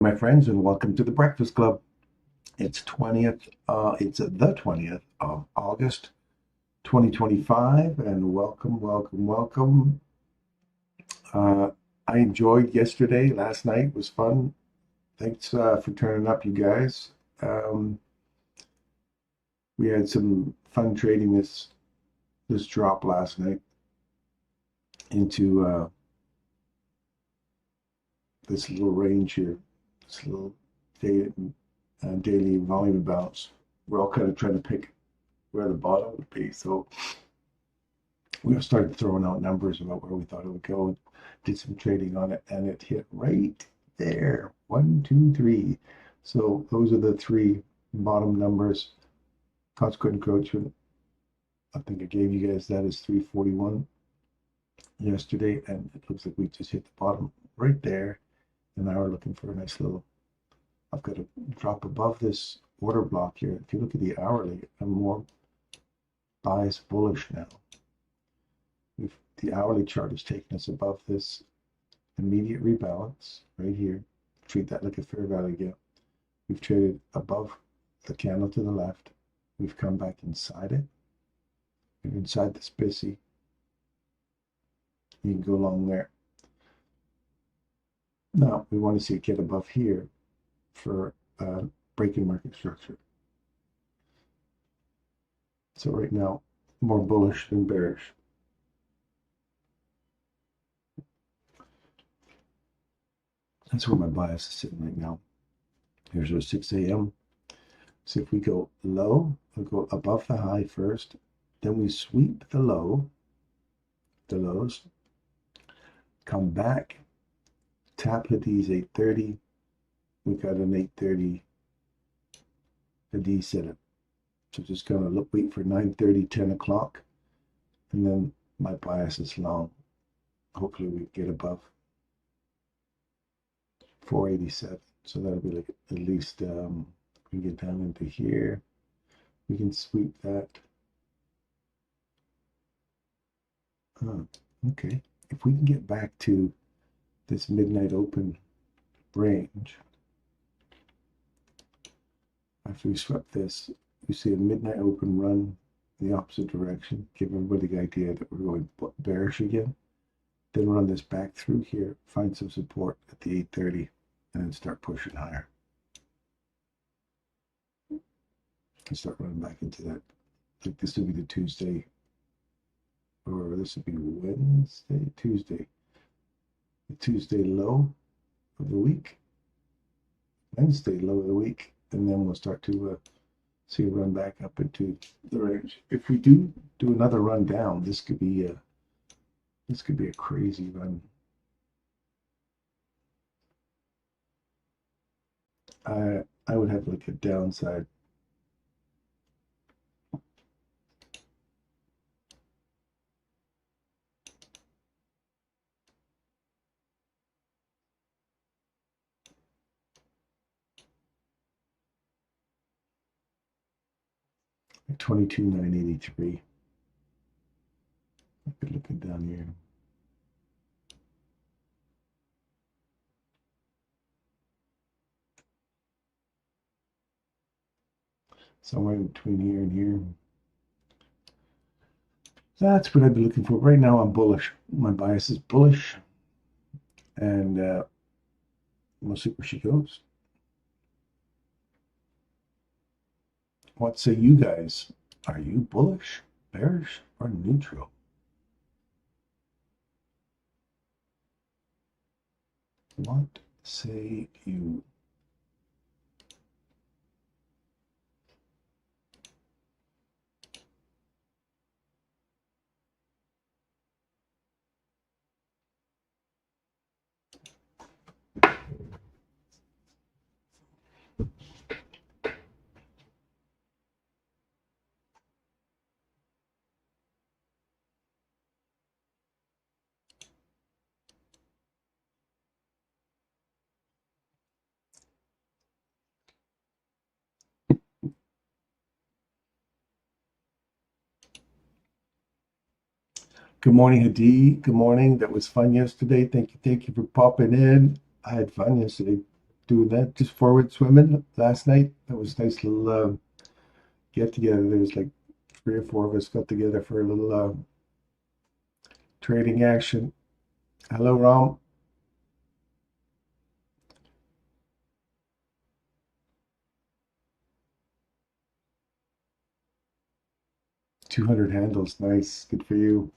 My friends, and welcome to the Breakfast Club. It's the 20th of August 2025, and welcome. I enjoyed last night was fun. Thanks for turning up, you guys. We had some fun trading this drop last night into this little range here, this little daily volume bounce. We're all kind of trying to pick where the bottom would be. So we started throwing out numbers about where we thought it would go. Did some trading on it, and it hit right there. 1, 2, 3. So those are the three bottom numbers. Consequent encroachment, I think I gave you guys that as 341 yesterday, and it looks like we just hit the bottom right there. And now we're looking for a nice little, I've got to drop above this order block here. If you look at the hourly, I'm more bias bullish now. The hourly chart has taken us above this immediate rebalance right here. Treat that like a fair value gap. We've traded above the candle to the left. We've come back inside it. We're inside this BISI. You can go along there. Now we want to see it get above here for breaking market structure. So right now, more bullish than bearish. That's where my bias is sitting right now. Here's our 6 a.m. So if we go low, we'll go above the high first, then we sweep the lows, come back, tap Hadid's 830. We got an 830 Hadid setup. So just gonna wait for 9:30, 10 o'clock, and then my bias is long. Hopefully we get above 487. So that'll be like at least we get down into here. We can sweep that. Okay. If we can get back to this midnight open range, after we swept this, you see a midnight open run in the opposite direction, give everybody the idea that we're going bearish again. Then run this back through here, find some support at the 830, and then start pushing higher. And start running back into that. Like this would be the Tuesday, or this would be Tuesday. The Tuesday low of the week, Wednesday low of the week, and then we'll start to see a run back up into the range. If we do another run down, this could be a crazy run. I would have like a downside. At 22,983. I've been looking down here. Somewhere in between here and here. That's what I'd be looking for. Right now I'm bullish. My bias is bullish. And we'll see where she goes. What say you guys? Are you bullish, bearish, or neutral? What say you? Good morning, Hadid. Good morning. That was fun yesterday. Thank you for popping in. I had fun yesterday. doing that, just forward swimming last night. That was a nice little get together. There was like 3 or 4 of us got together for a little trading action. Hello, Rom. 200 handles, nice, good for you.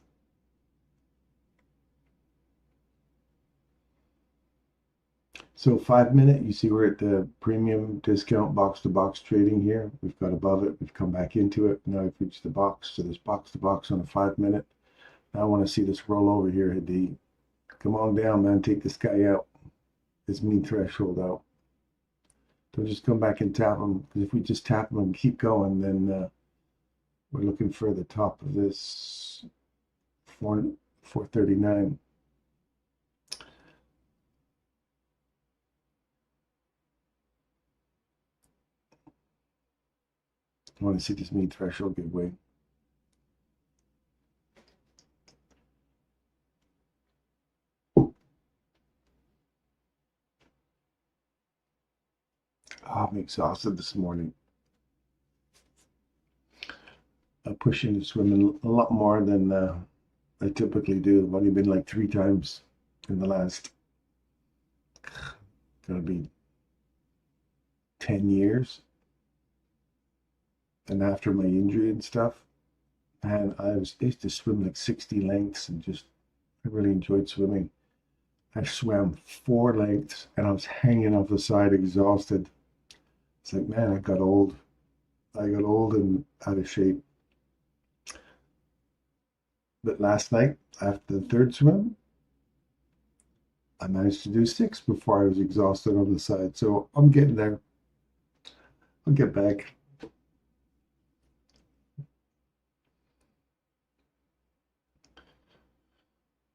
So 5 minute, you see we're at the premium discount box to box trading here. We've got above it, we've come back into it. Now we've reached the box. So there's box to box on a 5 minute. Now I want to see this roll over here, Hadi. Come on down, man. Take this guy out. This mean threshold out. Don't just come back and tap him. Because if we just tap him and keep going, then we're looking for the top of this 439. I want to see this mean threshold give way. Oh, I'm exhausted this morning. I'm pushing to swim a lot more than I typically do. I've only been like 3 times in the last, gonna be 10 years. And after my injury and stuff, and I used to swim like 60 lengths and just, I really enjoyed swimming. I swam 4 lengths and I was hanging off the side exhausted. It's like, man, I got old. I got old and out of shape. But last night, after the 3rd swim, I managed to do 6 before I was exhausted on the side. So I'm getting there. I'll get back.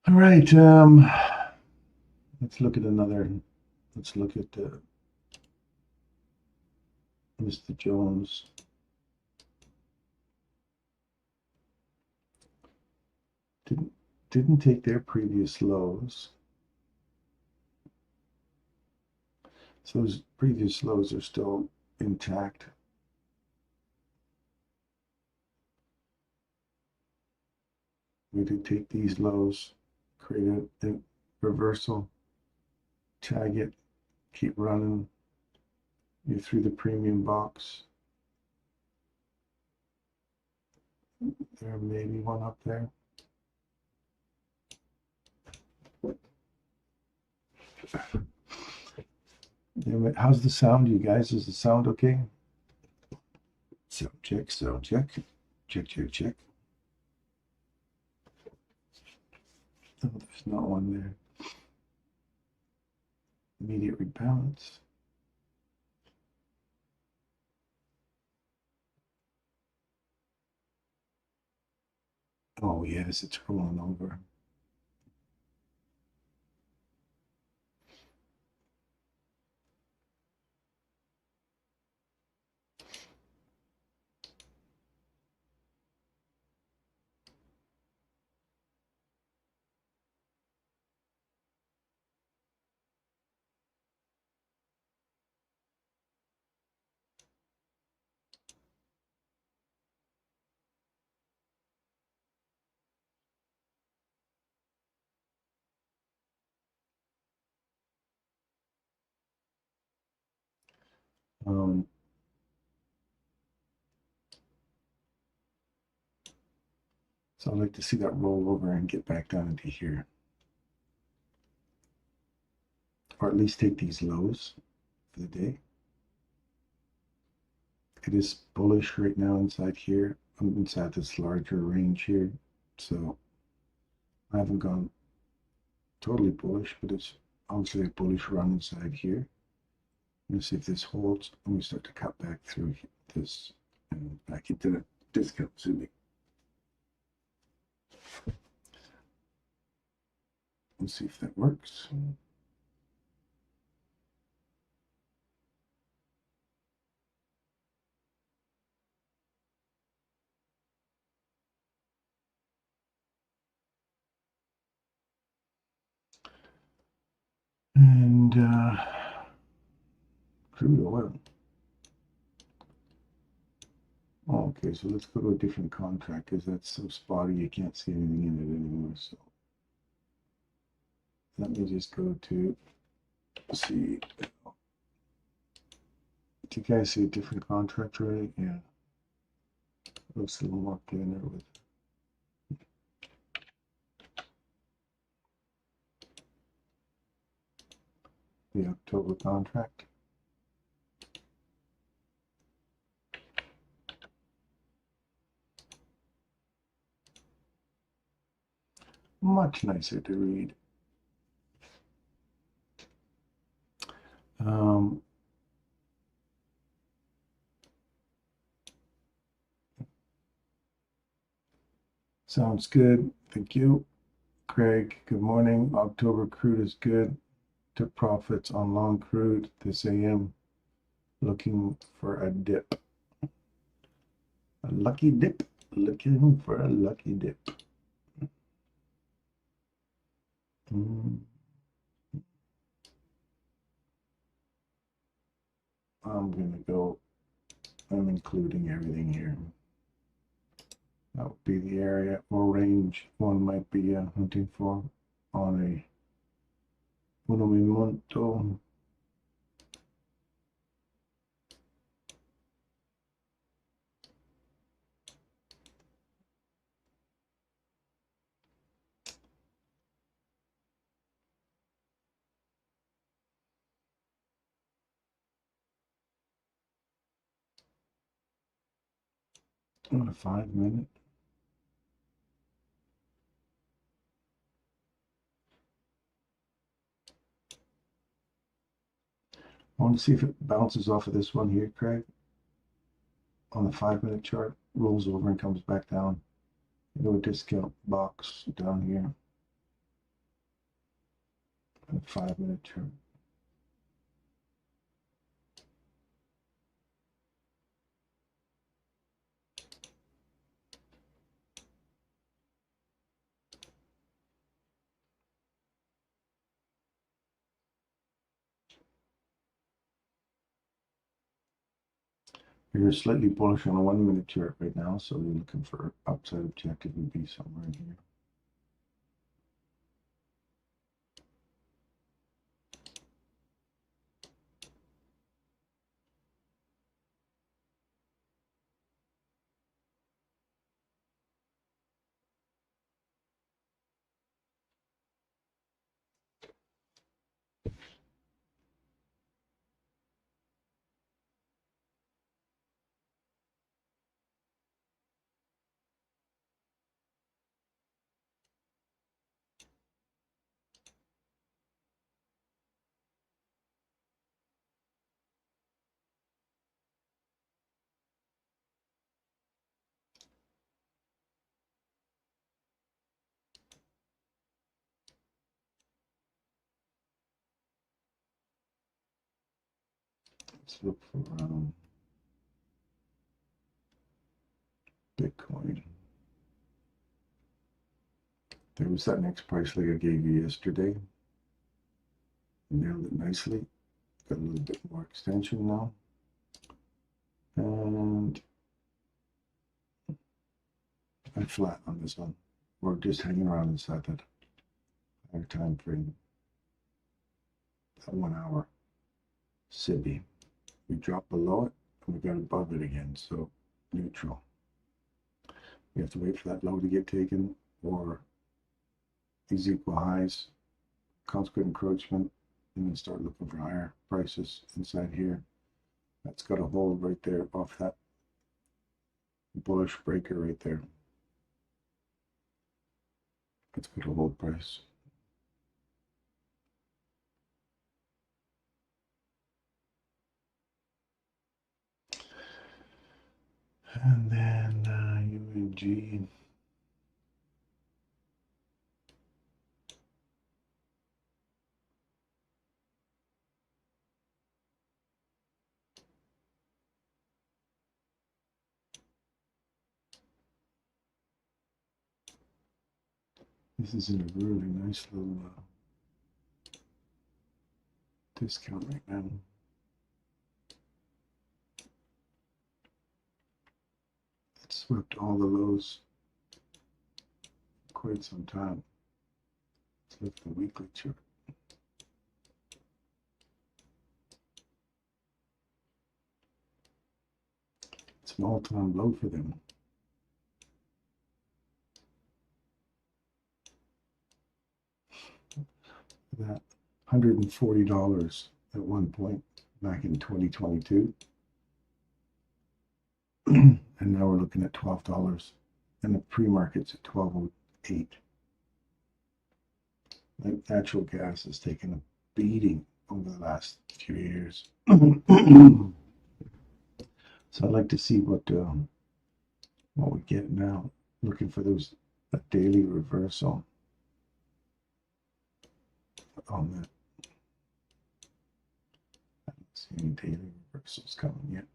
All right. Let's look at another. Let's look at Mr. Jones. Didn't take their previous lows. So those previous lows are still intact. We did take these lows, create a reversal, tag it, keep running. You're through the premium box. There may be one up there. How's the sound, you guys? Is the sound okay? Sound check, sound check. Check, check, check. Oh, there's not one there. Immediate rebalance. Oh, yes, it's rolling over. So I'd like to see that roll over and get back down into here. Or at least take these lows for the day. It is bullish right now inside here. I'm inside this larger range here. So I haven't gone totally bullish, but it's obviously a bullish run inside here. Let's see if this holds, and we start to cut back through this and back into the discount zooming. Let's see if that works. And crude oil. Oh, okay, so let's go to a different contract because that's so spotty you can't see anything in it anymore. So let me just go to see. Do you guys see a different contract, right? Yeah. Looks a little more cleaner with the October contract. Much nicer to read. Sounds good. Thank you. Craig, good morning. October crude is good. Took profits on long crude this AM. Looking for a dip. A lucky dip. Looking for a lucky dip. I'm going to go, I'm including everything here. That would be the area or range one might be hunting for on a uno minuto. On a 5 minute. I want to see if it bounces off of this one here, Craig. On the 5 minute chart, rolls over and comes back down into a discount box down here. On the 5 minute chart. You're slightly bullish on a 1 minute chart right now, so you're looking for upside objective would be somewhere in here. Let's look for Bitcoin. There was that next price like I gave you yesterday. Nailed it nicely. Got a little bit more extension now. And I'm flat on this one. We're just hanging around inside that higher time frame. That 1 hour. SIBI. We dropped below it and we got above it again. So neutral. We have to wait for that low to get taken or these equal highs, consequent encroachment, and then start looking for higher prices inside here. That's got a hold right there off that bullish breaker right there. That's got a hold price. And then UAG. This is in a really nice little discount right now. swept all the lows for quite some time. Let's look at the weekly chart. It's an all-time low for them. That $140 at one point back in 2022. And now we're looking at $12, and the pre-market's at 12.08. Like natural gas has taken a beating over the last few years. So I'd like to see what we get now. Looking for those a daily reversal on that. I don't see any daily reversals coming yet.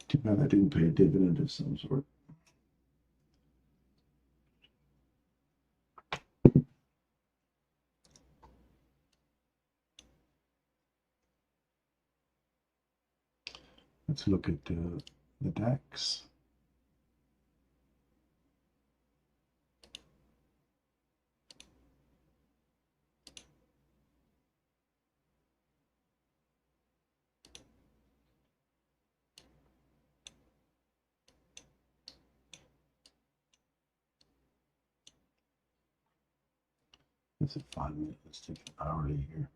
Too bad I didn't pay a dividend of some sort. Let's look at the DAX. That's a 5 minute. Let's take an hourly here.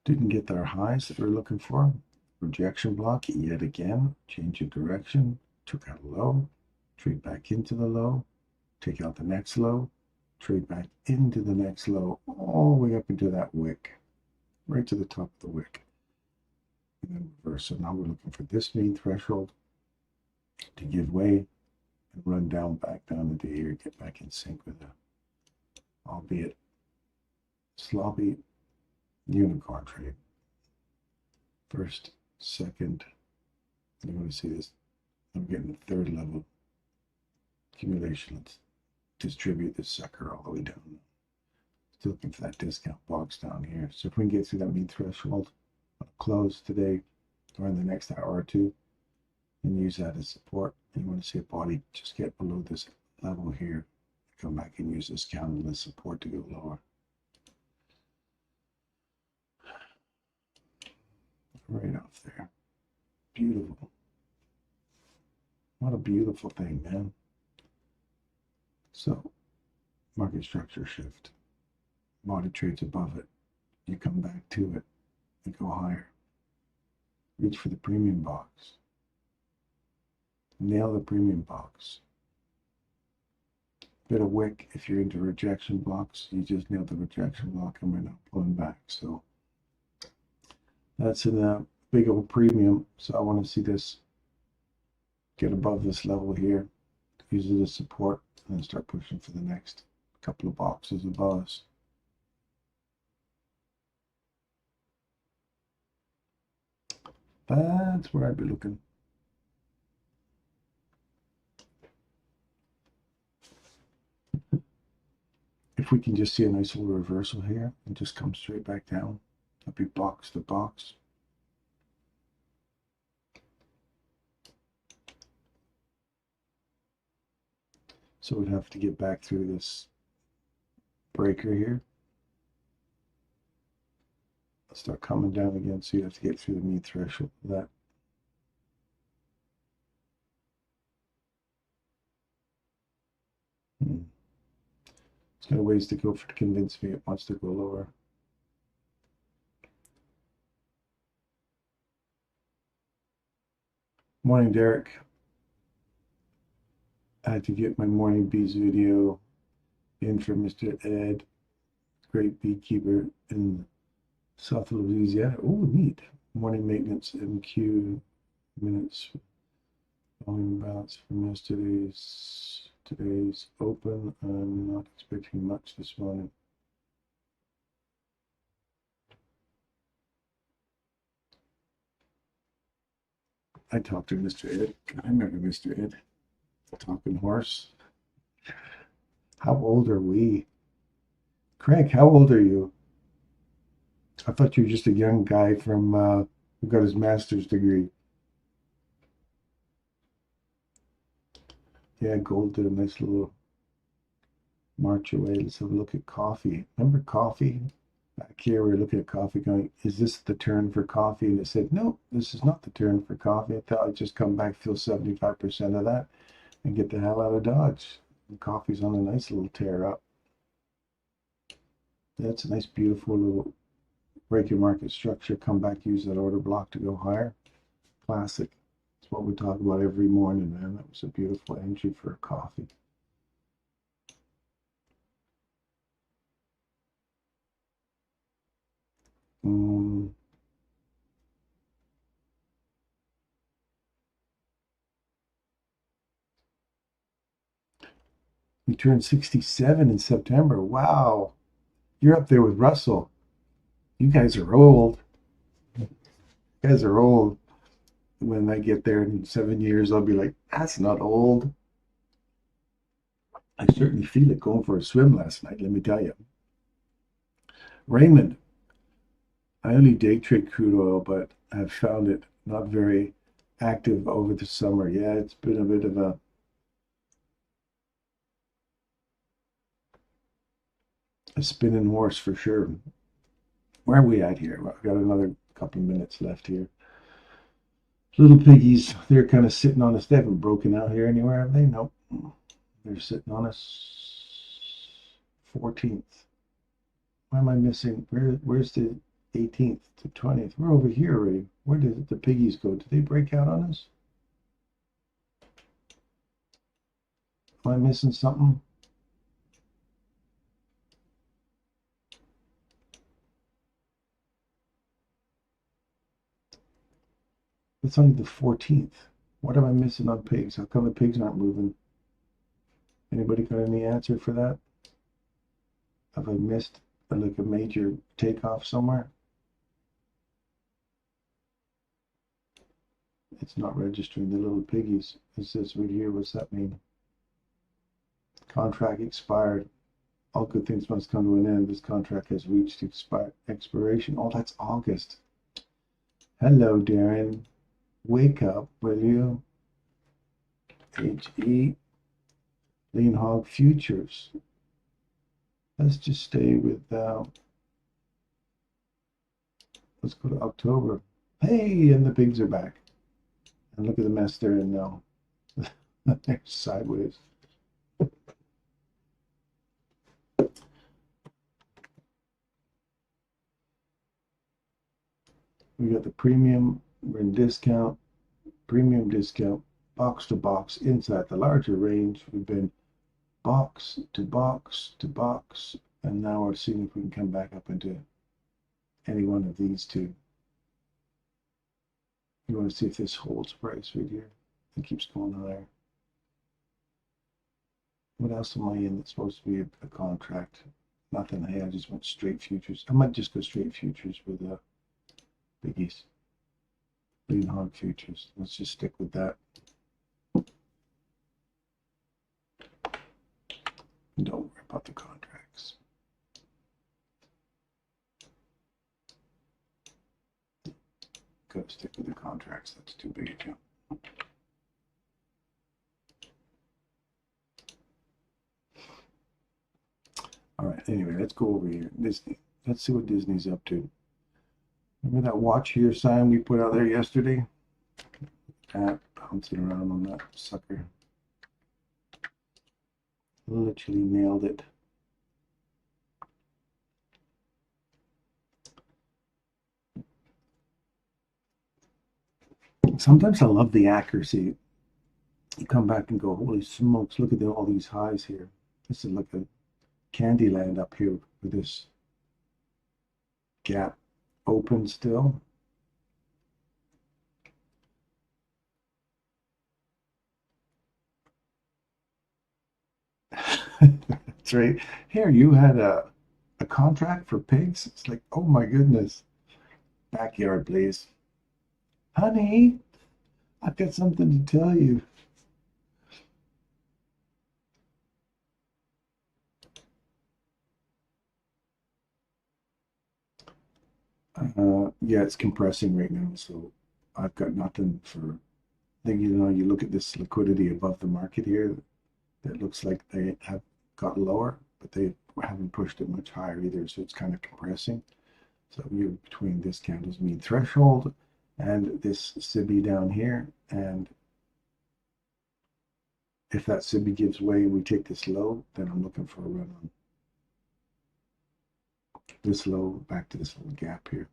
Didn't get their highs that we're looking for. Rejection block yet again. Change of direction. Took out a low. Trade back into the low. Take out the next low. Trade back into the next low. All the way up into that wick. Right to the top of the wick. And then reverse. So now we're looking for this main threshold to give way and run down back down into here. Get back in sync with it. Albeit sloppy unicorn trade. First, second, you want to see this. I'm getting the third level accumulation. Let's distribute this sucker all the way down. Still looking for that discount box down here. So if we can get through that main threshold, close today or in the next hour or two, and use that as support. And you want to see a body just get below this level here. Come back and use this candle as support to go lower. Right off there. Beautiful. What a beautiful thing, man. So, market structure shift. Body trades above it. You come back to it and go higher. Reach for the premium box. Nail the premium box. Bit of wick if you're into rejection blocks. You just nailed the rejection block and we're not pulling back. So, that's in a big old premium. So I want to see this get above this level here. Use it as support and then start pushing for the next couple of boxes above us. That's where I'd be looking. If we can just see a nice little reversal here and just come straight back down. That'd be box to box. So we'd have to get back through this breaker here. Let's start coming down again, so you have to get through the main threshold of that. It's got a ways to go to convince me it wants to go lower. Morning, Derek. I had to get my morning bees video in for Mr. Ed, great beekeeper in South Louisiana. Oh, neat. Morning maintenance MQ minutes. Volume balance from today's open. I'm not expecting much this morning. I talked to Mr. Ed. I remember Mr. Ed, talking horse. How old are we? Craig, how old are you? I thought you were just a young guy from who got his master's degree. Yeah, Gold did a nice little march away. Let's have a look at coffee. Remember coffee? Back here, we were looking at coffee going, is this the turn for coffee? And it said, no, this is not the turn for coffee. I thought I'd just come back, fill 75% of that, and get the hell out of Dodge. And coffee's on a nice little tear up. That's a nice, beautiful little break your market structure. Come back, use that order block to go higher. Classic. It's what we talk about every morning, man. That was a beautiful entry for a coffee. You turned 67 in September. Wow. You're up there with Russell. You guys are old. You guys are old. When I get there in 7 years, I'll be like, that's not old. I certainly feel it going for a swim last night, let me tell you. Raymond, I only day trade crude oil, but I've found it not very active over the summer. Yeah, it's been a bit of a spinning horse for sure. Where are we at here? I've got another couple of minutes left here. Little piggies, they're kind of sitting on us. They haven't broken out here anywhere, have they? Nope. They're sitting on us 14th. Why am I missing? Where's the 18th to 20th? We're over here already. Where did the piggies go? Did they break out on us? Am I missing something? It's only the 14th. What am I missing on pigs? How come the pigs aren't moving? Anybody got any answer for that? Have I missed like a major takeoff somewhere? It's not registering the little piggies. It says right here. What's that mean? Contract expired. All good things must come to an end. This contract has reached expiration. Oh, that's August. Hello, Darren. Wake up, will you? HE Lean Hog Futures. Let's just stay with, let's go to October. Hey, and the pigs are back. And look at the mess they're in now. They're sideways. We got the premium, we're in discount, premium discount, box to box, inside the larger range. We've been box to box to box, and now we're seeing if we can come back up into any one of these two. You want to see if this holds price right here. It keeps going higher. What else am I in that's supposed to be a contract? Nothing. Hey, I just went straight futures. I might just go straight futures with biggies. Lean Hog Futures. Let's just stick with that. Don't worry about the contracts. Gotta stick with the contracts. That's too big a jump. All right, anyway, let's go over here. Disney. Let's see what Disney's up to. Remember that watch here sign we put out there yesterday? Bouncing around on that sucker. Literally nailed it. Sometimes I love the accuracy. You come back and go, holy smokes, look at all these highs here. This is like a candy land up here with this gap open still. It's right here. You had a contract for pigs. It's like, oh my goodness. Backyard, please. Honey, I've got something to tell you. Yeah, it's compressing right now, so I've got nothing for. I think, you look at this liquidity above the market here. That looks like they have got lower, but they haven't pushed it much higher either, so it's kind of compressing. So you're between this candle's mean threshold and this SIBI down here, and if that SIBI gives way, we take this low, then I'm looking for a run on this low back to this little gap here,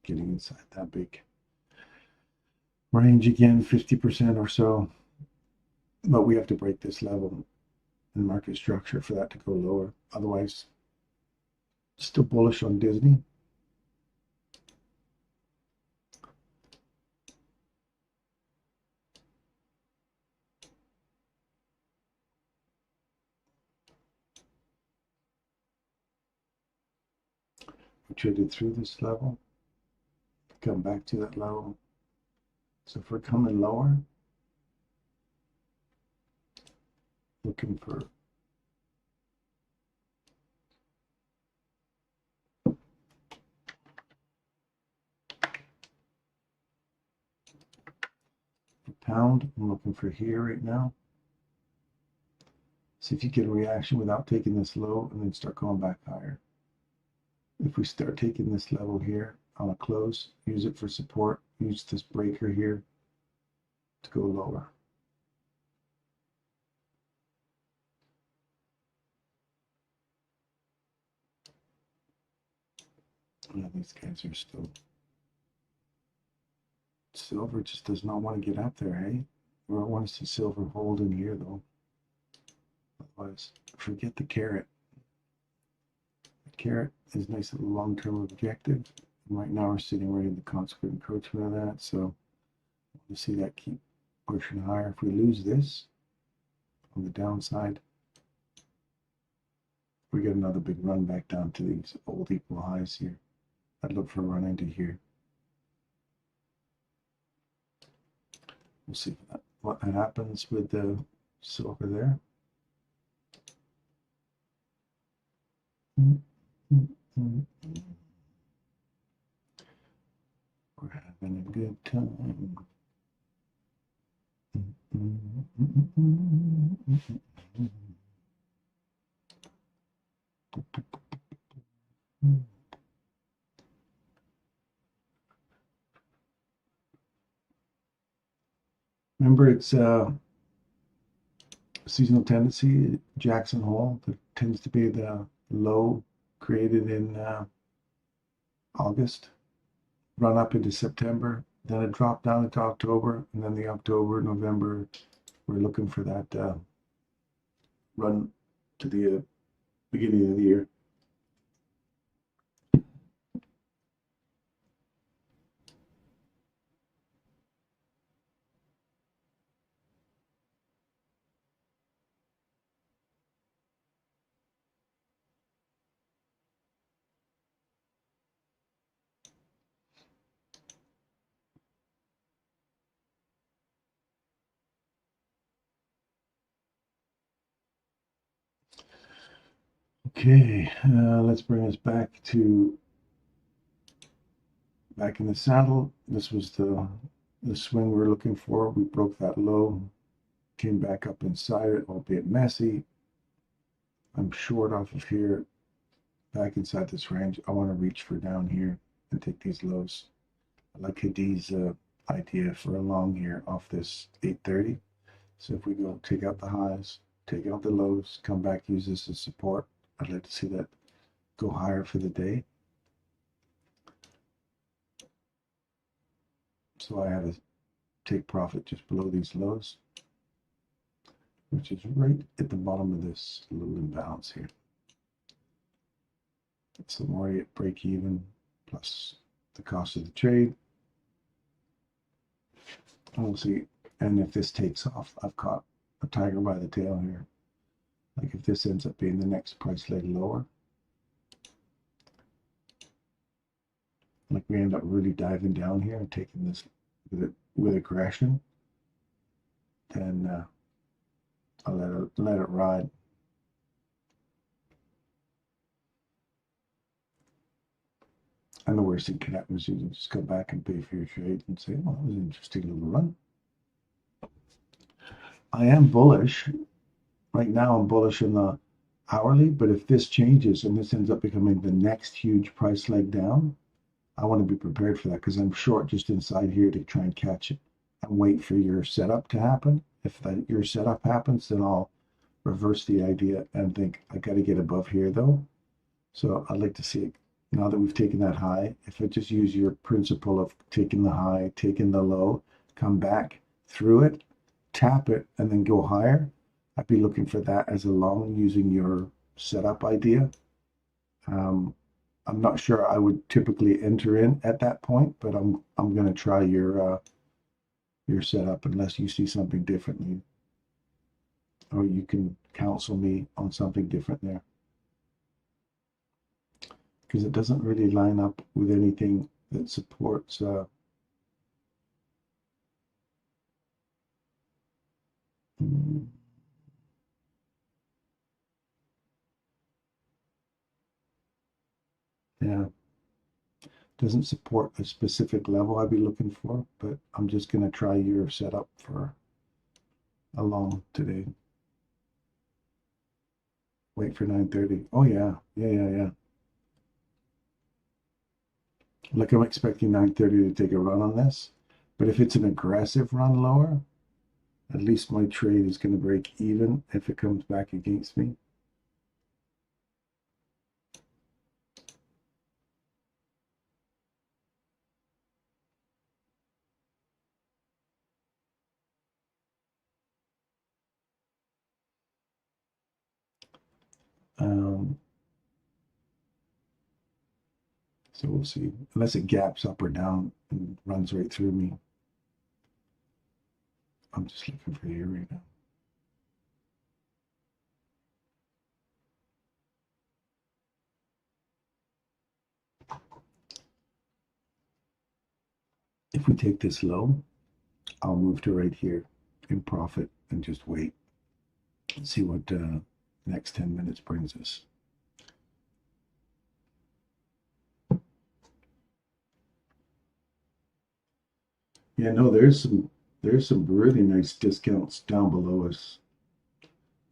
getting inside that big range again, 50% or so. But we have to break this level in market structure for that to go lower. Otherwise, still bullish on Disney. We traded through this level, come back to that level. So if we're coming lower, looking for pound, I'm looking for here right now. See if you get a reaction without taking this low and then start going back higher. If we start taking this level here on a close, use it for support, use this breaker here to go lower. Yeah, these guys are still. Silver just does not want to get up there, hey? We don't want to see silver hold in here though. Otherwise, forget the carrot. The carrot is nice little long-term objective. And right now we're sitting right in the consequent encroachment of that, so you see that keep pushing higher. If we lose this on the downside, we get another big run back down to these old equal highs here. I'd look for a run into here. We'll see what happens with the silver there. We're having a good time. Remember, it's seasonal tendency, Jackson Hole, that tends to be the low created in August, run up into September, then it dropped down into October, and then the October, November, we're looking for that run to the beginning of the year. Okay, let's bring us back in the saddle. This was the swing we're looking for. We broke that low, came back up inside it, albeit messy. I'm short off of here, back inside this range. I want to reach for down here and take these lows. I like Hadi's idea for a long here off this 830. So if we go take out the highs, take out the lows, come back, use this as support. I'd like to see that go higher for the day. So I have a take profit just below these lows, which is right at the bottom of this little imbalance here. It's the more you break even plus the cost of the trade. And we'll see. And if this takes off, I've caught a tiger by the tail here. Like if this ends up being the next price leg lower, like we end up really diving down here and taking this with aggression, then I'll let it ride. And the worst thing can happen is you just come back and pay for your trade and say, "Oh, that was an interesting little run." I am bullish right now. I'm bullish in the hourly, but if this changes and this ends up becoming the next huge price leg down, I want to be prepared for that because I'm short just inside here to try and catch it and wait for your setup to happen. If your setup happens, then I'll reverse the idea and think I got to get above here though. So I'd like to see it now that we've taken that high. If I just use your principle of taking the high, taking the low, come back through it, tap it, and then go higher, I'd be looking for that as a long using your setup idea. I'm not sure I would typically enter in at that point, but I'm going to try your setup unless you see something differently, or you can counsel me on something different there, because it doesn't really line up with anything that supports yeah, doesn't support a specific level I'd be looking for, but I'm just going to try your setup for a long today. Wait for 9:30. Oh yeah. Like I'm expecting 9:30 to take a run on this, but if it's an aggressive run lower, at least my trade is going to break even if it comes back against me. So we'll see. Unless it gaps up or down and runs right through me. I'm just looking for here right now. If we take this low, I'll move to right here in profit and just wait and see what next 10 minutes brings us. Yeah, no, there's some really nice discounts down below us.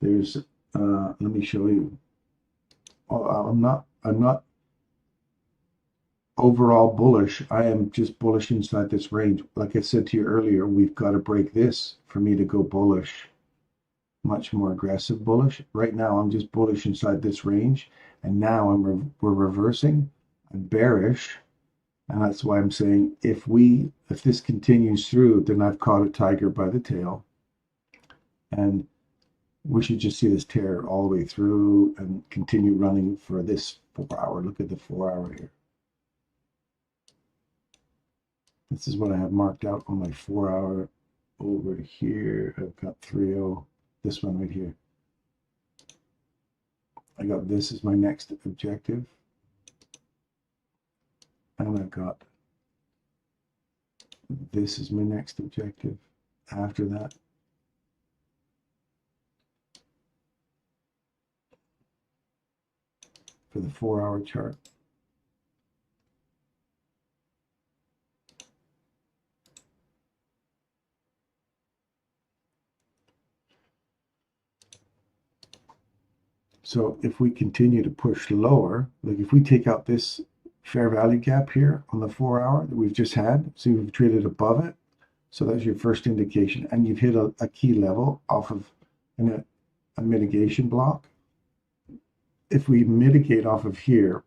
There's let me show you. Oh, I'm not overall bullish. I am just bullish inside this range. Like I said to you earlier, we've got to break this for me to go bullish, much more aggressive bullish. Right now, I'm just bullish inside this range, and now we're reversing. I'm bearish, and that's why I'm saying if this continues through, then I've caught a tiger by the tail, and we should just see this tear all the way through and continue running for this 4 hour. Look at the 4 hour here. This is what I have marked out on my 4 hour over here. I've got 3.0, this one right here. I got this as my next objective. And I've got this is my next objective after that. For the 4 hour chart. So if we continue to push lower, like if we take out this fair value gap here on the 4 hour that we've just had, see we've traded above it. So that's your first indication. And you've hit a key level off of a mitigation block. If we mitigate off of here,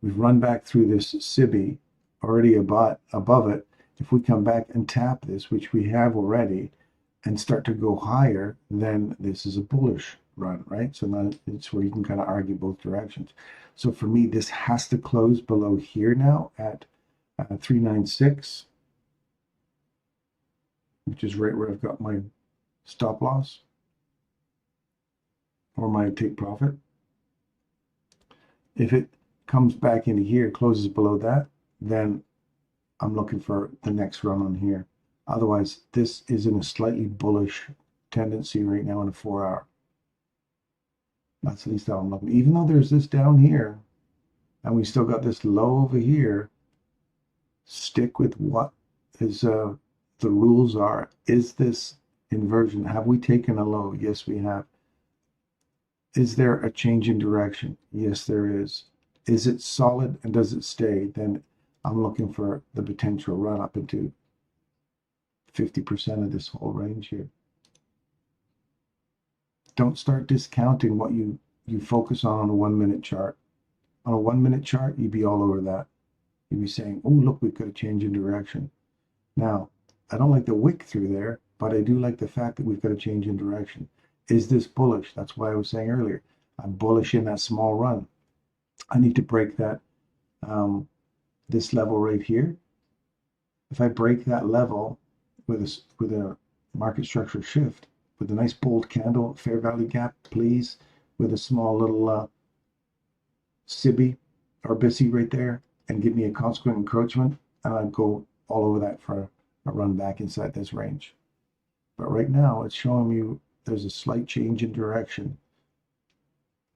we've run back through this SIBI already above it. If we come back and tap this, which we have already, and start to go higher, then this is a bullish run, right? So now it's where you can kind of argue both directions. So for me, this has to close below here now at 396, which is right where I've got my stop loss. or my take profit. If it comes back into here, closes below that, then I'm looking for the next run on here. Otherwise, this is in a slightly bullish tendency right now in a 4-hour. That's at least how I'm looking. Even though there's this down here, and we still got this low over here, stick with what is the rules are. Is this inversion? Have we taken a low? Yes, we have. Is there a change in direction? Yes, there is. Is it solid and does it stay? Then I'm looking for the potential run up into 50% of this whole range here. Don't start discounting what you focus on a 1 minute chart. On a 1 minute chart, you'd be all over that. You'd be saying, oh, look, we've got a change in direction. Now, I don't like the wick through there, but I do like the fact that we've got a change in direction. Is this bullish? That's why I was saying earlier, I'm bullish in that small run. I need to break that, this level right here. If I break that level with a market structure shift, with a nice bold candle, fair value gap, please, with a small little SIBI or BISI right there, and give me a consequent encroachment, and I'd go all over that for a run back inside this range. But right now, it's showing you there's a slight change in direction,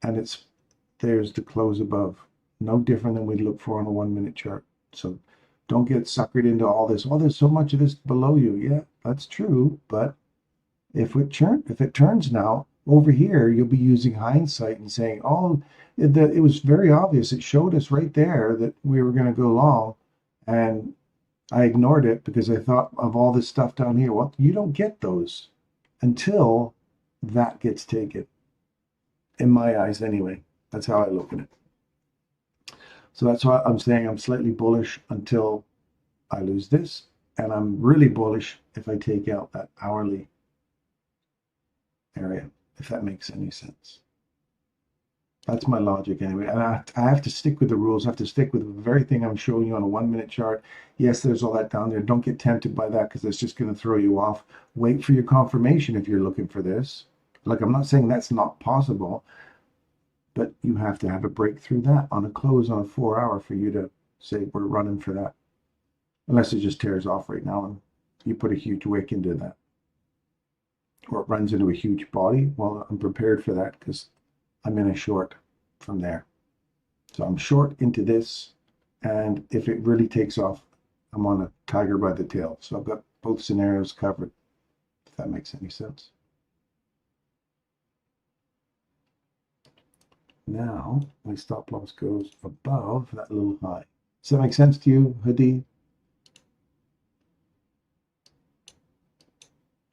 and there's the close above. No different than we'd look for on a 1 minute chart. So don't get suckered into all this. Oh, there's so much of this below you. Yeah, that's true. But if it turns now over here, you'll be using hindsight and saying, oh, it was very obvious. It showed us right there that we were going to go long, and I ignored it because I thought of all this stuff down here. Well, you don't get those until that gets taken. In my eyes, anyway. That's how I look at it. So that's why I'm saying I'm slightly bullish until I lose this. And I'm really bullish if I take out that hourly area, if that makes any sense. That's my logic anyway. And I have to stick with the rules. I have to stick with the very thing I'm showing you on a 1 minute chart. Yes, there's all that down there. Don't get tempted by that because it's just going to throw you off. Wait for your confirmation if you're looking for this. Like, I'm not saying that's not possible, but you have to have a break through that on a close on a 4-hour for you to say we're running for that. Unless it just tears off right now and you put a huge wick into that. Or it runs into a huge body. Well, I'm prepared for that because I'm in a short from there. So I'm short into this, and if it really takes off, I'm on a tiger by the tail. So I've got both scenarios covered, if that makes any sense. Now my stop loss goes above that little high. Does that make sense to you, Hadi?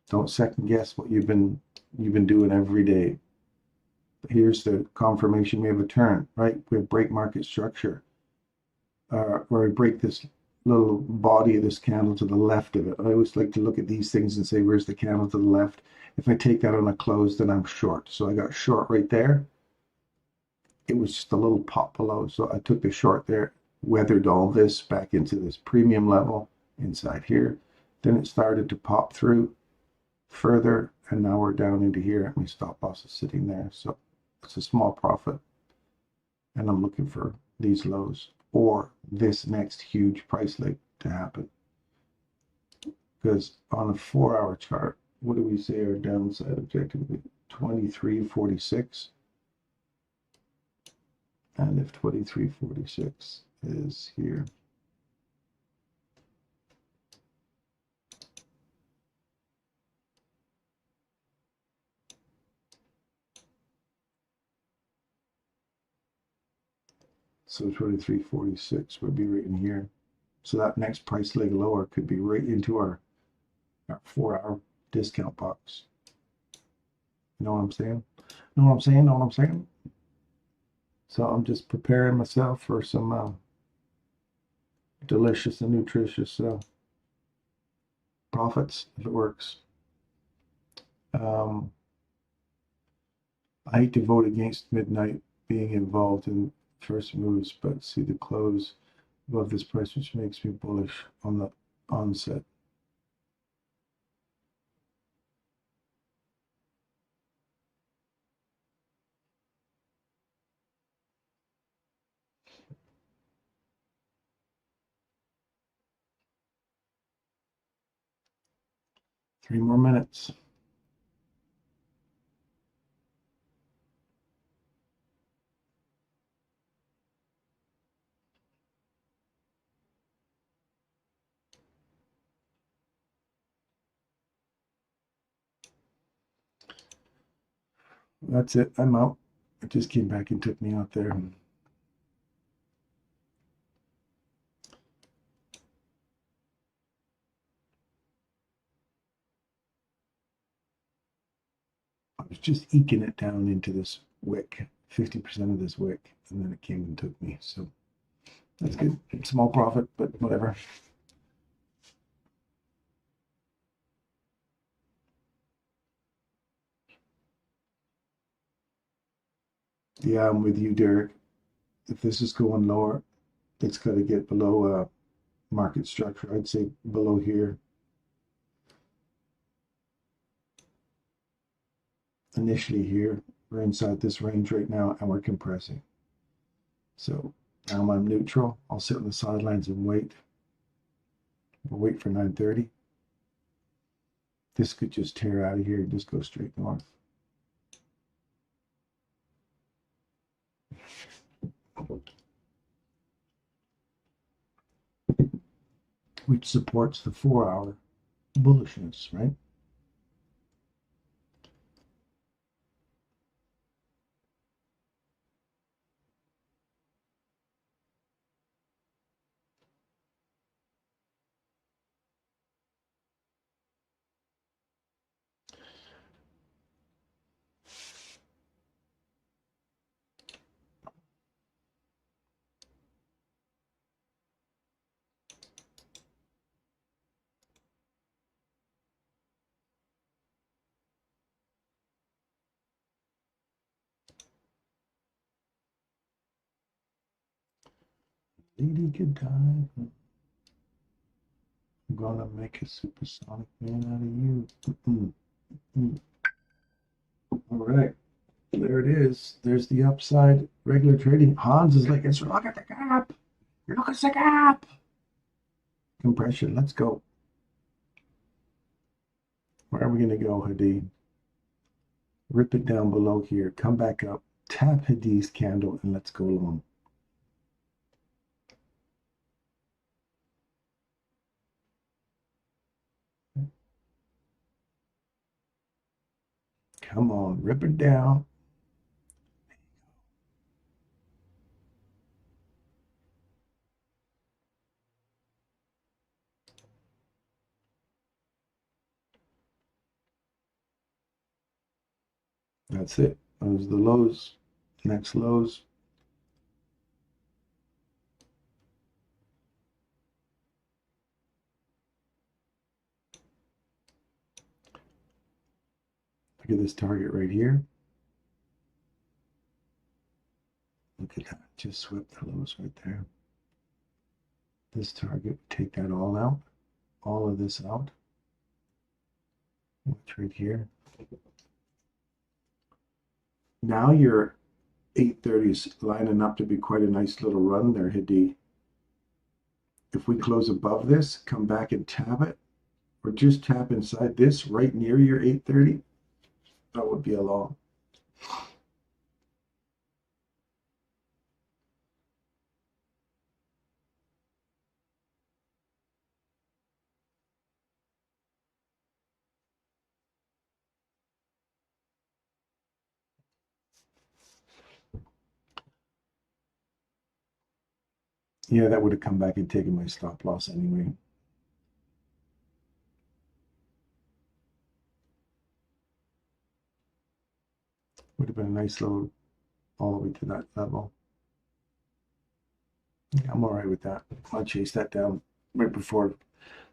Don't second guess what you've been doing every day. Here's the confirmation we have a turn, right? We have break market structure, where we break this little body of this candle to the left of it. I always like to look at these things and say, where's the candle to the left? If I take that on a close, then I'm short. So I got short right there. It was just a little pop below. So I took the short there, weathered all this back into this premium level inside here. Then it started to pop through further, and now we're down into here, and my stop loss is sitting there. So it's a small profit, and I'm looking for these lows or this next huge price leg to happen. Because on a 4-hour chart, what do we say our downside objective would be? 23.46. And if 23.46 is here, so 23.46 would be right in here. So that next price leg lower could be right into our 4-hour discount box. You know what I'm saying? Know what I'm saying? Know what I'm saying? So I'm just preparing myself for some delicious and nutritious profits if it works. I hate to vote against midnight being involved in first moves, but see the close above this price, which makes me bullish on the onset. 3 more minutes. That's it. I'm out. It just came back and took me out there. I was just eking it down into this wick, 50% of this wick, and then it came and took me. So that's good. Small profit, but whatever. Yeah, I'm with you, Derek. If this is going lower, it's got to get below market structure. I'd say below here. Initially here, we're inside this range right now, and we're compressing. So now I'm neutral. I'll sit on the sidelines and wait. We'll wait for 9:30. This could just tear out of here and just go straight north. Which supports the 4-hour bullishness, right? Lady good time. I'm gonna make a supersonic man out of you. All right, there it is. There's the upside. Regular trading. Hans is like, it's look at the gap. Look at the gap. Compression. Let's go. Where are we gonna go, Hadi? Rip it down below here. Come back up. Tap Hadi's candle and let's go long. Come on, rip it down. That's it. Those are the lows. Next lows. Look at this target right here. Look at that. Just swept the lows right there. This target, take that all out. All of this out. Watch right here. Now your 830 is lining up to be quite a nice little run there, Hadi. If we close above this, come back and tap it, or just tap inside this right near your 830, that would be a long. Yeah, that would have come back and taken my stop loss anyway. Would have been a nice load all the way to that level. Yeah, I'm all right with that. I'll chase that down right before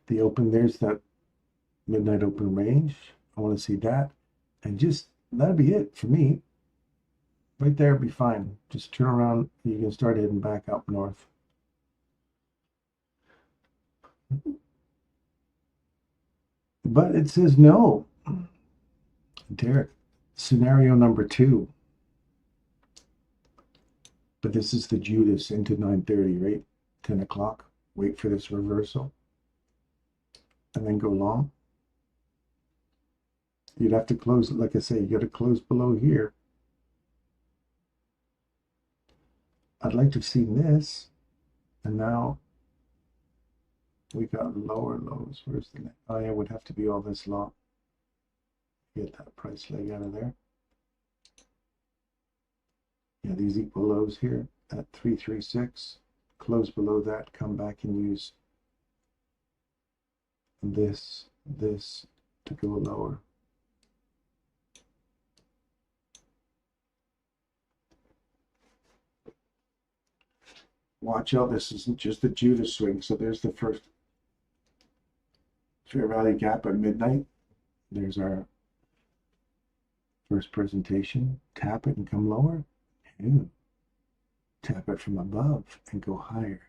the open. There's that midnight open range. I want to see that. And just, that'd be it for me. Right there, be fine. Just turn around. You can start heading back up north. But it says no. Derek, scenario number 2. But this is the Judas into 9:30, right? 10 o'clock. Wait for this reversal. And then go long. You'd have to close, like I say, you got to close below here. I'd like to have seen this, and now we got lower lows. Where's the next? Oh yeah, it would have to be all this long. Get that price leg out of there. Yeah, these equal lows here at 336. Close below that, come back and use this to go lower. Watch out, this isn't just a Judas swing. So there's the first fair value gap at midnight. There's our first presentation. Tap it and come lower. Ew. Tap it from above and go higher.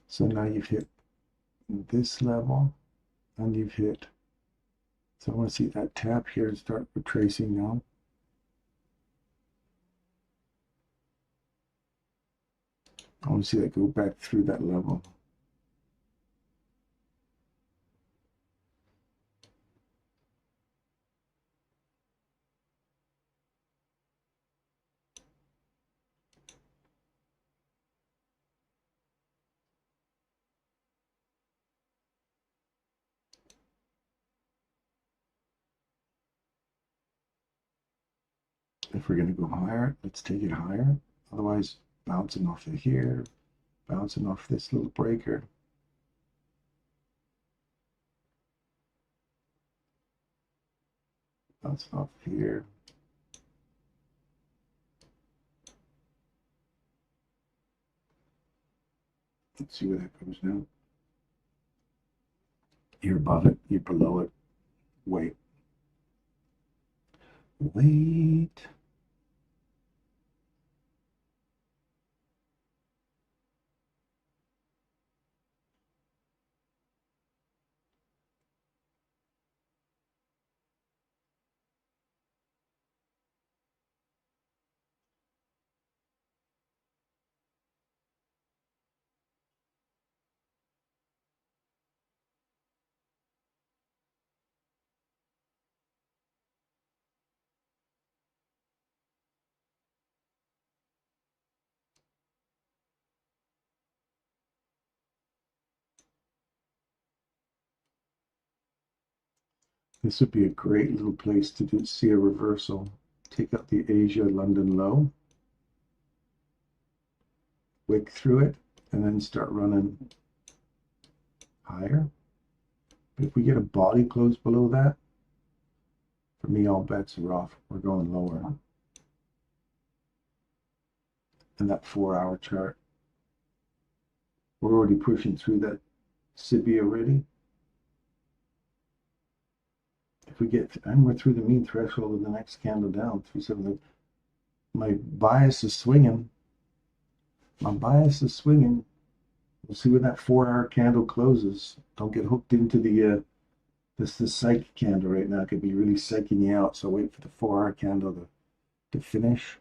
So now you've hit this level and you've hit, so I want to see that tap here and start retracing now. I want to see that go back through that level. If we're going to go higher, let's take it higher. Otherwise, bouncing off of here, bouncing off this little breaker. Bouncing off here. Let's see where that goes now. You're above it, you're below it. Wait. Wait. This would be a great little place to see a reversal. Take out the Asia London low, wick through it, and then start running higher. But if we get a body close below that, for me, all bets are off. We're going lower. And that 4-hour chart, we're already pushing through that SIBI already. If we get, and we're through the mean threshold of the next candle down, 370. My bias is swinging. My bias is swinging. We'll see when that 4-hour candle closes. Don't get hooked into the this psych candle right now. It could be really psyching you out. So wait for the 4-hour candle to finish,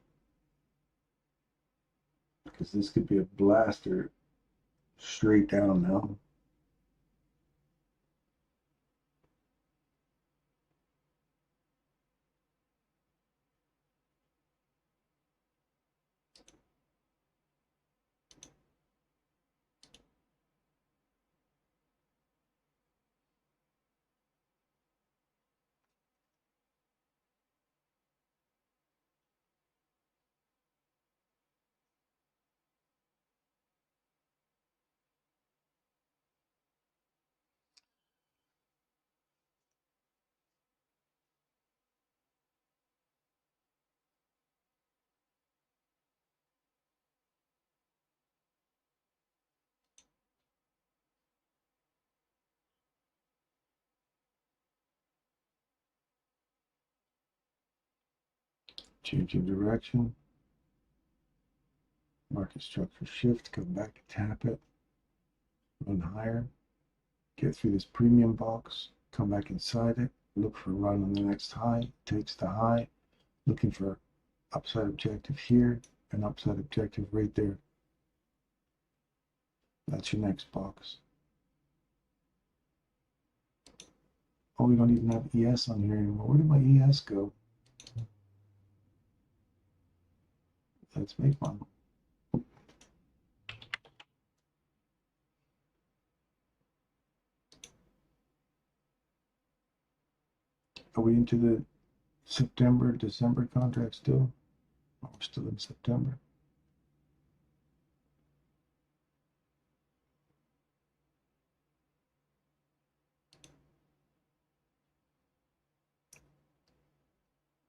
because this could be a blaster straight down now. change in direction, market structure shift, come back, tap it, run higher, get through this premium box, come back inside it, look for a run on the next high, takes the high, looking for upside objective here, an upside objective right there. That's your next box. Oh, we don't even have ES on here anymore. Where did my ES go? Let's make one. Are we into the September, December contract still? Oh, we're still in September.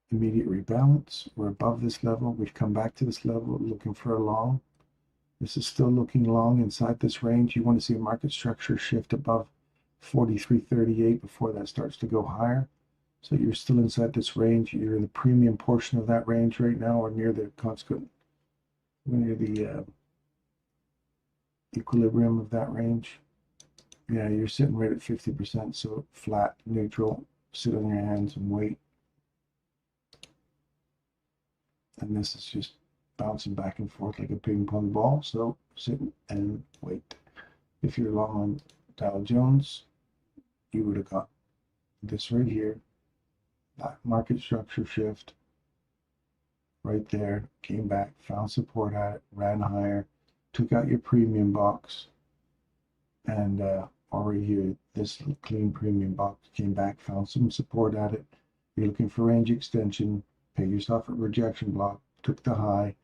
Immediate rebalance. We're above this level. We've come back to this level looking for a long. This is still looking long inside this range. You want to see a market structure shift above 43.38 before that starts to go higher. So you're still inside this range. You're in the premium portion of that range right now, or near the consequent, near the equilibrium of that range. Yeah, you're sitting right at 50%. So flat, neutral, sit on your hands and wait. And this is just bouncing back and forth like a ping pong ball. So sit and wait. If you're long on Dow Jones, you would have got this right here, that market structure shift right there, came back, found support at it, ran higher, took out your premium box, and already here, this clean premium box came back, found some support at it. You're looking for range extension, pay yourself a rejection block, took the high,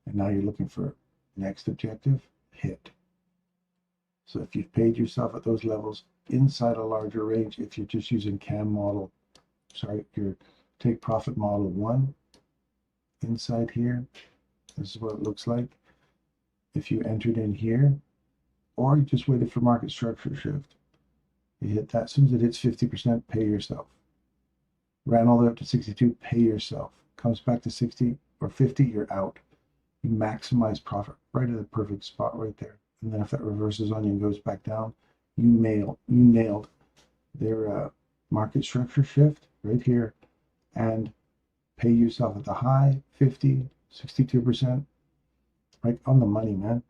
and now you're looking for next objective, hit. So if you've paid yourself at those levels inside a larger range, if you're just using CAM model, sorry, your take profit model 1, inside here, this is what it looks like. If you entered in here, or you just waited for market structure shift, you hit that. As soon as it hits 50%, pay yourself. Ran all the way up to 62, pay yourself. Comes back to 60 or 50, you're out. You maximize profit right at the perfect spot right there. And then if that reverses on you and goes back down, you nailed their market structure shift right here, and pay yourself at the high, 50, 62%, right on the money, man.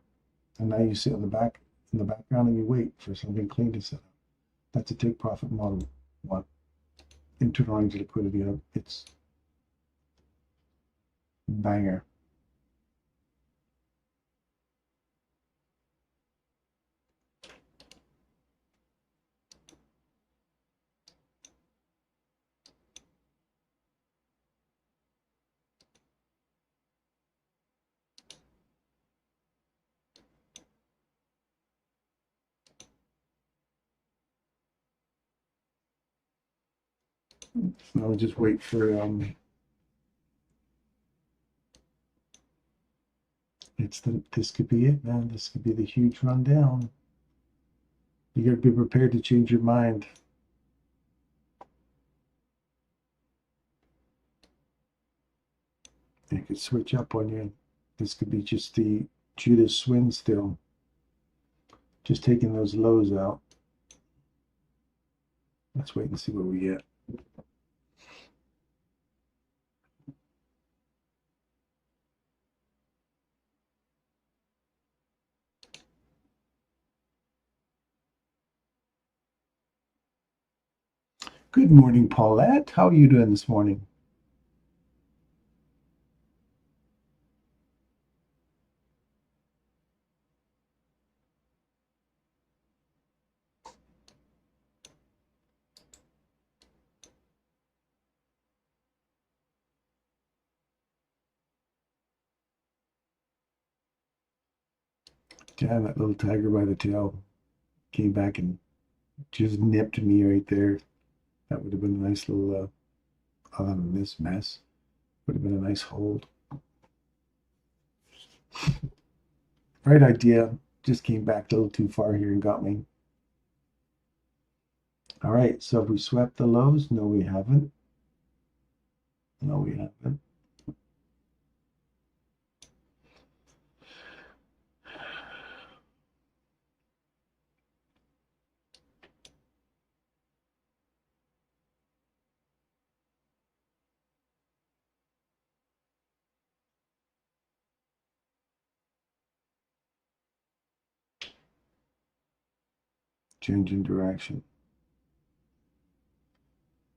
And now you sit in the background and you wait for something clean to set up. That's a take profit model 1. Internal range liquidity, it's banger. I'll just wait for this could be it, man. This could be the huge rundown. You gotta be prepared to change your mind. It could switch up on you. This could be just the Judas swing still. Just taking those lows out. Let's wait and see what we get. Good morning, Paulette. How are you doing this morning? Damn, that little tiger by the tail came back and just nipped me right there. That would have been a nice little, other than this mess, would have been a nice hold. Right idea, just came back a little too far here and got me. All right, so have we swept the lows? No, we haven't. No, we haven't. change in direction,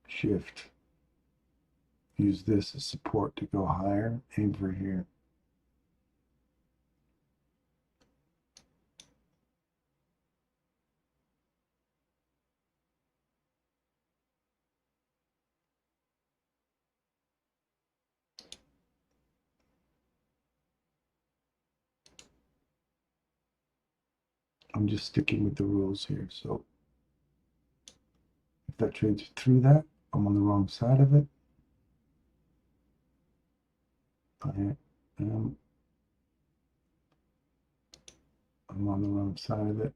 shift, use this as support to go higher, aim for here. I'm just sticking with the rules here. So if that trades through that, I'm on the wrong side of it. I am. I'm on the wrong side of it.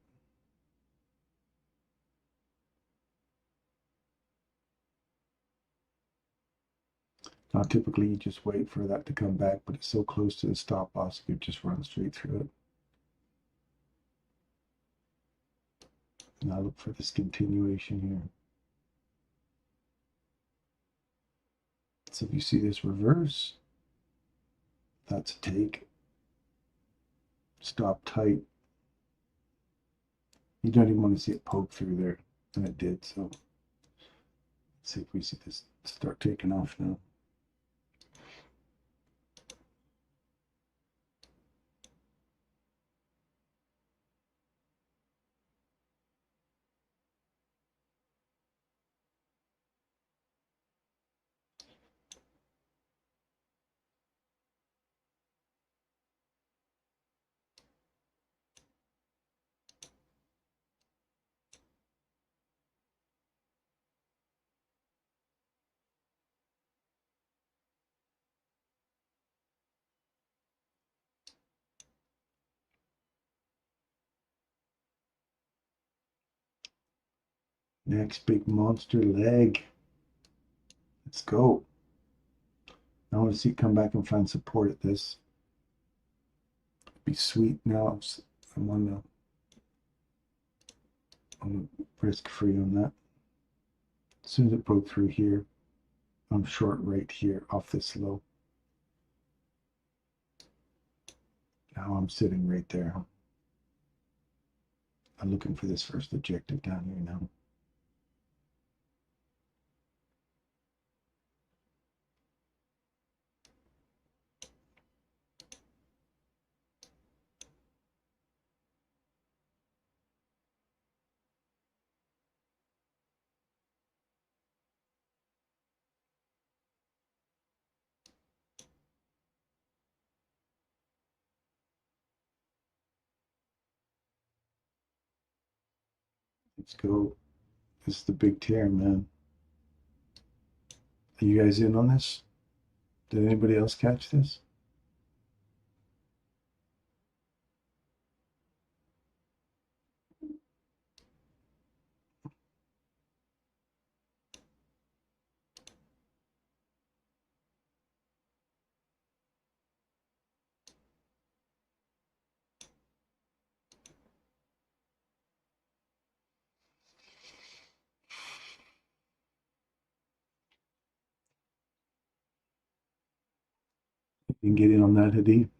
Now, typically you just wait for that to come back, but it's so close to the stop loss, you could just run straight through it. Now look for this continuation here. So if you see this reverse, that's a take. Stop tight. You don't even want to see it poke through there, and it did. So let's see if we see this start taking off now. Next big monster leg. Let's go. I want to see it come back and find support at this. Be sweet now. I'm on the risk free on that. As soon as it broke through here, I'm short right here off this low. Now I'm sitting right there. I'm looking for this first objective down here now. Let's go. This is the big tear, man. Are you guys in on this? Did anybody else catch this? You can get in on that, Hadi.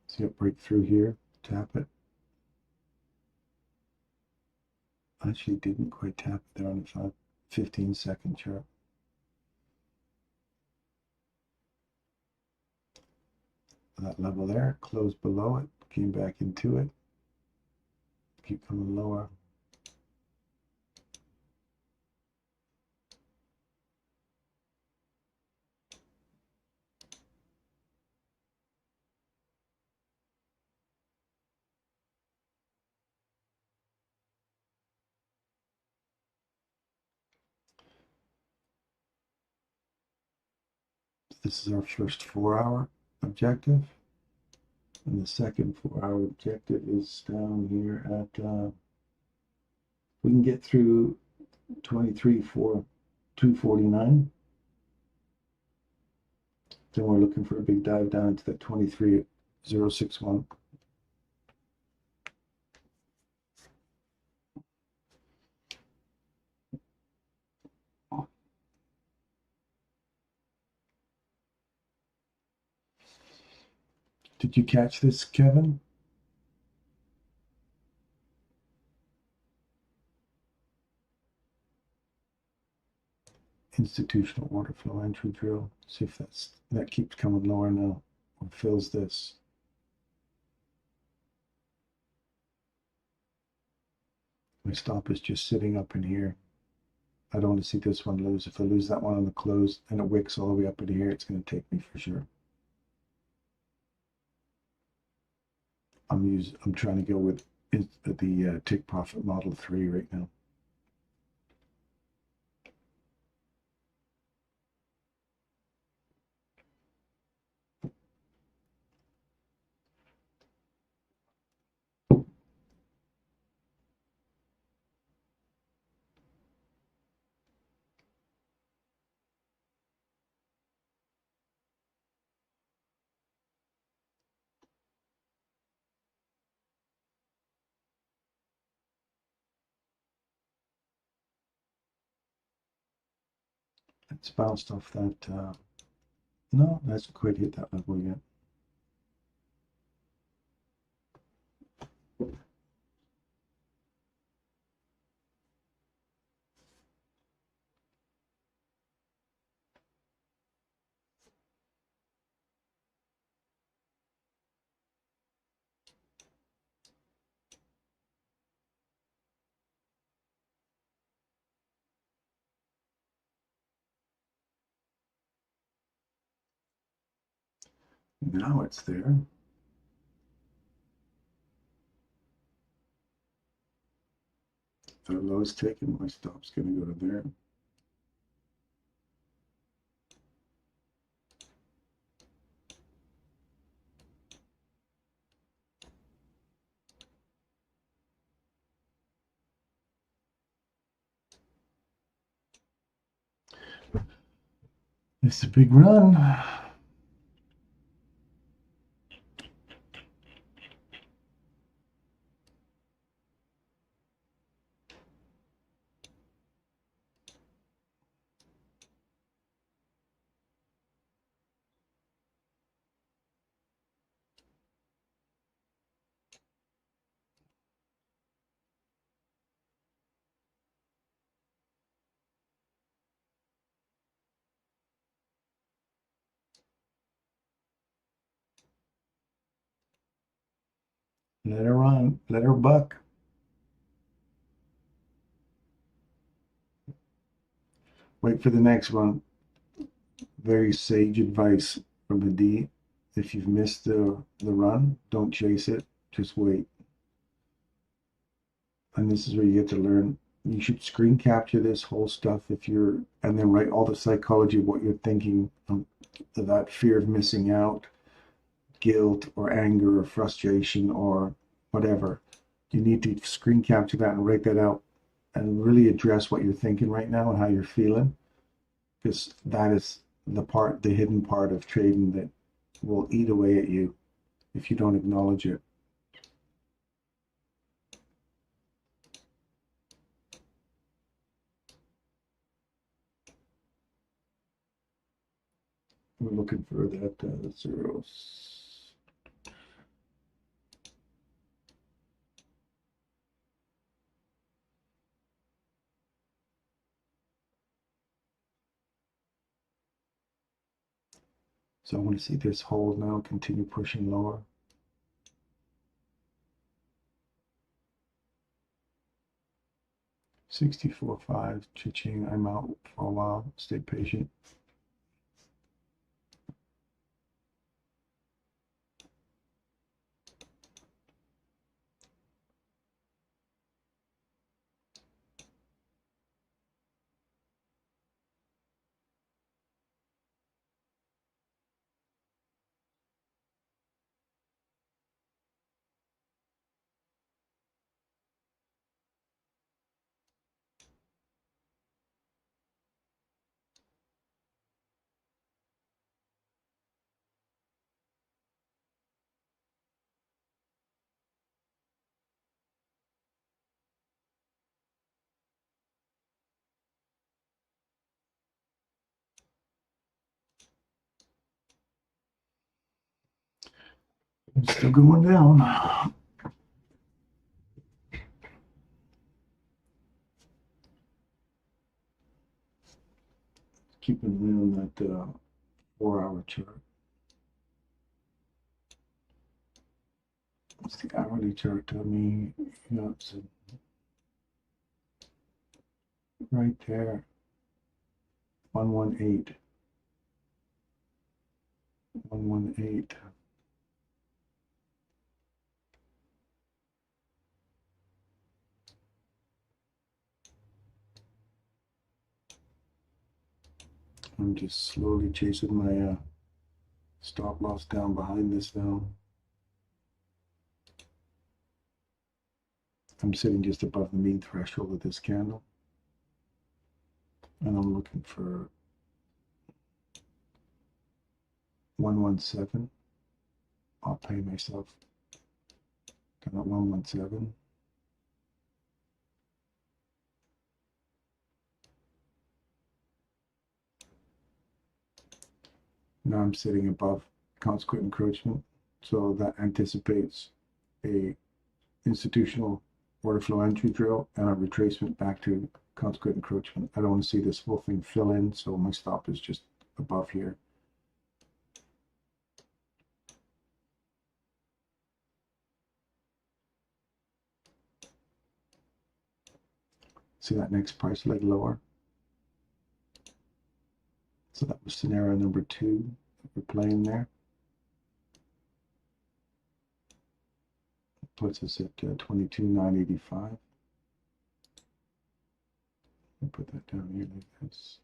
See it break through here, tap it. Actually didn't quite tap it there on the 15-second chart. That level there, closed below it, came back into it. Keep coming lower. This is our first 4-hour objective. And the second 4-hour objective is down here at, we can get through 23,249. Then we're looking for a big dive down into that 23,061. Did you catch this, Kevin? Institutional order flow entry drill. See if that keeps coming lower now or fills this. My stop is just sitting up in here. I don't want to see this one lose. If I lose that one on the close and it wicks all the way up in here, it's going to take me for sure. I'm trying to go with the tick profit model 3 right now. It's bounced off that. No, it hasn't quite hit that level yet. Now it's there. The low's taken, my stop's going to go to there. It's a big run. Let her run. Let her buck. Wait for the next one. Very sage advice from a D. If you've missed the run, don't chase it. Just wait. And this is where you get to learn. You should screen capture this whole stuff and then write all the psychology of what you're thinking, that fear of missing out, guilt or anger or frustration or whatever. You need to screen capture that and write that out and really address what you're thinking right now and how you're feeling, because that is the hidden part of trading that will eat away at you if you don't acknowledge it. We're looking for that zeros. So I want to see this hold now, continue pushing lower. $64.5, cha-ching, I'm out for a while, stay patient. It's still going down. Keep an eye on that 4-hour chart. What's the hourly chart tell me? Yeah, it's right there. 118. 118. I'm just slowly chasing my stop loss down behind this now. I'm sitting just above the mean threshold of this candle. And I'm looking for 117. I'll pay myself down at 117. Now I'm sitting above consequent encroachment. So that anticipates a institutional order flow entry drill and a retracement back to consequent encroachment. I don't want to see this whole thing fill in, so my stop is just above here. See that next price leg lower? So that was scenario number 2 that we're playing there. Puts us at 22,985. I'll put that down here like this.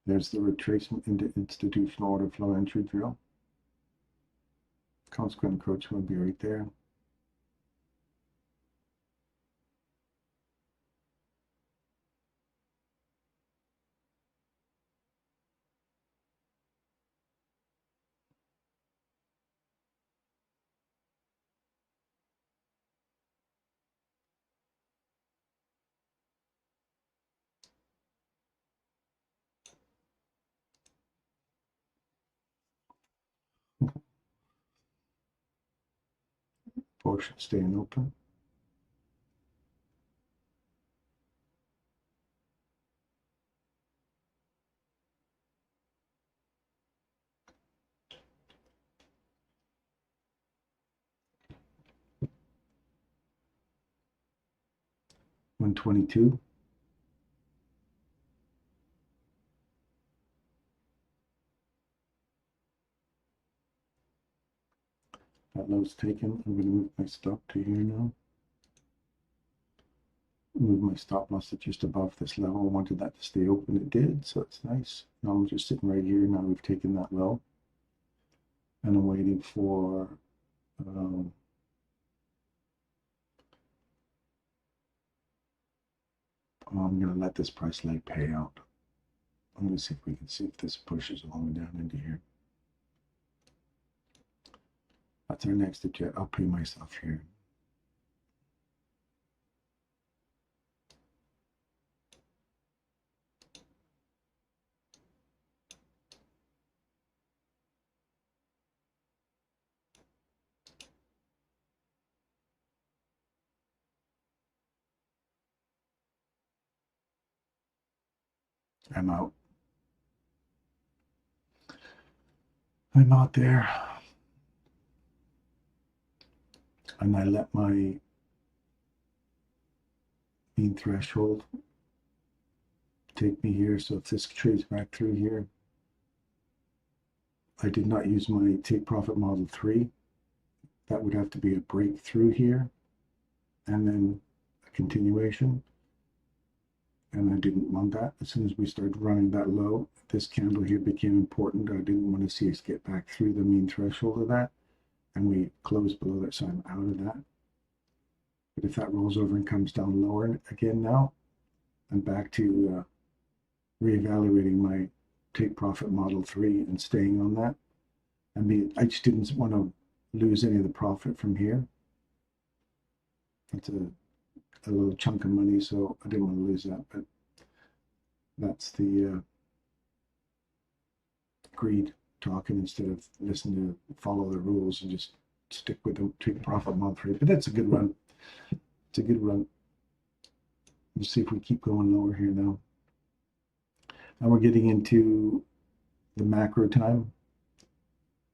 There's the retracement into institutional order flow entry drill. Consequent encroachment will be right there. Portion staying open. $122. That low's taken. I'm going to move my stop to here now. Move my stop loss to just above this level. I wanted that to stay open. It did, so it's nice. Now I'm just sitting right here. Now we've taken that low. And I'm waiting for I'm going to let this price leg pay out. I'm going to see if we can see if this pushes all the way down into here. That's our next objective. I'll pay myself here. I'm out. I'm out there. And I let my mean threshold take me here. So if this trades back through here, I did not use my take profit model 3. That would have to be a breakthrough here and then a continuation. And I didn't want that. As soon as we started running that low, this candle here became important. I didn't want to see us get back through the mean threshold of that. And we closed below that, so I'm out of that. But if that rolls over and comes down lower again now, I'm back to reevaluating my take profit model 3 and staying on that. I just didn't want to lose any of the profit from here. That's a little chunk of money, so I didn't want to lose that. But That's the greed talking instead of listening to follow the rules and just stick with them, take profit monthly. But that's a good run. It's a good run. Let's see if we keep going lower here now. Now we're getting into the macro time.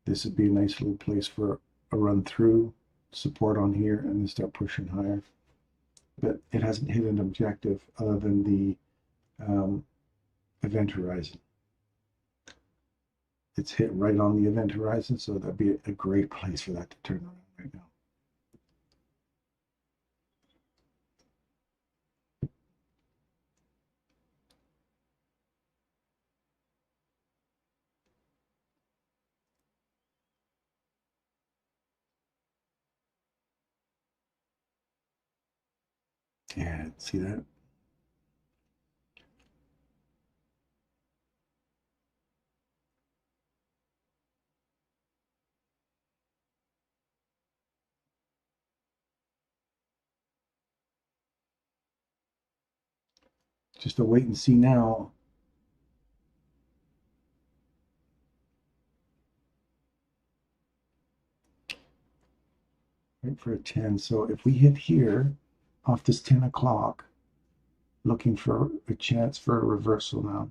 This would be a nice little place for a run through, support on here, and then start pushing higher. But it hasn't hit an objective other than the event horizon. It's hit right on the event horizon, so that'd be a great place for that to turn around right now. Yeah, see that? Just a wait and see now. Right for a 10. So if we hit here off this 10 o'clock, looking for a chance for a reversal now,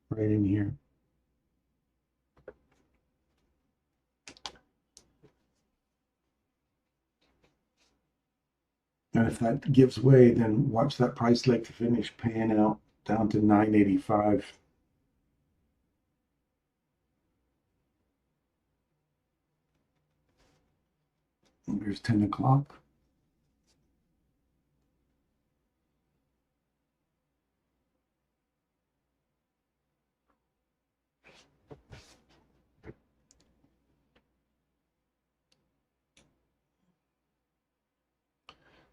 right in here. And if that gives way, then watch that price leg to finish paying out down to 985. And there's 10 o'clock.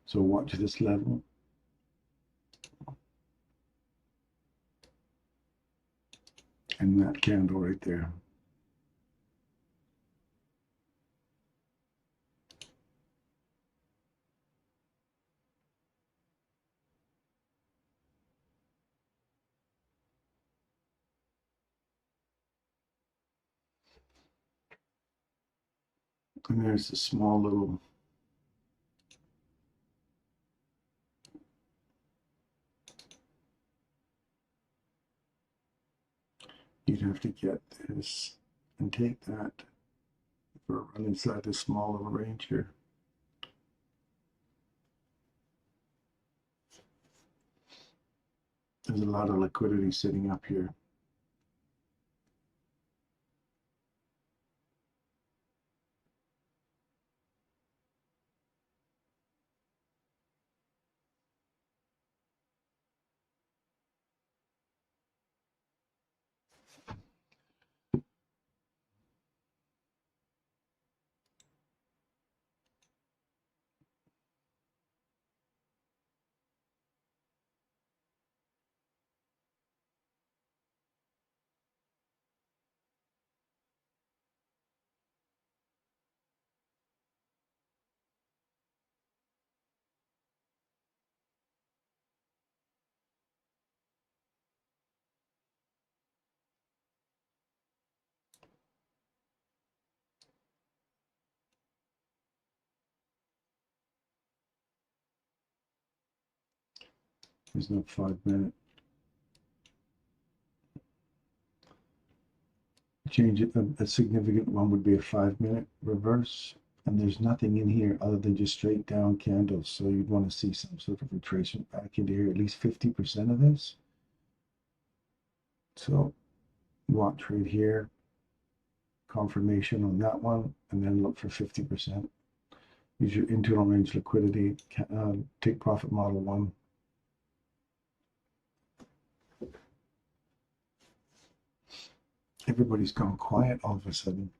So watch this level. And that candle right there. And there's a small little you'd have to get this and take that for a run inside this small little range here. There's a lot of liquidity sitting up here. There's no 5-minute. Change it. A significant one would be a 5-minute reverse. And there's nothing in here other than just straight down candles. So you'd want to see some sort of retracement back into here, at least 50% of this. So watch right here, confirmation on that one, and then look for 50%. Use your internal range liquidity, take profit model 1. Everybody's gone quiet all of a sudden.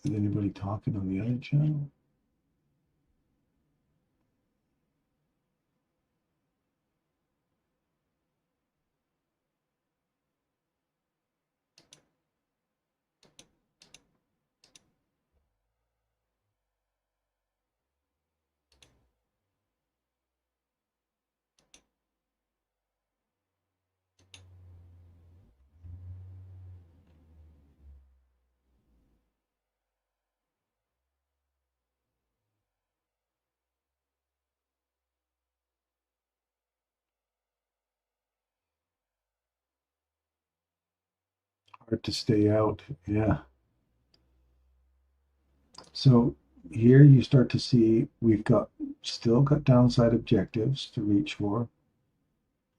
Is anybody talking on the other channel? hard to stay out. Yeah. So here you start to see we've still got downside objectives to reach for.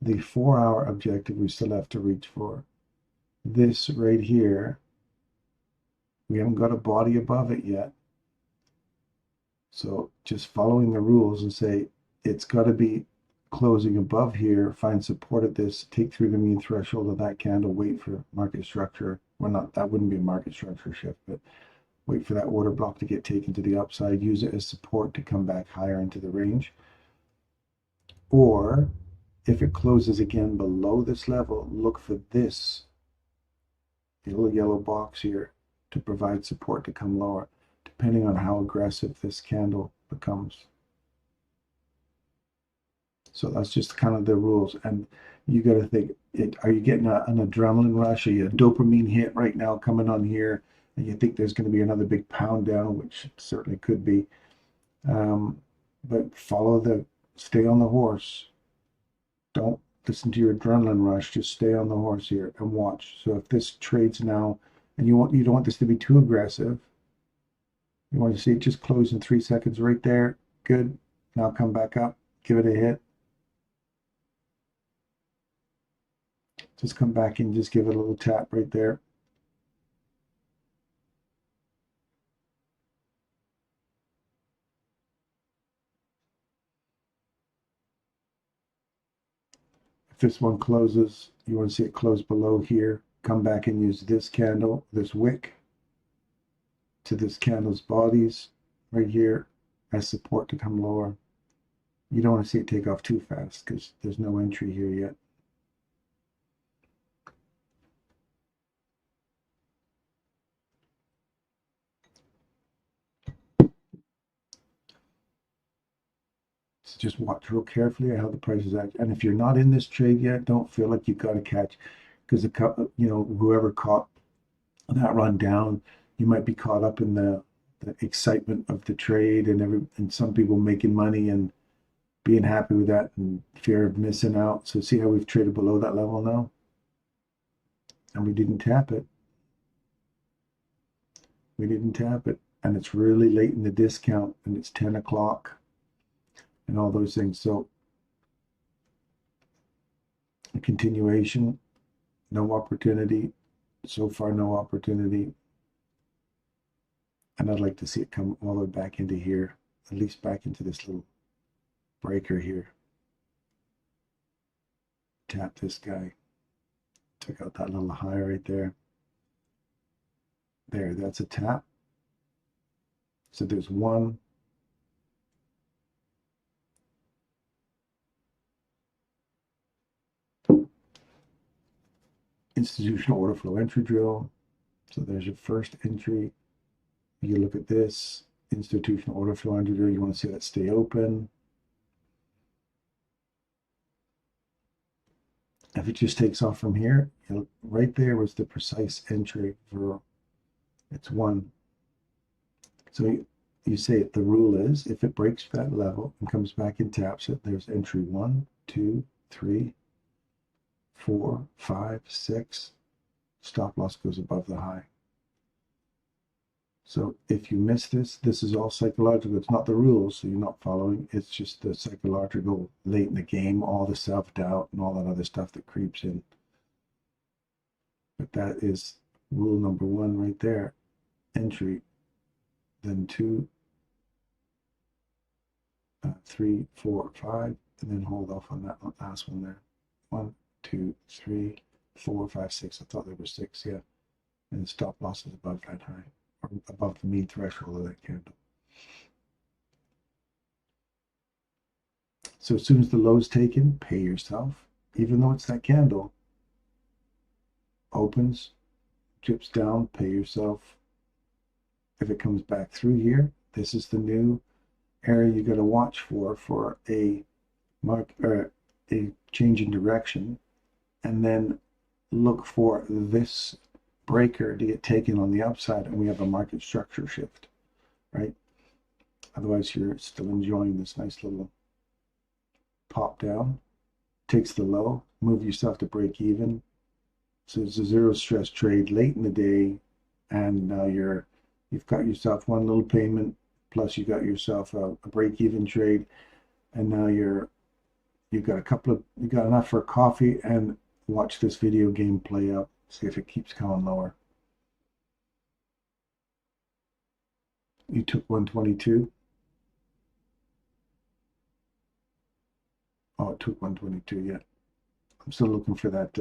The 4-hour objective we still have to reach for. This right here, we haven't got a body above it yet. So just following the rules and say it's got to be closing above here, find support at this, take through the mean threshold of that candle, wait for market structure. Well, not that wouldn't be a market structure shift, but wait for that order block to get taken to the upside, use it as support to come back higher into the range. Or if it closes again below this level, look for this little yellow box here to provide support to come lower, depending on how aggressive this candle becomes. So that's just kind of the rules. And you got to think, are you getting an adrenaline rush? Are you a dopamine hit right now coming on here? And you think there's going to be another big pound down, which certainly could be. But stay on the horse. Don't listen to your adrenaline rush. Just stay on the horse here and watch. So if this trades now, and you don't want this to be too aggressive, you want to see it just close in 3 seconds right there. Good. Now come back up. Give it a hit. Just come back and just give it a little tap right there. If this one closes, you want to see it close below here. Come back and use this candle, this wick, to this candle's bodies right here as support to come lower. You don't want to see it take off too fast because there's no entry here yet. So just watch real carefully how the prices act. And if you're not in this trade yet, don't feel like you've got to catch, because whoever caught that run down, you might be caught up in the excitement of the trade and some people making money and being happy with that and fear of missing out. So see how we've traded below that level now? And we didn't tap it. We didn't tap it. And it's really late in the discount and it's 10 o'clock and all those things. So a continuation, no opportunity. So far, no opportunity. And I'd like to see it come all the way back into here, at least back into this little breaker here. Tap this guy. Took out that little high right there. There, that's a tap. So there's one. Institutional order flow entry drill. So there's your first entry. You look at this institutional order flow entry drill. You want to see that stay open. If it just takes off from here, right there was the precise entry for it's one. So you say the rule is if it breaks that level and comes back and taps it, there's entry 1, 2, 3, 4, 5, 6. Stop loss goes above the high. So if you miss this, this is all psychological. It's not the rules, so you're not following. It's just the psychological late in the game, all the self-doubt and all that other stuff that creeps in. But that is rule number 1 right there. Entry, then 2, 3, 4, 5, and then hold off on that last one there. 1, 2, 3, 4, 5, 6. I thought there were 6, yeah. And the stop loss is above that high, or above the mean threshold of that candle. So as soon as the low's taken, pay yourself, even though it's that candle. Opens, drips down, pay yourself. If it comes back through here, this is the new area you got to watch for a change in direction, and then look for this breaker to get taken on the upside, and we have a market structure shift, right? Otherwise, you're still enjoying this nice little pop down. Takes the low, move yourself to break even, So it's a zero stress trade late in the day, and now you've got yourself one little payment, plus you got yourself a break-even trade, and now you've got you got enough for coffee and watch this video game play out. See if it keeps going lower. You took 122. Oh, it took 122. Yeah, I'm still looking for that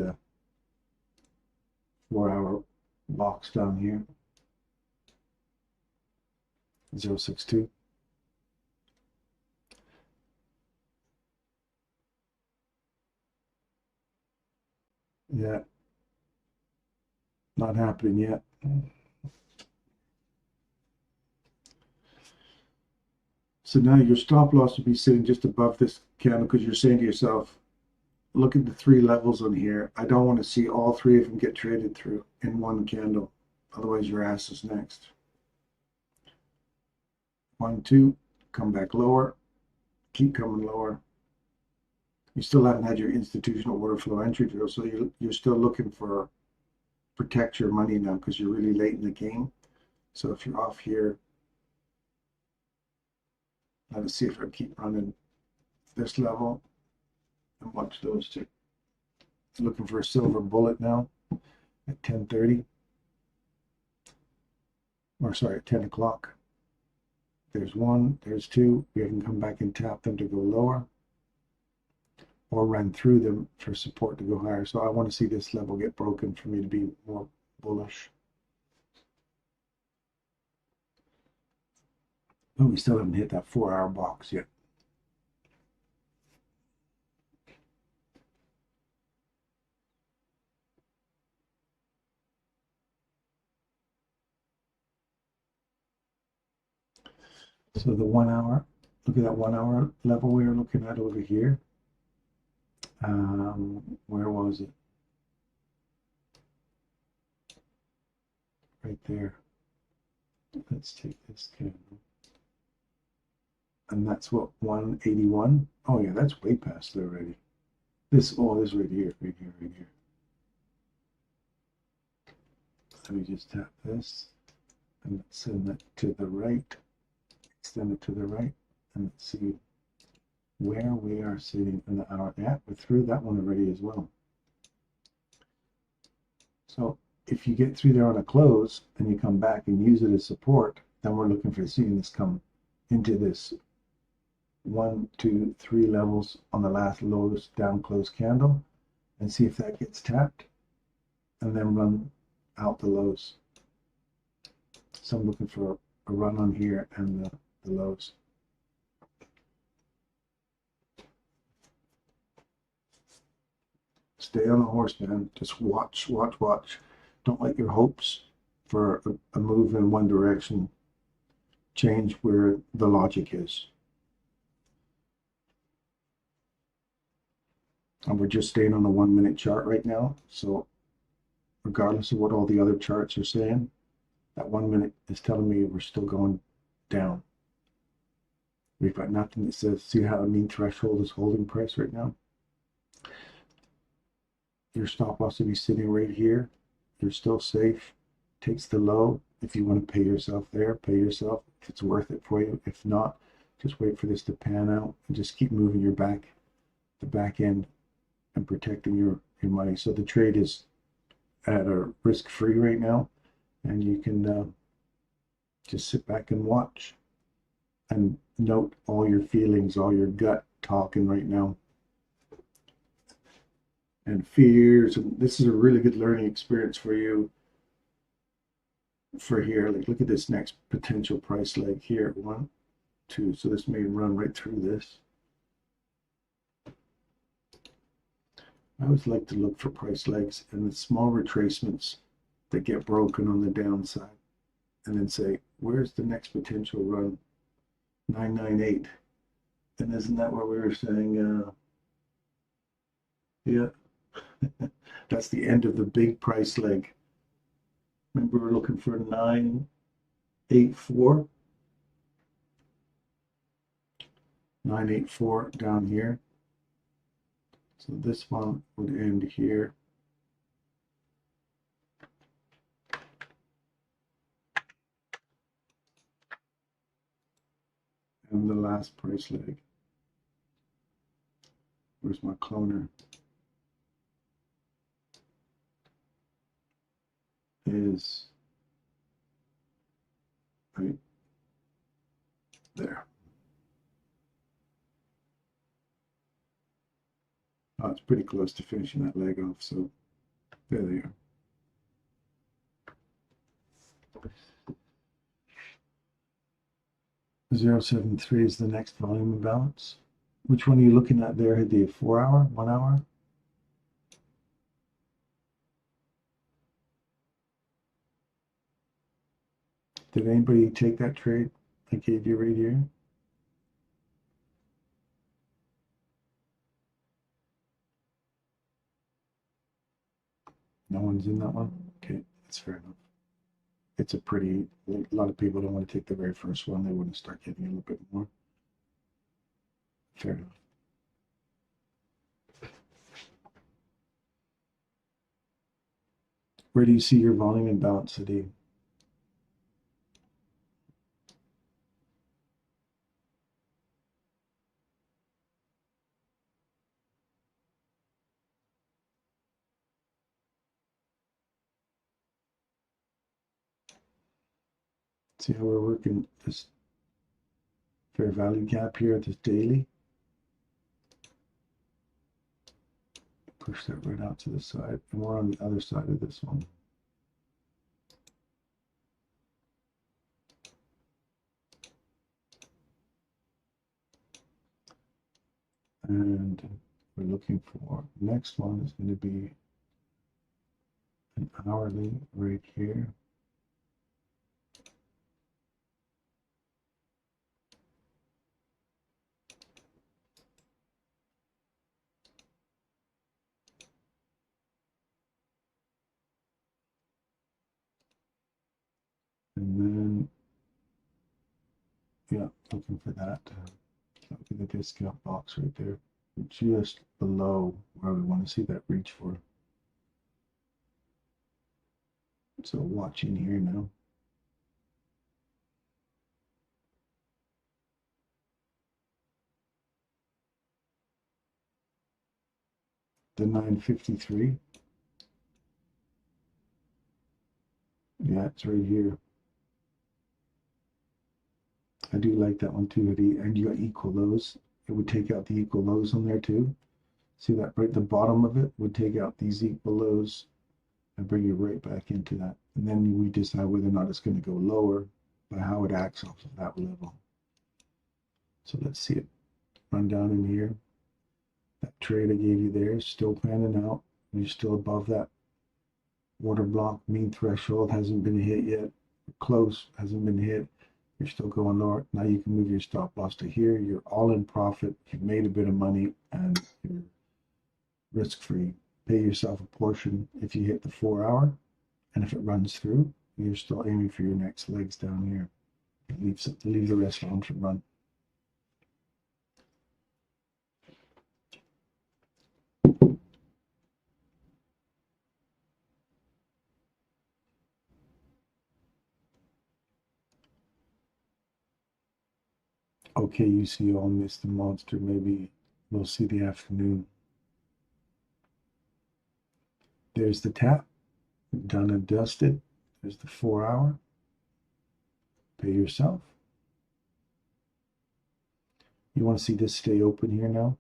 4-hour box down here. 062. Yeah, not happening yet. So now your stop loss would be sitting just above this candle because you're saying to yourself, look at the three levels on here. I don't want to see all three of them get traded through in one candle. Otherwise, your ass is next. 1, 2, come back lower, keep coming lower. You still haven't had your institutional order flow entry drill, so you're still looking for protect your money now because you're really late in the game. So if you're off here, let us see if I keep running this level and watch those two. Looking for a silver bullet now at 10:30, or sorry, at 10 o'clock. There's one, there's two. We can come back and tap them to go lower or run through them for support to go higher. So I want to see this level get broken for me to be more bullish. But we still haven't hit that 4-hour box yet. So the 1 hour, look at that 1 hour level we were looking at over here. Where was it? Right there. Let's take this candle. And that's what, 181? Oh yeah, that's way past there already. This, oh, this right here, right here, right here. Let me just tap this and let's send that to the right. Extend it to the right, and let's see where we are sitting in the hour. Yeah, we're through that one already as well. So if you get through there on a close and you come back and use it as support, then we're looking for seeing this come into this 1, 2, 3 levels on the last lowest down close candle and see if that gets tapped and then run out the lows. So I'm looking for a run on here and the lows. Stay on the horse, man. Just watch, watch, watch. Don't let your hopes for a move in one direction change where the logic is. And we're just staying on a 1 minute chart right now. So regardless of what all the other charts are saying, that 1 minute is telling me we're still going down. We've got nothing that says, see how the mean threshold is holding price right now? Your stop loss will be sitting right here. You're still safe. Takes the low. If you want to pay yourself there, pay yourself if it's worth it for you. If not, just wait for this to pan out and just keep moving the back end and protecting your money. So the trade is at a risk-free right now, and you can just sit back and watch and note all your feelings, all your gut talking right now, and fears. And this is a really good learning experience for you for here. Like, look at this next potential price leg here. 1, 2. So this may run right through this. I always like to look for price legs and the small retracements that get broken on the downside, and then say, where's the next potential run? 998. And isn't that what we were saying? Yeah, that's the end of the big price leg. Remember, we're looking for 984. 984 down here. So this one would end here. on the last price leg. Where's my cloner? Is right there. Oh, it's pretty close to finishing that leg off, so there they are. .073 is the next volume imbalance. Which one are you looking at there, Hadi? 4 hour, 1 hour? Did anybody take that trade I gave you right here? No one's in that one? Okay, that's fair enough. It's a pretty, a lot of people don't want to take the very first one. They want to start getting a little bit more. Fair enough. Where do you see your volume imbalance today? See how we're working this fair value gap here at this daily? Push that right out to the side. And we're on the other side of this one. And we're looking for, next one is going to be an hourly right here. And then, yeah, looking for that. That would be the discount box right there, just below where we want to see that reach for. So watching here now. The 953. Yeah, it's right here. I do like that one too, Eddie. And you got equal lows. It would take out the equal lows on there too. See that right at the bottom of it would take out these equal lows and bring you right back into that. And then we decide whether or not it's going to go lower by how it acts off of that level. So let's see it run down in here. That trade I gave you there is still panning out. You're still above that order block. Mean threshold hasn't been hit yet. Close hasn't been hit. You're still going lower. Now you can move your stop loss to here. You're all in profit. You've made a bit of money and you're risk-free. Pay yourself a portion if you hit the 4 hour. And if it runs through, you're still aiming for your next legs down here. Leave the rest on for run. Okay, you see all missed the monster. Maybe we'll see the afternoon. There's the tap. Done and dusted. There's the 4 hour. Pay yourself. You want to see this stay open here now?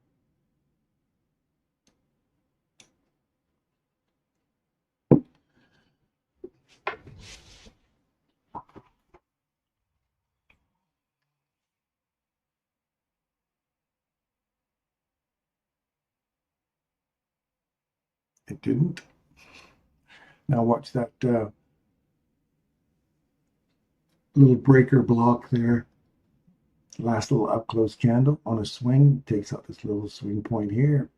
It didn't. Now watch that little breaker block there. Last little up close candle on a swing takes out this little swing point here.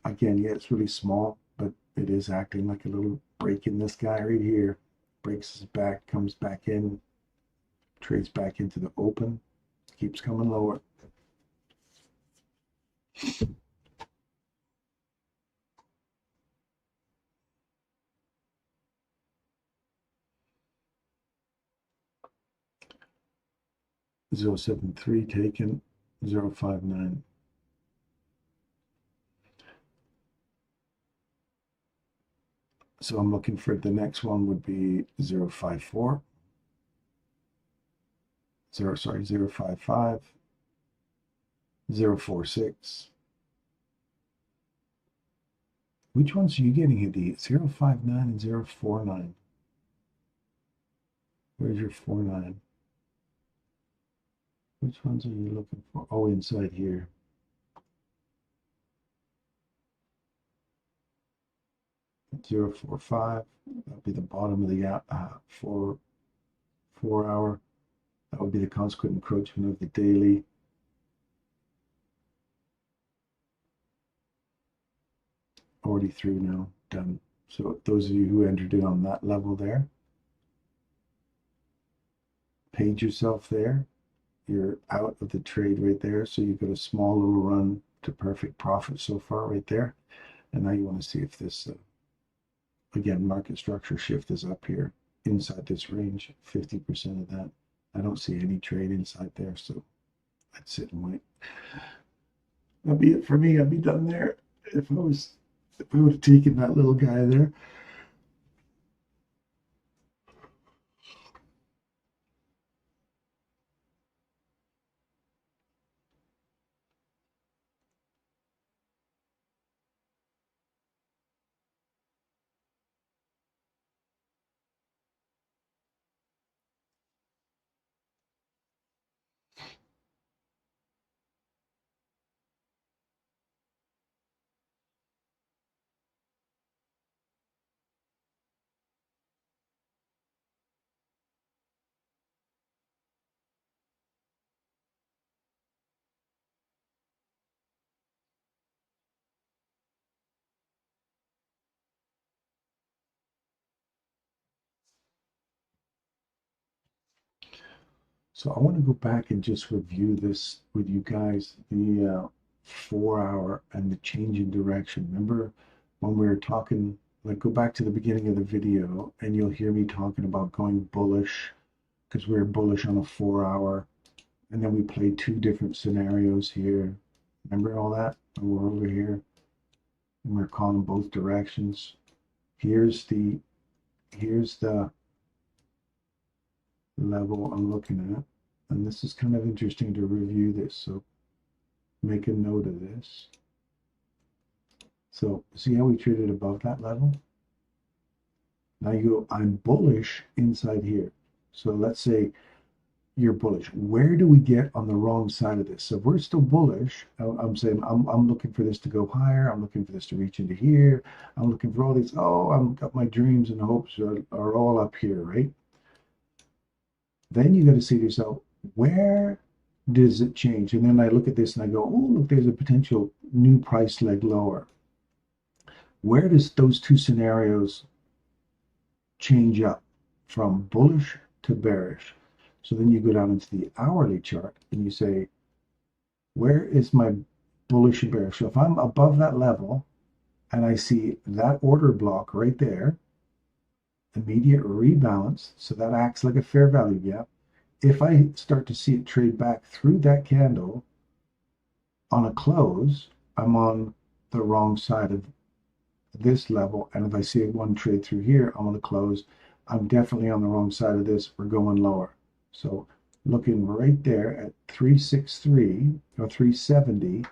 Again, yeah, it's really small, but it is acting like a little break in this guy right here. Breaks his back, comes back in, trades back into the open, keeps coming lower. .073 taken. 0.59. So I'm looking for the next one would be 0.54. 0.55. 0.46. Which ones are you getting here? The 0.59 and 0.49. Where's your 49? Which ones are you looking for? Oh, inside here. .045. That'll be the bottom of the 4 hour. That would be the consequent encroachment of the daily. Already through now, done. So those of you who entered in on that level there, paid yourself there. You're out of the trade right there. So you've got a small little run to perfect profit so far right there. And now you want to see if this, again, market structure shift is up here inside this range, 50% of that. I don't see any trade inside there, so I'd sit and wait. That'd be it for me. I'd be done there if I would have taken that little guy there. So I want to go back and just review this with you guys, the 4 hour and the change in direction. Remember when we were talking, like go back to the beginning of the video and you'll hear me talking about going bullish because we were bullish on a 4 hour. And then we played two different scenarios here. Remember all that? And we're over here and we're calling both directions. Here's the level I'm looking at. And this is kind of interesting to review this. So make a note of this. So see how we traded above that level? Now you go, I'm bullish inside here. So let's say you're bullish. Where do we get on the wrong side of this? So if we're still bullish, I'm saying I'm looking for this to go higher. I'm looking for this to reach into here. I'm looking for all these. Oh, I've got my dreams and hopes are all up here, right? Then you got to say to yourself, where does it change? And then I look at this and I go, oh, look, there's a potential new price leg lower. Where does those two scenarios change up from bullish to bearish? So then you go down into the hourly chart and you say, where is my bullish and bearish? So if I'm above that level and I see that order block right there, immediate rebalance, so that acts like a fair value gap. If I start to see it trade back through that candle on a close, I'm on the wrong side of this level. And if I see one trade through here, I'm on the close. I'm definitely on the wrong side of this. We're going lower. So looking right there at 363 or 370,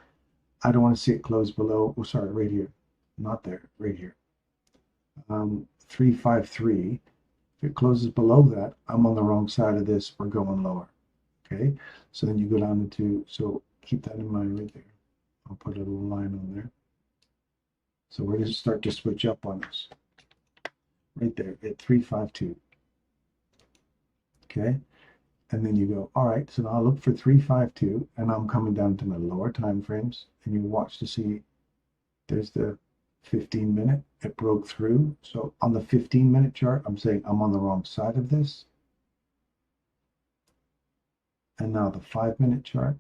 I don't want to see it close below. Oh, sorry, right here. Not there, right here. 353. If it closes below that, I'm on the wrong side of this. We're going lower. Okay. So then you go down into, so keep that in mind right there. I'll put a little line on there. So where does it start to switch up on us? Right there at 352. Okay. And then you go, all right, so now I'll look for 352 and I'm coming down to my lower time frames and you watch to see there's the 15-minute, it broke through. So on the 15-minute chart, I'm saying I'm on the wrong side of this. And now the 5-minute chart.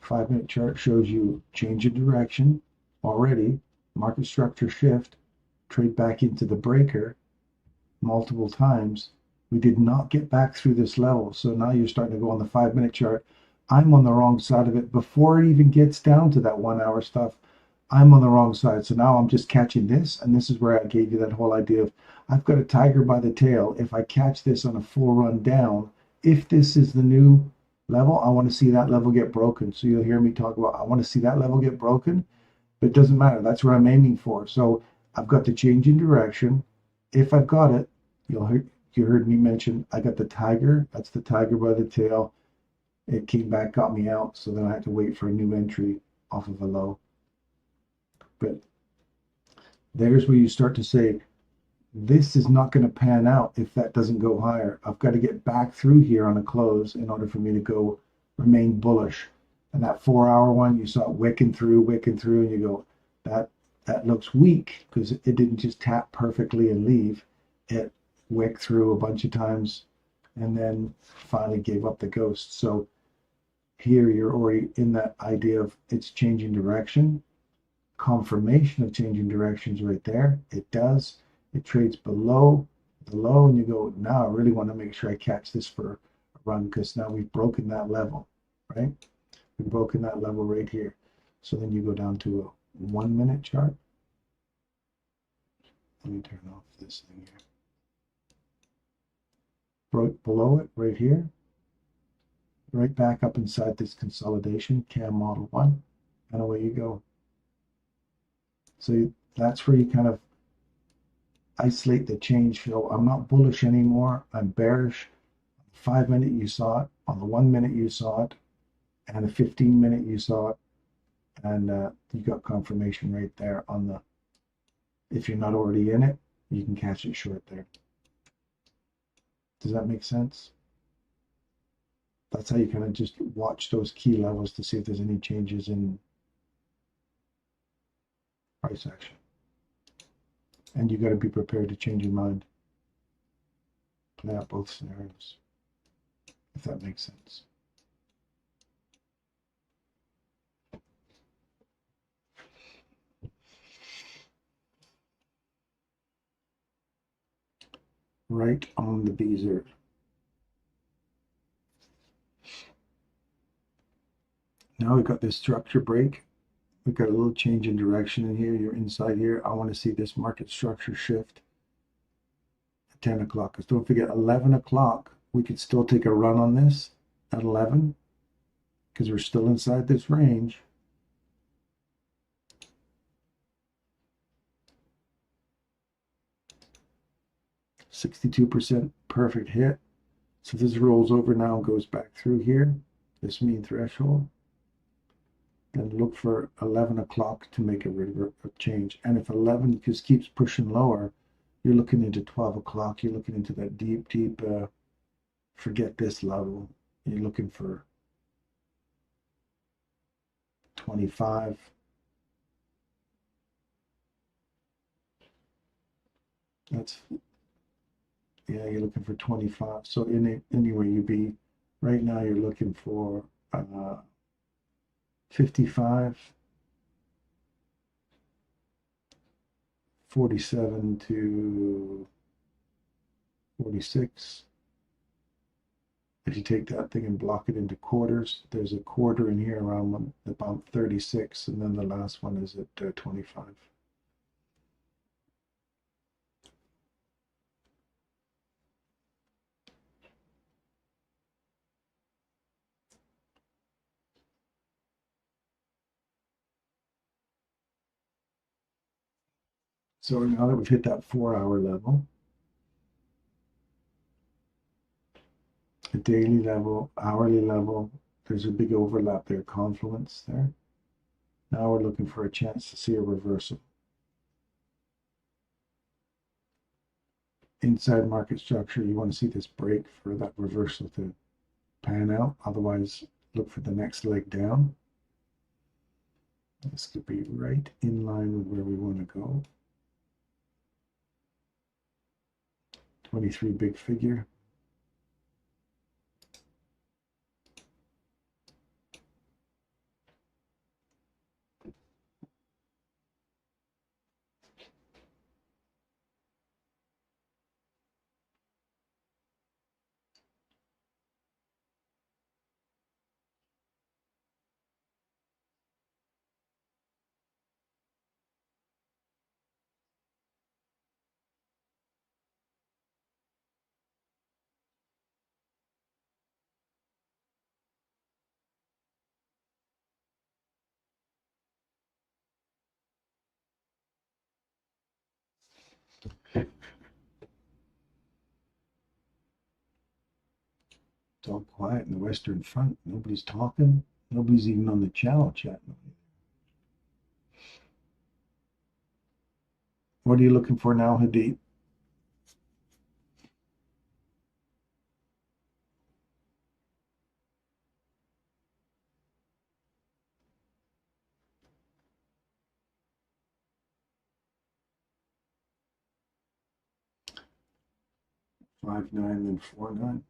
Five-minute chart shows you change of direction already, market structure shift, trade back into the breaker, multiple times. We did not get back through this level. So now you're starting to go on the 5-minute chart. I'm on the wrong side of it before it even gets down to that 1 hour stuff. I'm on the wrong side. So now I'm just catching this. And this is where I gave you that whole idea of I've got a tiger by the tail. If I catch this on a full run down, if this is the new level, I want to see that level get broken. So you'll hear me talk about, I want to see that level get broken, but it doesn't matter. That's what I'm aiming for. So I've got the change in direction. If I've got it, you heard me mention, I got the tiger. That's the tiger by the tail. It came back, got me out. So then I had to wait for a new entry off of a low. But there's where you start to say, this is not going to pan out if that doesn't go higher. I've got to get back through here on a close in order for me to go remain bullish. And that 4-hour one, you saw it wicking through, and you go, that looks weak because it didn't just tap perfectly and leave. It wicked through a bunch of times and then finally gave up the ghost. So here you're already in that idea of it's changing direction. Confirmation of changing directions right there. It does. It trades below the low, and you go, now I really want to make sure I catch this for a run because now we've broken that level, right? We've broken that level right here. So then you go down to a 1-minute chart. Let me turn off this thing here. Broke below it right here. Right back up inside this consolidation, CAM model 1, and away you go. So that's where you kind of isolate the change. So I'm not bullish anymore. I'm bearish. 5-minute you saw it, on the 1-minute you saw it, and the 15-minute you saw it, and you got confirmation right there on the, if you're not already in it, you can catch it short there. Does that make sense? That's how you kind of just watch those key levels to see if there's any changes in price action. And you got to be prepared to change your mind. Play out both scenarios, if that makes sense. Right on the beezer. Now we've got this structure break. We've got a little change in direction in here. You're inside here. I want to see this market structure shift at 10 o'clock. Because don't forget, 11 o'clock, we could still take a run on this at 11 because we're still inside this range. %62% perfect hit. So this rolls over now and goes back through here, this mean threshold. Then look for 11 o'clock to make a change. And if 11 just keeps pushing lower, you're looking into 12 o'clock. You're looking into that deep, forget this level. You're looking for 25. That's, yeah, you're looking for 25. So anyway, you'd be, right now you're looking for 55, 47 to 46. If you take that thing and block it into quarters, there's a quarter in here around about 36, and then the last one is at 25. So now that we've hit that 4-hour level, a daily level, hourly level, there's a big overlap there, confluence there. Now we're looking for a chance to see a reversal. Inside market structure, you want to see this break for that reversal to pan out. Otherwise, look for the next leg down. This could be right in line with where we want to go. 23 big figure. It's all quiet in the Western Front. Nobody's talking. Nobody's even on the channel chatting. What are you looking for now, Hadid? Five nine, then 4-9.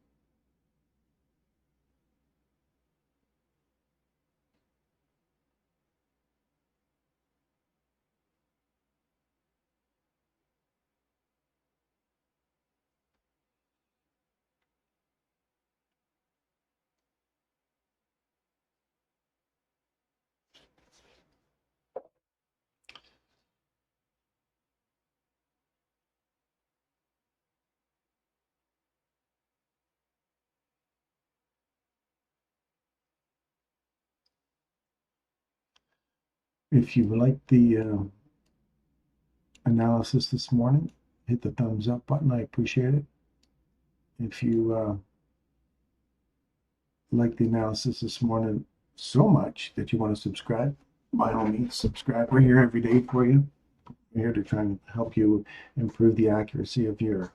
If you like the analysis this morning, hit the thumbs up button. I appreciate it. If you like the analysis this morning so much that you want to subscribe, by all means, subscribe. We're here every day for you. We're here to try and help you improve the accuracy of your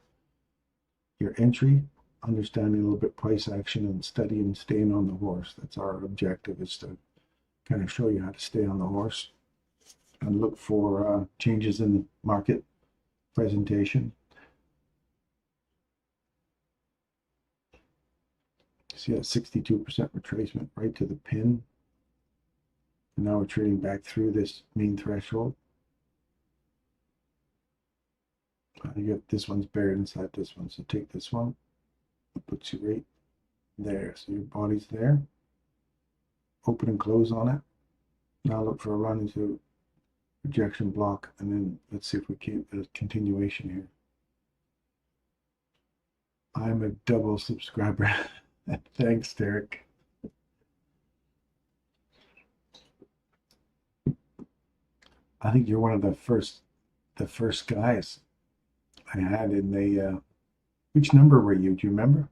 entry, understanding a little bit price action, and studying staying on the horse. That's our objective, is to kind of show you how to stay on the horse and look for changes in the market presentation. See that 62% retracement right to the pin. And now we're trading back through this mean threshold. You get this one's buried inside this one, so take this one. It puts you right there. So your body's there. Open and close on it. Now look for a run into rejection block, and then let's see if we keep a continuation here. I'm a double subscriber. Thanks, Derek. I think you're one of the first guys I had in the which number were you? Do you remember?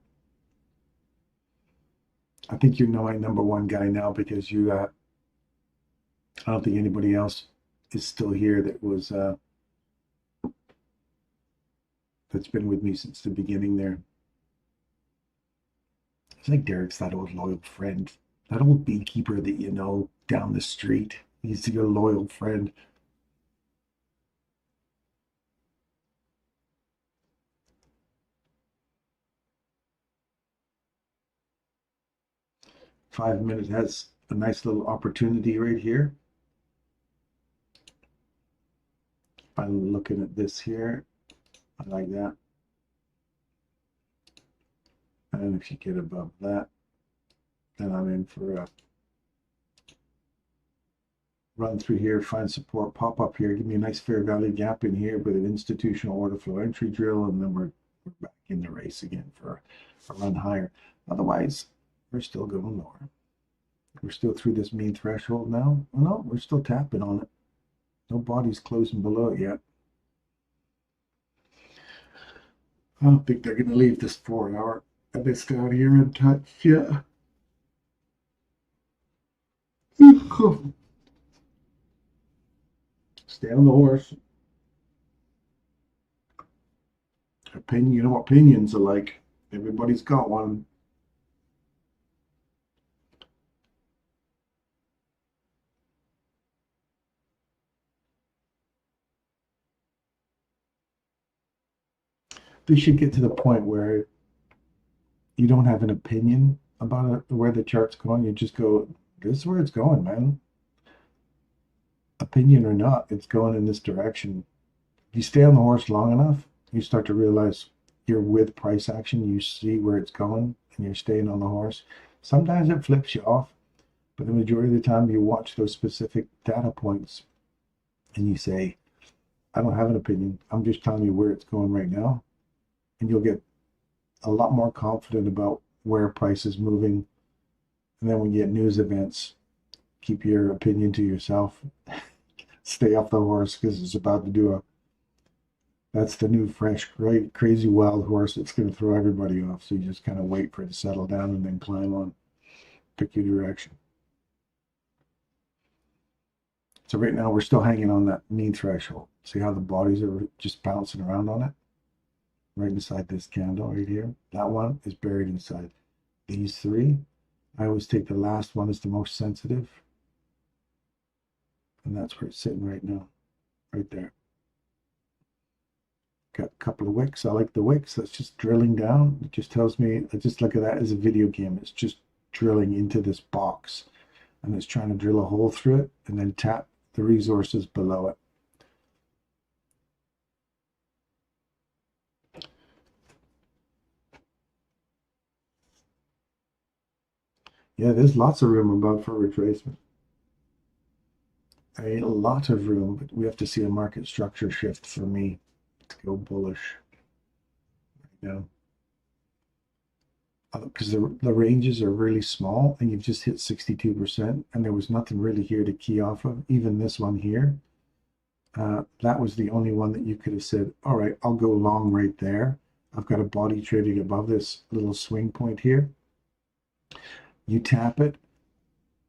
I think you're my number one guy now, because you I don't think anybody else is still here that was that's been with me since the beginning there. It's like Derek's that old loyal friend, that old beekeeper that you know down the street. He's your loyal friend. Five minutes has a nice little opportunity right here. I'm looking at this here. I like that. And if you get above that, then I'm in for a run through here, find support, pop up here, give me a nice fair value gap in here with an institutional order flow entry drill, and then we're back in the race again for a run higher. Otherwise, we're still going lower. We're still through this mean threshold now. Oh, no, we're still tapping on it. No body's closing below it yet. I don't think they're going to leave this 4 hour and this down here untouched yet. Stay on the horse. Opinion, you know what opinions are like. Everybody's got one. This should get to the point where you don't have an opinion about it, where the chart's going. You just go, this is where it's going, man. Opinion or not, it's going in this direction. If you stay on the horse long enough, you start to realize you're with price action. You see where it's going, and you're staying on the horse. Sometimes it flips you off, but the majority of the time you watch those specific data points and you say, I don't have an opinion. I'm just telling you where it's going right now. And you'll get a lot more confident about where price is moving. And then when you get news events, keep your opinion to yourself. Stay off the horse, because it's about to do That's the new, fresh, great, crazy wild horse that's going to throw everybody off. So you just kind of wait for it to settle down and then climb on, pick your direction. So right now we're still hanging on that mean threshold. See how the bodies are just bouncing around on it? Right inside this candle right here. That one is buried inside these three. I always take the last one as the most sensitive. And that's where it's sitting right now, right there. Got a couple of wicks. I like the wicks. That's just drilling down. It just tells me, I just look at that as a video game. It's just drilling into this box and it's trying to drill a hole through it and then tap the resources below it. Yeah, there's lots of room above for retracement. A lot of room, but we have to see a market structure shift for me to go bullish. You know, because the ranges are really small and you've just hit 62% and there was nothing really here to key off of. Even this one here, that was the only one that you could have said, all right, I'll go long right there. I've got a body trading above this little swing point here. You tap it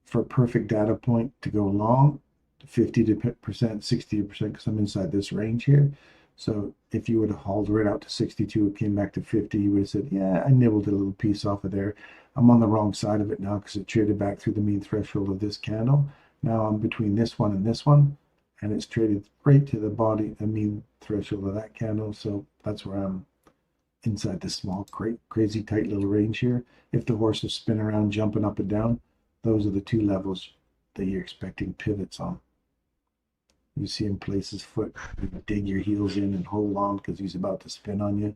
for a perfect data point to go long, 50%, 60%, because I'm inside this range here. So if you would have hauled right out to 62, it came back to 50, you would have said, yeah, I nibbled a little piece off of there. I'm on the wrong side of it now because it traded back through the mean threshold of this candle. Now I'm between this one and this one, and it's traded right to the body, the mean threshold of that candle. So that's where I'm inside this small, crazy tight little range here. If the horse is spinning around, jumping up and down, those are the two levels that you're expecting pivots on. You see him place his foot, you dig your heels in and hold on because he's about to spin on you,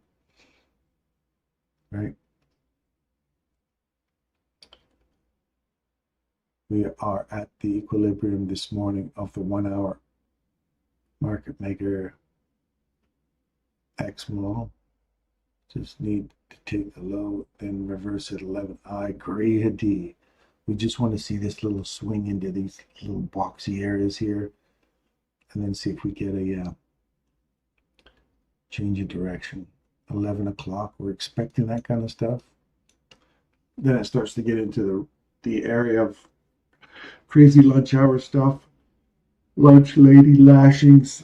right? We are at the equilibrium this morning of the 1 hour market maker X model. Just need to take the low, then reverse at 11. I agree. We just want to see this little swing into these little boxy areas here, and then see if we get a change of direction. 11 o'clock, we're expecting that kind of stuff. Then it starts to get into the area of crazy lunch hour stuff. Lunch lady lashings.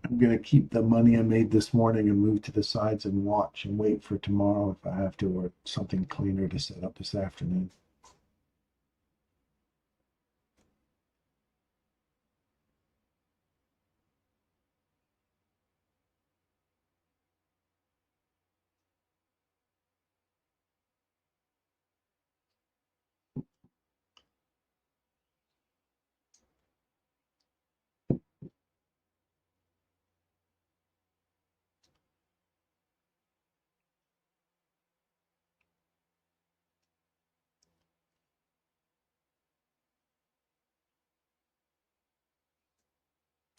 I'm going to keep the money I made this morning and move to the sides and watch and wait for tomorrow if I have to, or something cleaner to set up this afternoon.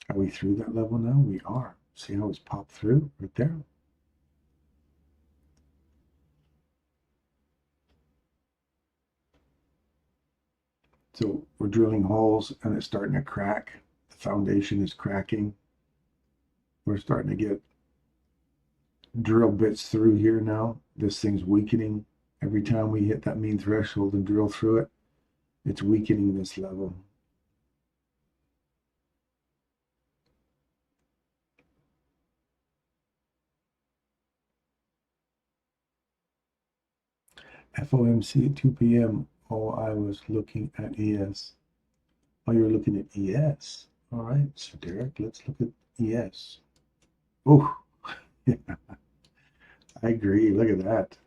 Are we through that level now? We are. See how it's popped through right there? So we're drilling holes and it's starting to crack. The foundation is cracking. We're starting to get drill bits through here now. This thing's weakening. Every time we hit that mean threshold and drill through it, it's weakening this level. FOMC at 2 p.m. Oh, I was looking at ES. Oh, you were looking at ES. All right, so Derek, let's look at ES. Oh, yeah, I agree. Look at that.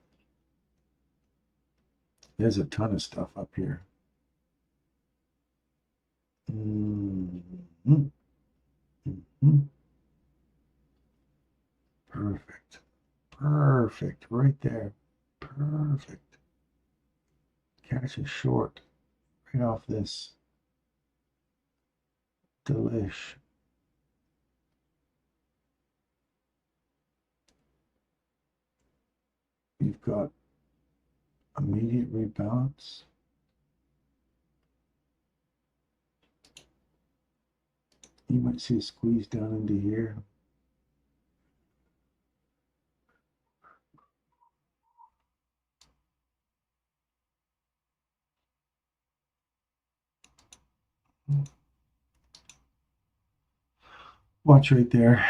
There's a ton of stuff up here. Mm-hmm. Mm-hmm. Perfect. Perfect. Right there. Perfect. Cash is short. Right off this. Delish. We've got immediate rebalance. You might see a squeeze down into here. Watch right there.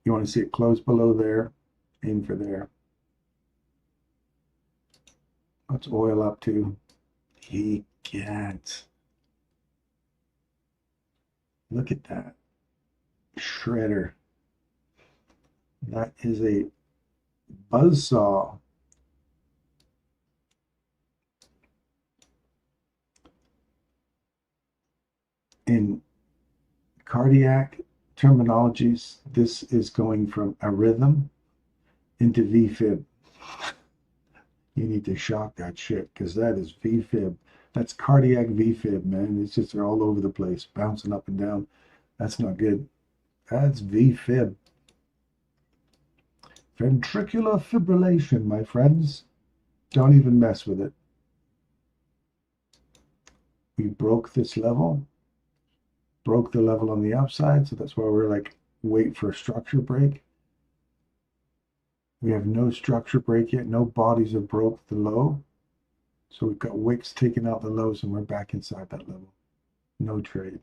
You want to see it close below there, aim for there. What's oil up to? He gets. Look at that. Shredder. That is a buzzsaw. In cardiac terminologies, this is going from a rhythm into VFib. You need to shock that shit because that is VFib. That's cardiac VFib, man. It's just they're all over the place, bouncing up and down. That's not good. That's VFib. Ventricular fibrillation, my friends. Don't even mess with it. We broke this level. Broke the level on the upside, so that's why we're like, wait for a structure break. We have no structure break yet. No bodies have broke the low. So we've got wicks taking out the lows and we're back inside that level. No trade.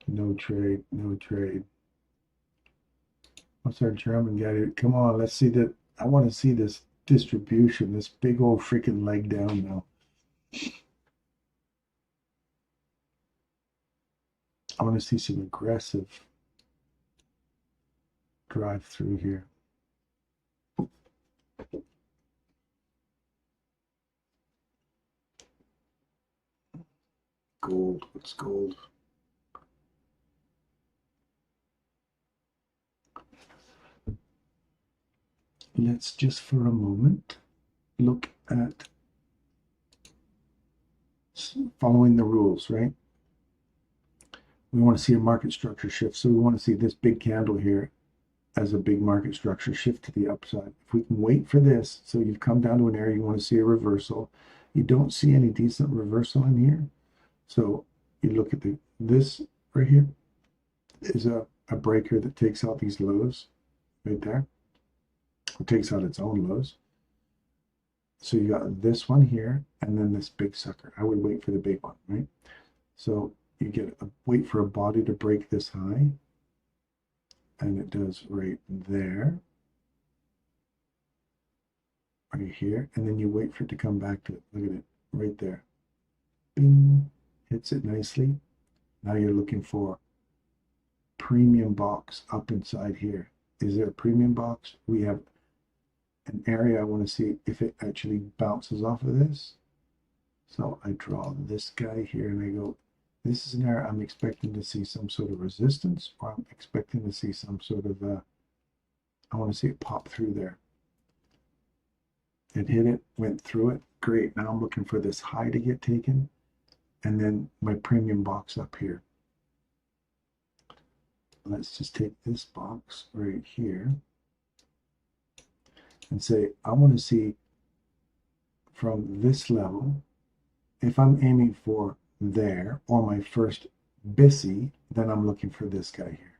No trade, no trade. What's our German guy? Come on, let's see that. I want to see this distribution, this big old freaking leg down now. I want to see some aggressive drive through here. Gold, what's gold? Let's just for a moment look at following the rules, right? We want to see a market structure shift. So we want to see this big candle here as a big market structure shift to the upside. If we can wait for this, so you've come down to an area, you want to see a reversal. You don't see any decent reversal in here. So you look at this right here is a breaker that takes out these lows right there. It takes out its own lows. So you got this one here and then this big sucker. I would wait for the big one, right? So you get wait for a body to break this high, and it does right there, right here, and then you wait for it to come back to it. Look at it right there. Bing, hits it nicely. Now you're looking for premium box up inside here. Is there a premium box? We have an area. I want to see if it actually bounces off of this. So I draw this guy here and I go, this is an area I'm expecting to see some sort of resistance, or I'm expecting to see some sort of, I want to see it pop through there. It hit it, went through it. Great. Now I'm looking for this high to get taken, and then my premium box up here. Let's just take this box right here and say, I want to see from this level, if I'm aiming for there or my first BISI, then I'm looking for this guy here.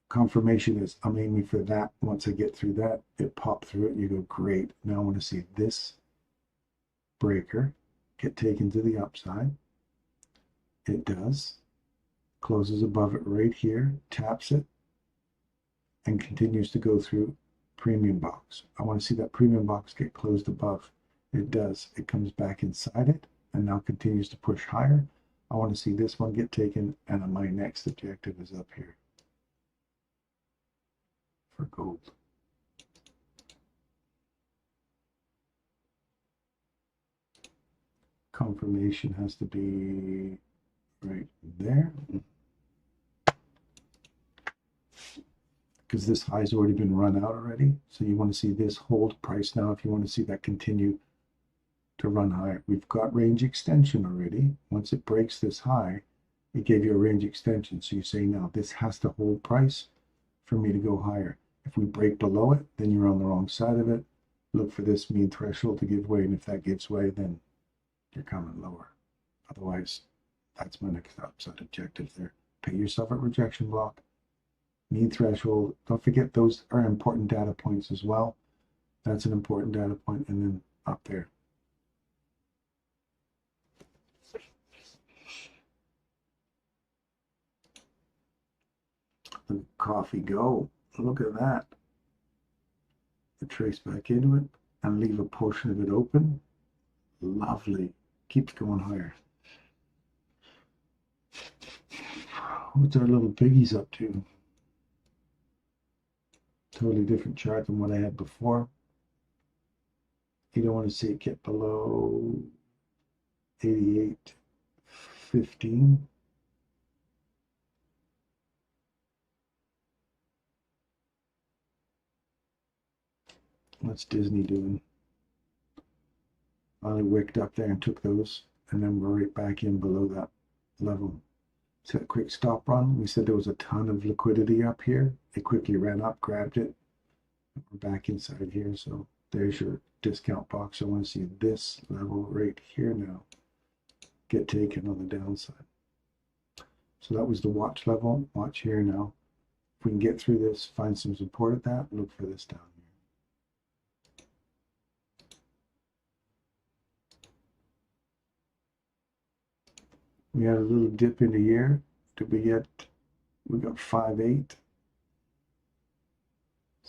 Confirmation is I'm aiming for that. Once I get through that, it popped through it. You go, great. Now I want to see this breaker get taken to the upside. It does. Closes above it right here, taps it, and continues to go through premium box. I want to see that premium box get closed above. It does. It comes back inside it and now continues to push higher. I want to see this one get taken, and my next objective is up here for gold. Confirmation has to be right there, because this high's already been run out already. So you want to see this hold price now if you want to see that continue to run higher. We've got range extension already. Once it breaks this high, it gave you a range extension. So you say now this has to hold price for me to go higher. If we break below it, then you're on the wrong side of it. look for this mean threshold to give way, and if that gives way, then you're coming lower. Otherwise, that's my next upside objective there. Pay yourself at rejection block, mean threshold. Don't forget those are important data points as well. That's an important data point, and then up there. The coffee go. Look at that. Trace back into it and leave a portion of it open. Lovely. Keeps going higher. What's our little piggies up to? Totally different chart than what I had before. You don't want to see it get below 88.15. What's Disney doing? Finally wicked up there and took those, and then we're right back in below that level. So a quick stop run. We said there was a ton of liquidity up here. It quickly ran up, grabbed it. We're back inside here. So there's your discount box. I want to see this level right here now get taken on the downside. So that was the watch level. Watch here now. If we can get through this, find some support at that, look for this down here. We had a little dip into here. Did we get, we got 5.8.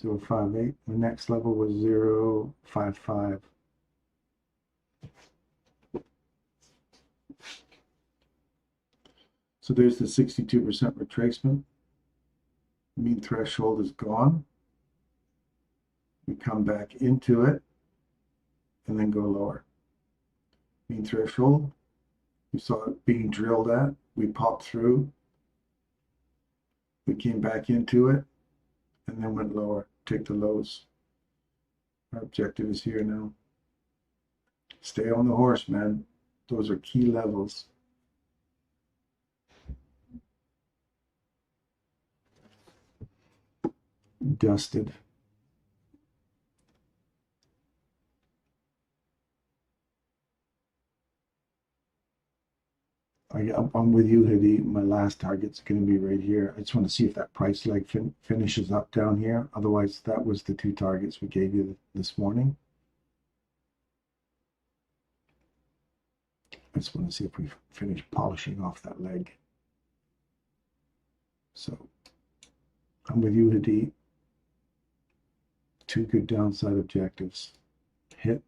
0.58. The next level was 0.55. So there's the 62% retracement. Mean threshold is gone. We come back into it and then go lower. Mean threshold, we saw it being drilled at. We popped through. We came back into it and then went lower. Take the lows. Our objective is here now. Stay on the horse, man. Those are key levels. Dusted. I'm with you, Hadi. My last target's going to be right here. I just want to see if that price leg finishes up down here. Otherwise, that was the two targets we gave you this morning. I just want to see if we finish polishing off that leg. So I'm with you, Hadi. Two good downside objectives. Hit.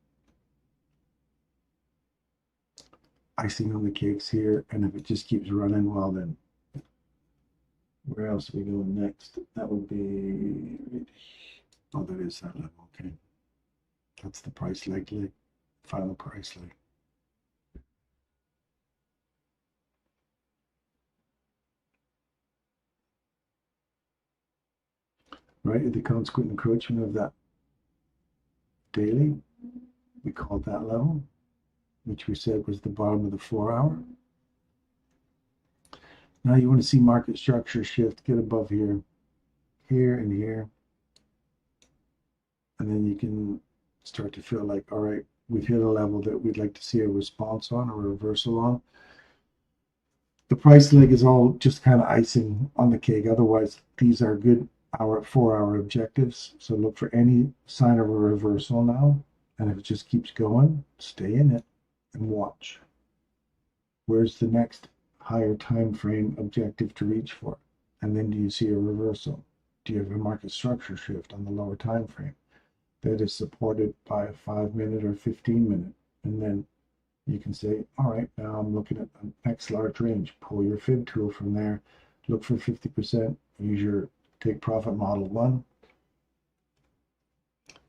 Icing on the cakes here, and if it just keeps running, well then, where else are we going next? That would be, oh, that is that level, okay. That's the price leg, final price leg. Right at the consequent encroachment of that daily, we called that level, which we said was the bottom of the 4 hour. Now you want to see market structure shift, get above here, here, and here. And then you can start to feel like, all right, we've hit a level that we'd like to see a response on, or a reversal on. The price leg is all just kind of icing on the cake. Otherwise, these are good 4 hour objectives. So look for any sign of a reversal now. And if it just keeps going, stay in it and watch. Where's the next higher time frame objective to reach for? And then do you see a reversal? Do you have a market structure shift on the lower time frame that is supported by a 5-minute or 15-minute? And then you can say, all right, now I'm looking at the next large range. Pull your fib tool from there, look for 50%, use your take profit model 1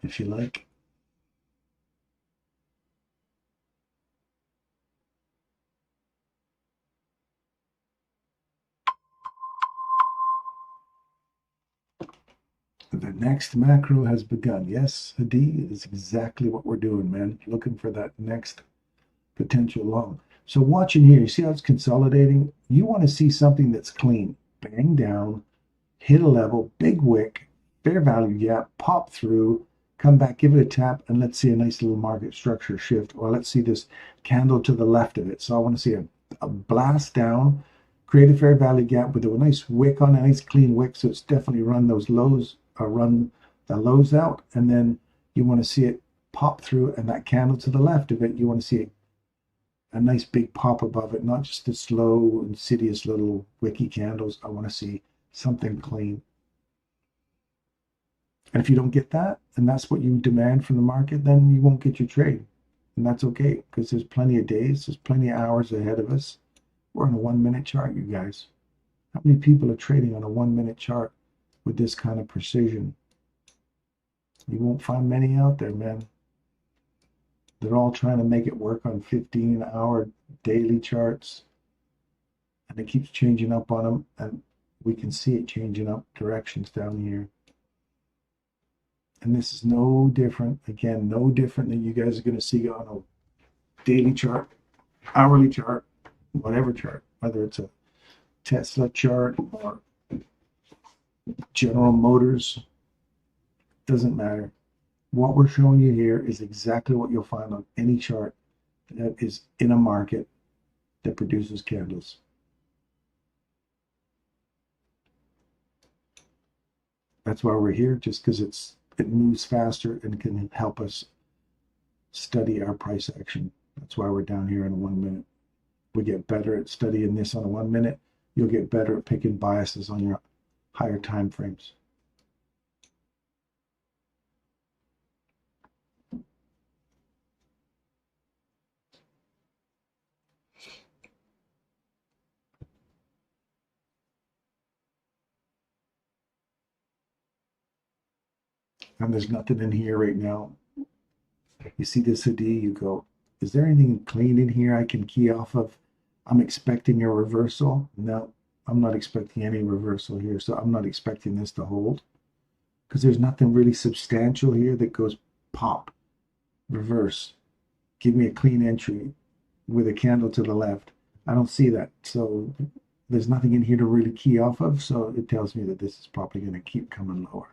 if you like. The next macro has begun. Yes, Hadi, is exactly what we're doing, man. Looking for that next potential long. So watching here, you see how it's consolidating? You want to see something that's clean. Bang down, hit a level, big wick, fair value gap, pop through, come back, give it a tap, and let's see a nice little market structure shift, or let's see this candle to the left of it. So I want to see a blast down, create a fair value gap with a nice wick on, a nice clean wick, so it's definitely run those lows, or run the lows out, and then you want to see it pop through, and that candle to the left of it, you want to see a nice big pop above it, not just the slow, insidious little wicky candles. I want to see something clean. And if you don't get that, and that's what you demand from the market, then you won't get your trade. And that's okay, because there's plenty of days, there's plenty of hours ahead of us. We're on a 1 minute chart, you guys. How many people are trading on a 1 minute chart with this kind of precision? You won't find many out there, man. They're all trying to make it work on 15-hour daily charts. And it keeps changing up on them. And we can see it changing up directions down here. And this is no different, again, no different than you guys are going to see on a daily chart, hourly chart, whatever chart, whether it's a Tesla chart or General Motors, doesn't matter. What we're showing you here is exactly what you'll find on any chart that is in a market that produces candles. That's why we're here, just because it moves faster and can help us study our price action. That's why we're down here in a 1 minute. We get better at studying this on a 1 minute. You'll get better at picking biases on your higher time frames. And there's nothing in here right now. You see this ID, you go, is there anything clean in here I can key off of? I'm expecting a reversal. No, I'm not expecting any reversal here. So I'm not expecting this to hold, because there's nothing really substantial here that goes pop, reverse, give me a clean entry with a candle to the left. I don't see that. So there's nothing in here to really key off of. So it tells me that this is probably going to keep coming lower.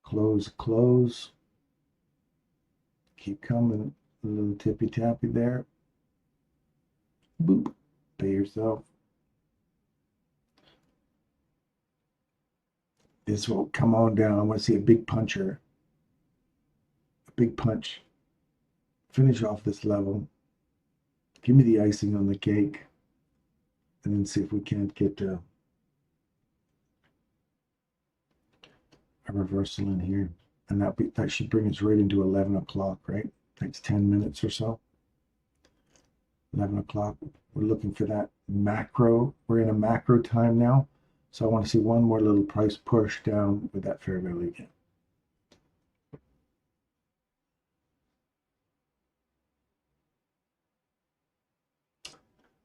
Close, close. Keep coming. A little tippy tappy there. Boop. Pay yourself. This will come on down. I want to see a big puncher. A big punch. Finish off this level. Give me the icing on the cake. And then see if we can't get a reversal in here. And that should bring us right into 11 o'clock, right? Takes 10 minutes or so. 11 o'clock. We're looking for that macro. We're in a macro time now. So I want to see one more little price push down with that fair value again.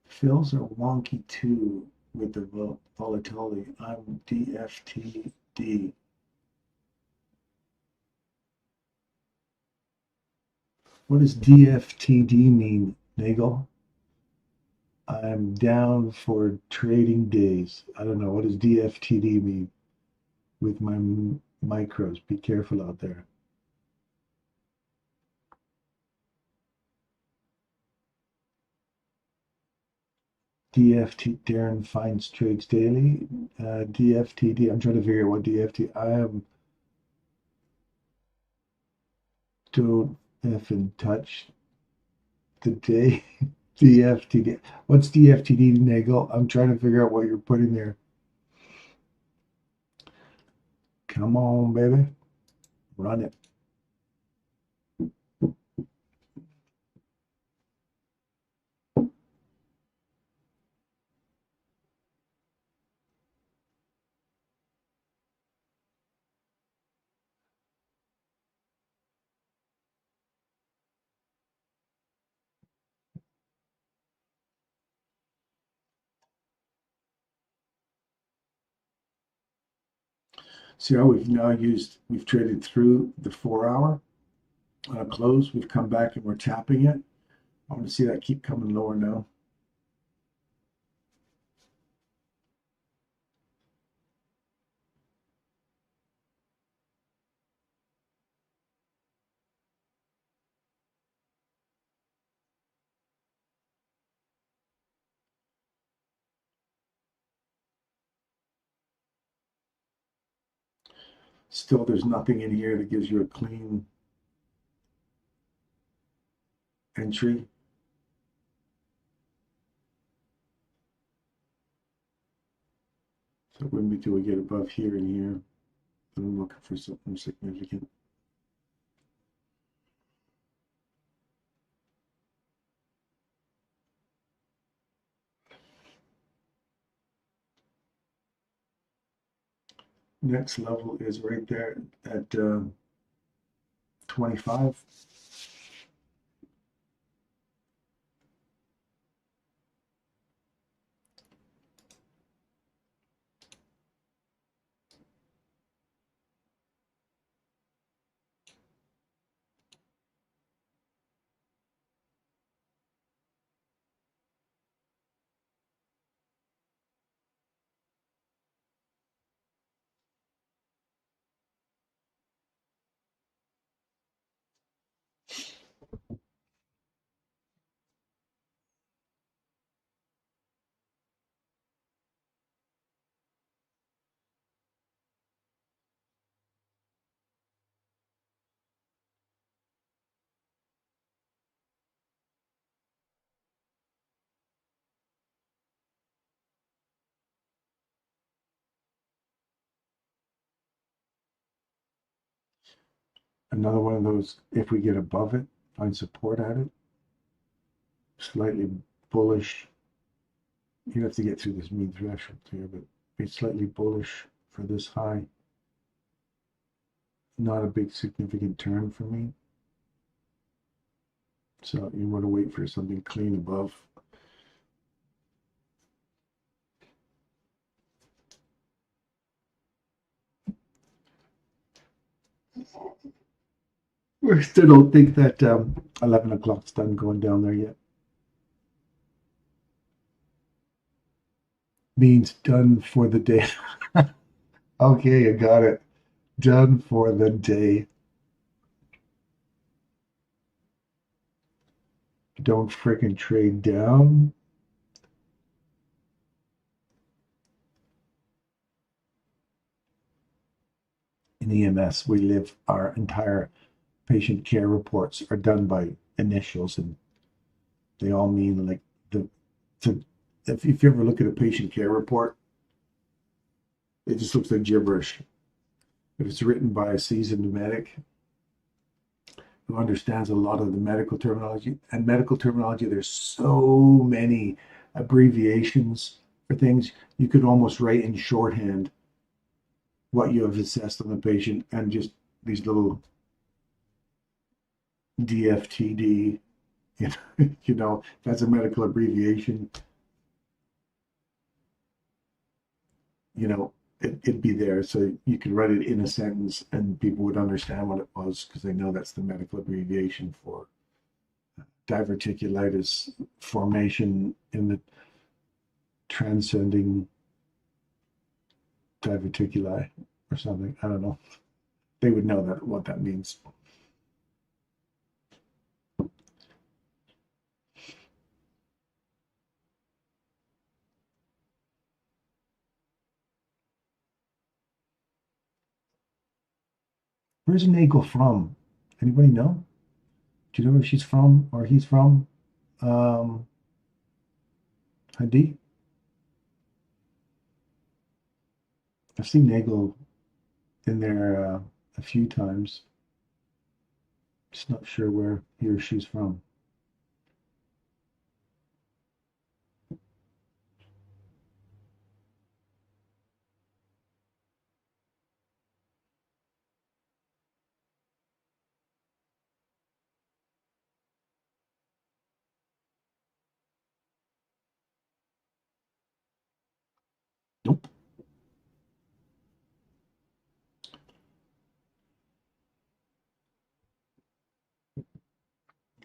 Fills are wonky too with the volatility. I'm DFTD. What does DFTD mean, Nagel? I'm down for trading days. I don't know. What does DFTD mean with my micros? Be careful out there. DFT, Darren finds trades daily. DFTD, I'm trying to figure out what DFT. I am, don't effing touch the day. DFTD. What's DFTD, Nagel? I'm trying to figure out what you're putting there. Come on, baby. Run it. See how we've traded through the 4 hour on a close. We've come back and we're tapping it. I want to see that keep coming lower now. Still, there's nothing in here that gives you a clean entry. So when do we get above here and here? I'm looking for something significant. Next level is right there at 25. Another one of those, if we get above it, find support at it. Slightly bullish. You have to get through this mean threshold here, but be slightly bullish for this high. Not a big significant turn for me. So you want to wait for something clean above. We still don't think that 11 o'clock's done going down there yet. Means done for the day. Okay, you got it. Done for the day. Don't freaking trade down. In EMS, we live our entire patient care reports are done by initials, and they all mean like if you ever look at a patient care report, it just looks like gibberish. If it's written by a seasoned medic who understands a lot of the medical terminology, and medical terminology, there's so many abbreviations for things, you could almost write in shorthand what you have assessed on the patient and just these little DFTD, that's a medical abbreviation, it'd be there. So you could write it in a sentence and people would understand what it was because they know that's the medical abbreviation for diverticulitis formation in the transcending diverticuli or something. I don't know. They would know that what that means. Where's Nagel from? Anybody know? Do you know where she's from or he's from? Hadi? I've seen Nagel in there a few times. Just not sure where he or she's from. Nope.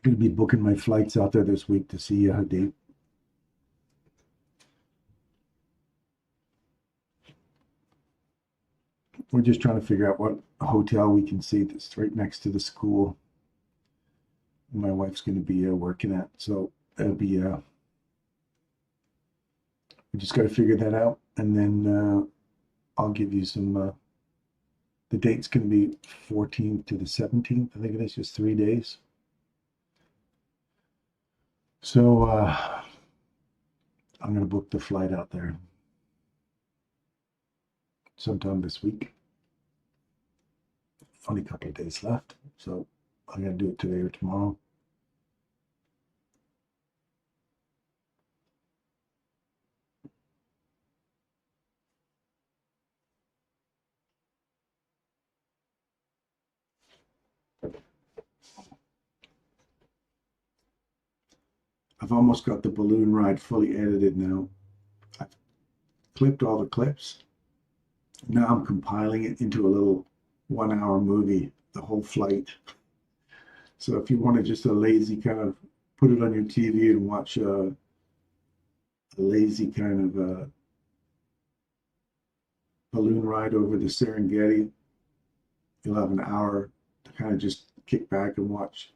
going to be booking my flights out there this week to see Hadid. We're just trying to figure out what hotel we can see that's right next to the school my wife's going to be working at. So it'll be, we just got to figure that out. And then I'll give you some, the date's going to be 14th to the 17th. I think it is just 3 days. So I'm going to book the flight out there sometime this week. Only a couple of days left, so I'm going to do it today or tomorrow. I've almost got the balloon ride fully edited now. I've clipped all the clips. Now I'm compiling it into a little 1 hour movie, the whole flight. So if you want to just a lazy kind of put it on your TV and watch a lazy kind of balloon ride over the Serengeti, you'll have an hour to kind of just kick back and watch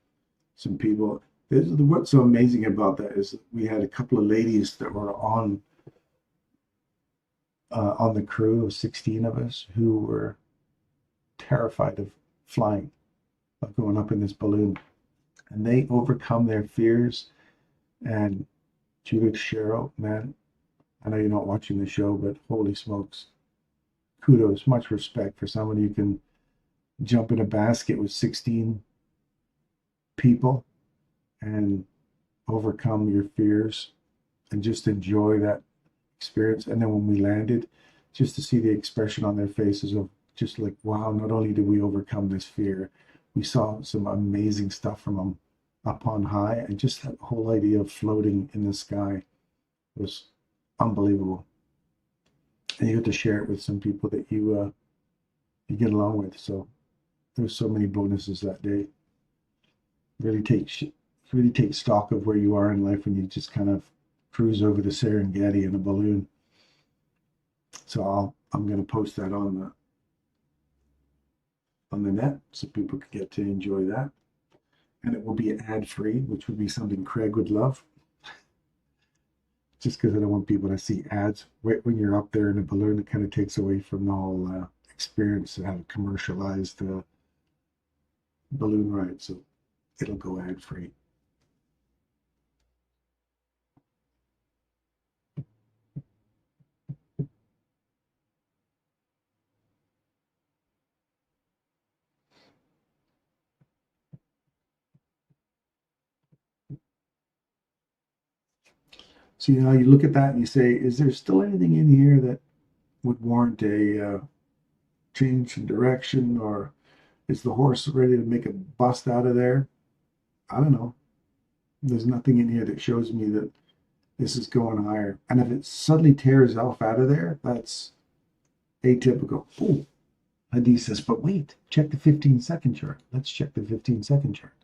some people. What's so amazing about that is we had a couple of ladies that were on the crew of 16 of us who were terrified of flying, of going up in this balloon, and they overcome their fears. And Judith Sherrill, man, I know you're not watching the show, but holy smokes, kudos, much respect for somebody who can jump in a basket with 16 people and overcome your fears and just enjoy that experience. And then when we landed, just to see the expression on their faces of just like, wow, not only did we overcome this fear, we saw some amazing stuff from them up on high, and just that whole idea of floating in the sky was unbelievable. And you get to share it with some people that you get along with. So there's so many bonuses that day. Really take stock of where you are in life when you just kind of cruise over the Serengeti in a balloon. So I'm going to post that on the net so people can get to enjoy that. And it will be ad-free, which would be something Craig would love. Just because I don't want people to see ads right when you're up there in a balloon. It kind of takes away from the whole experience to have a commercialized balloon ride. So it'll go ad-free. So, you look at that and you say, is there still anything in here that would warrant a change in direction, or is the horse ready to make a bust out of there? I don't know. There's nothing in here that shows me that this is going higher. And if it suddenly tears off out of there, that's atypical. Oh, Hadi says, but wait, check the 15-second chart. Let's check the 15-second chart.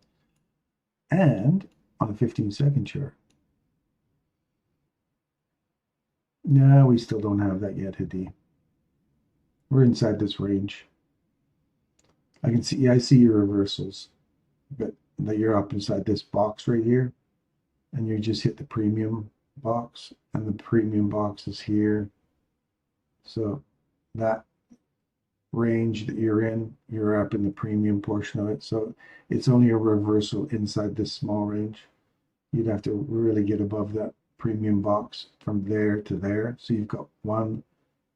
And on the 15-second chart, no, we still don't have that yet, Hadi. We're inside this range. I see your reversals, but that you're up inside this box right here, and you just hit the premium box, and the premium box is here. So that range that you're in, you're up in the premium portion of it. So it's only a reversal inside this small range. You'd have to really get above that premium box from there to there. So you've got 1,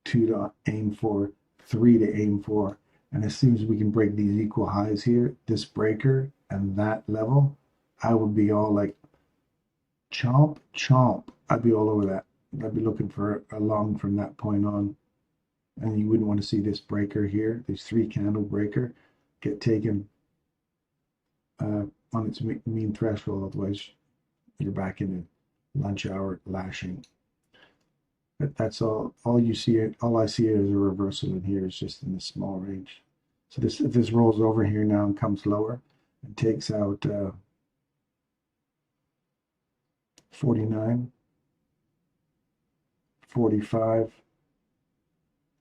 2 to aim for, 3 to aim for. And as soon as we can break these equal highs here, this breaker and that level, I would be all like, chomp, chomp. I'd be all over that. I'd be looking for a long from that point on. And you wouldn't want to see this breaker here, this 3 candle breaker, get taken on its mean threshold. Otherwise, you're back in the lunch hour lashing. But that's all you see. All I see is a reversal in here. Is just in the small range. So if this rolls over here now and comes lower and takes out 49, 45,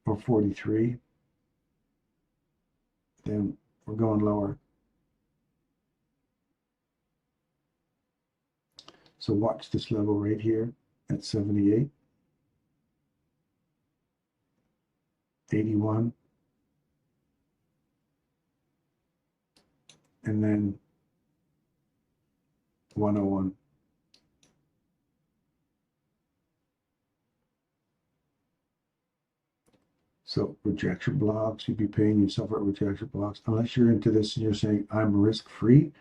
or 43. Then we're going lower. So watch this level right here at 78, 81, and then 101. So rejection blocks, you'd be paying yourself at rejection blocks. Unless you're into this and you're saying, I'm risk-free,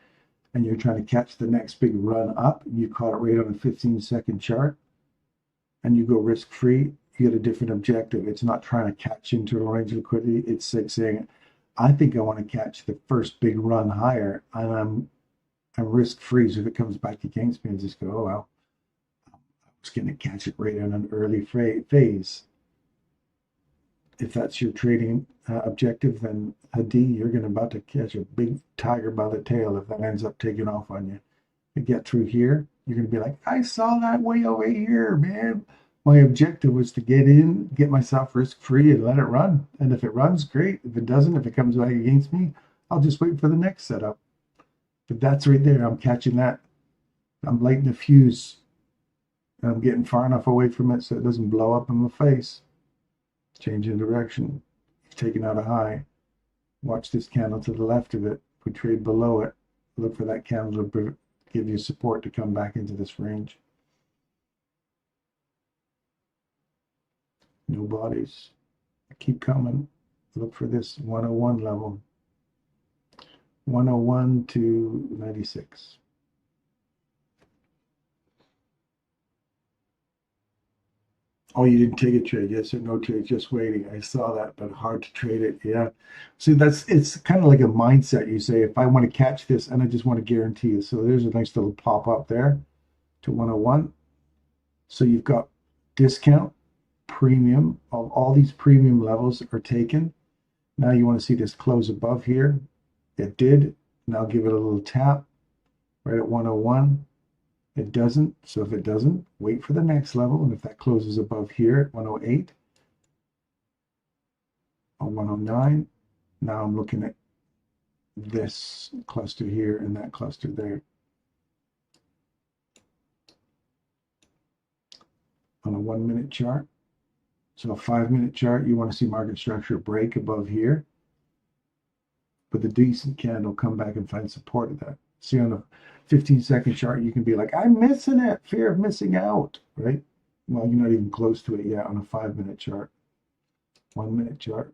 and you're trying to catch the next big run up, you caught it right on a 15-second chart, and you go risk-free, you get a different objective. It's not trying to catch internal range of liquidity. It's like saying, I think I want to catch the first big run higher, and I'm risk-free. So if it comes back against me, I just go, oh, well, I was going to catch it right in an early phase. If that's your trading objective, then Hadi, you're about to catch a big tiger by the tail if that ends up taking off on you. You get through here, you're going to be like, I saw that way over here, man. My objective was to get in, get myself risk-free and let it run. And if it runs, great. If it doesn't, if it comes back against me, I'll just wait for the next setup. But that's right there. I'm catching that. I'm lighting the fuse. And I'm getting far enough away from it so it doesn't blow up in my face. Changing direction. Taking out a high. Watch this candle to the left of it. We trade below it. Look for that candle to give you support to come back into this range. No bodies. Keep coming. Look for this 101 level. 101 to 96. Oh, you didn't take a trade? Yes or no trade? Just waiting. I saw that, but hard to trade it. Yeah. See, it's kind of like a mindset. You say, if I want to catch this and I just want to guarantee it. So there's a nice little pop up there to 101. So you've got discount, premium. All these premium levels are taken. Now you want to see this close above here. It did. Now give it a little tap right at 101. It doesn't. So if it doesn't, wait for the next level. And if that closes above here at 108 or 109, now I'm looking at this cluster here and that cluster there. On a 1 minute chart. So a 5 minute chart, you want to see market structure break above here. But the decent candle come back and find support of that. See, on a 15-second chart, you can be like, I'm missing it, fear of missing out, right? Well, you're not even close to it yet on a 5 minute chart. 1 minute chart.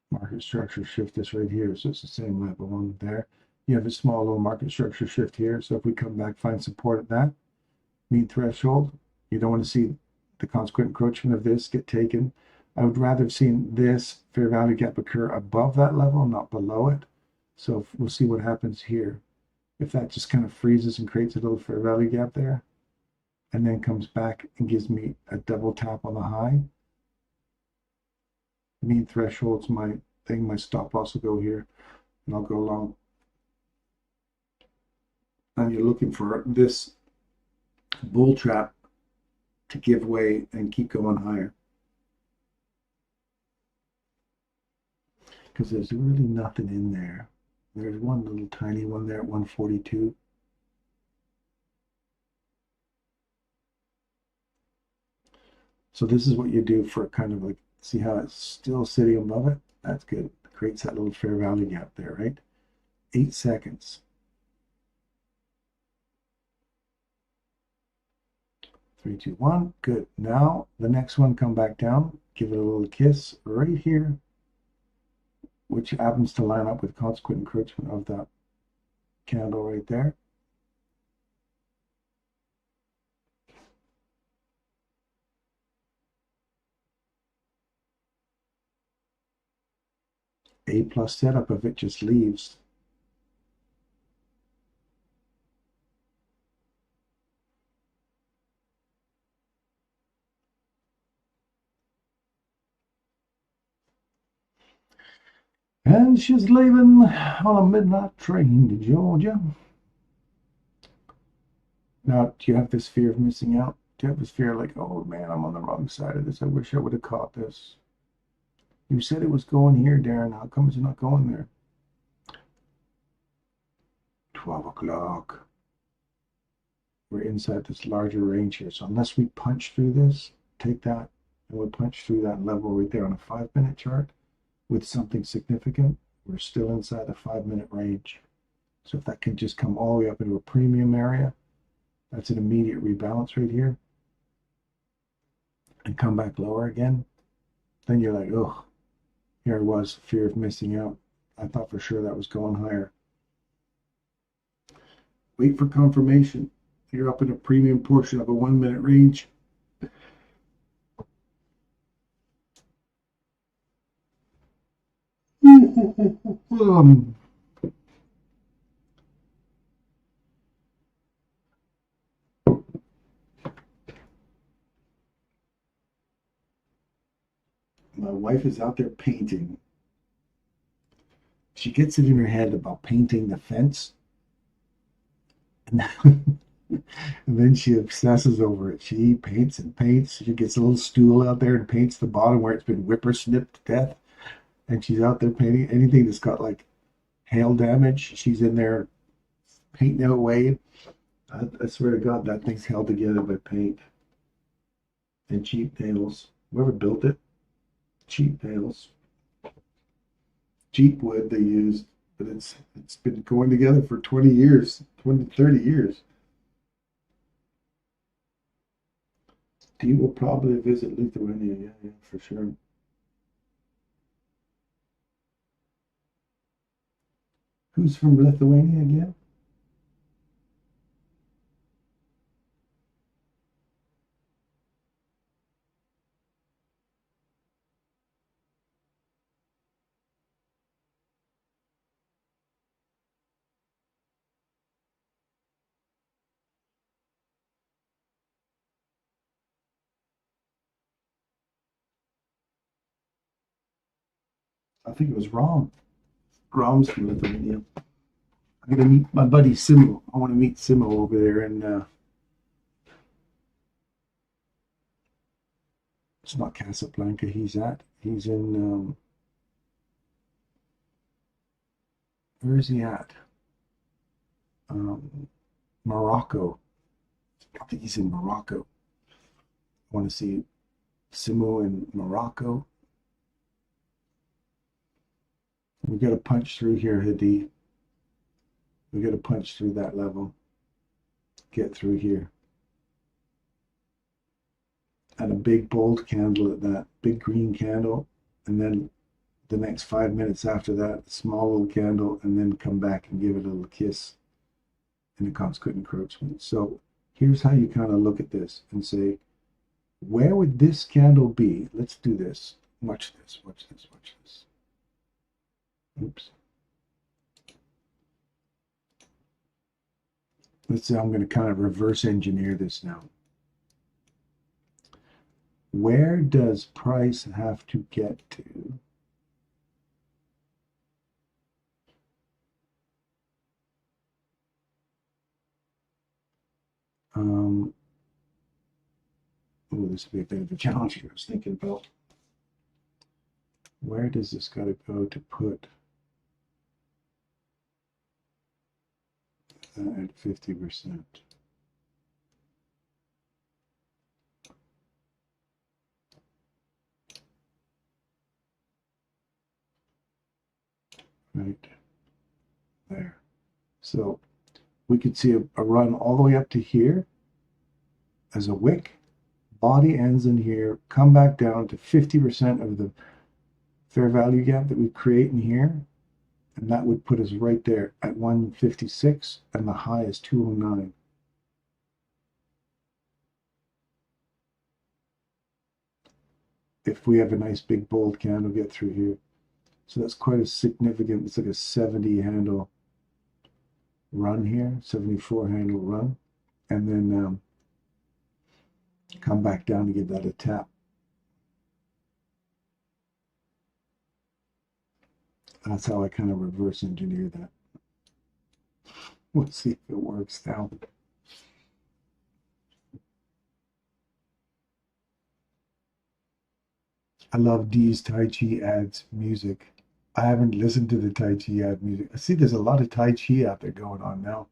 Market structure shift is right here, so it's the same level on there. You have a small little market structure shift here, so if we come back, find support at that mean threshold, you don't want to see the consequent encroachment of this get taken. I would rather have seen this fair value gap occur above that level, not below it. So we'll see what happens here. If that just kind of freezes and creates a little fair value gap there, and then comes back and gives me a double tap on the high, mean threshold's my thing. My stop loss will go here, and I'll go long. And you're looking for this bull trap to give way and keep going higher. Because there's really nothing in there. There's one little tiny one there at 142. So this is what you do for kind of like, see how it's still sitting above it? That's good. It creates that little fair value gap there, right? 8 seconds. 3, 2, 1. Good. Now the next one, come back down, give it a little kiss right here, which happens to line up with consequent encroachment of that candle right there. A plus setup if it just leaves. And she's leaving on a midnight train to Georgia. Now, do you have this fear of missing out? Do you have this fear like, oh man, I'm on the wrong side of this. I wish I would have caught this. You said it was going here, Darren. How come it's not going there? 12 o'clock. We're inside this larger range here. So unless we punch through this, take that, and we punch through that level right there on a 5-minute chart with something significant, we're still inside the 5-minute range. So if that can just come all the way up into a premium area, that's an immediate rebalance right here, and come back lower again, then you're like, oh, here I was, fear of missing out. I thought for sure that was going higher. Wait for confirmation. You're up in a premium portion of a 1-minute range. My wife is out there painting. She gets it in her head about painting the fence. And then she obsesses over it. She paints and paints. She gets a little stool out there and paints the bottom where it's been whippersnipped to death. And she's out there painting anything that's got like hail damage. She's in there painting it away. I swear to God, that thing's held together by paint and cheap nails. Whoever built it, cheap nails. Cheap wood they used, but it's been going together for 20 years, 20, 30 years. Dee will probably visit Lithuania, yeah, for sure. Who's from Lithuania again? I think it was Rom. Rom's from Lithuania. I'm gonna meet my buddy Simo. I want to meet Simo over there, and it's not Casablanca. He's in where is he at? Morocco. I think he's in Morocco. I want to see Simo in Morocco. We got to punch through here, Hadi. We got to punch through that level. Get through here. And a big bold candle at that, big green candle, and then the next 5 minutes after that, a small little candle, and then come back and give it a little kiss in a consequent encroachment. So here's how you kind of look at this and say, where would this candle be? Let's do this. Watch this, watch this, watch this. Oops. Let's say I'm going to kind of reverse engineer this now. Where does price have to get to oh, this would be a bit of a challenge here. I was thinking about where does this got to go to put at 50%. Right there. So we could see a run all the way up to here as a wick. Body ends in here, come back down to 50% of the fair value gap that we create in here. And that would put us right there at 156, and the high is 209. If we have a nice big bold candle get through here. So that's quite a significant, it's like a 70 handle run here, 74 handle run. And then come back down to give that a tap. That's how I kind of reverse engineer that. We'll see if it works now. I love D's Tai Chi ads music. I haven't listened to the Tai Chi ad music. I see there's a lot of Tai Chi out there going on now.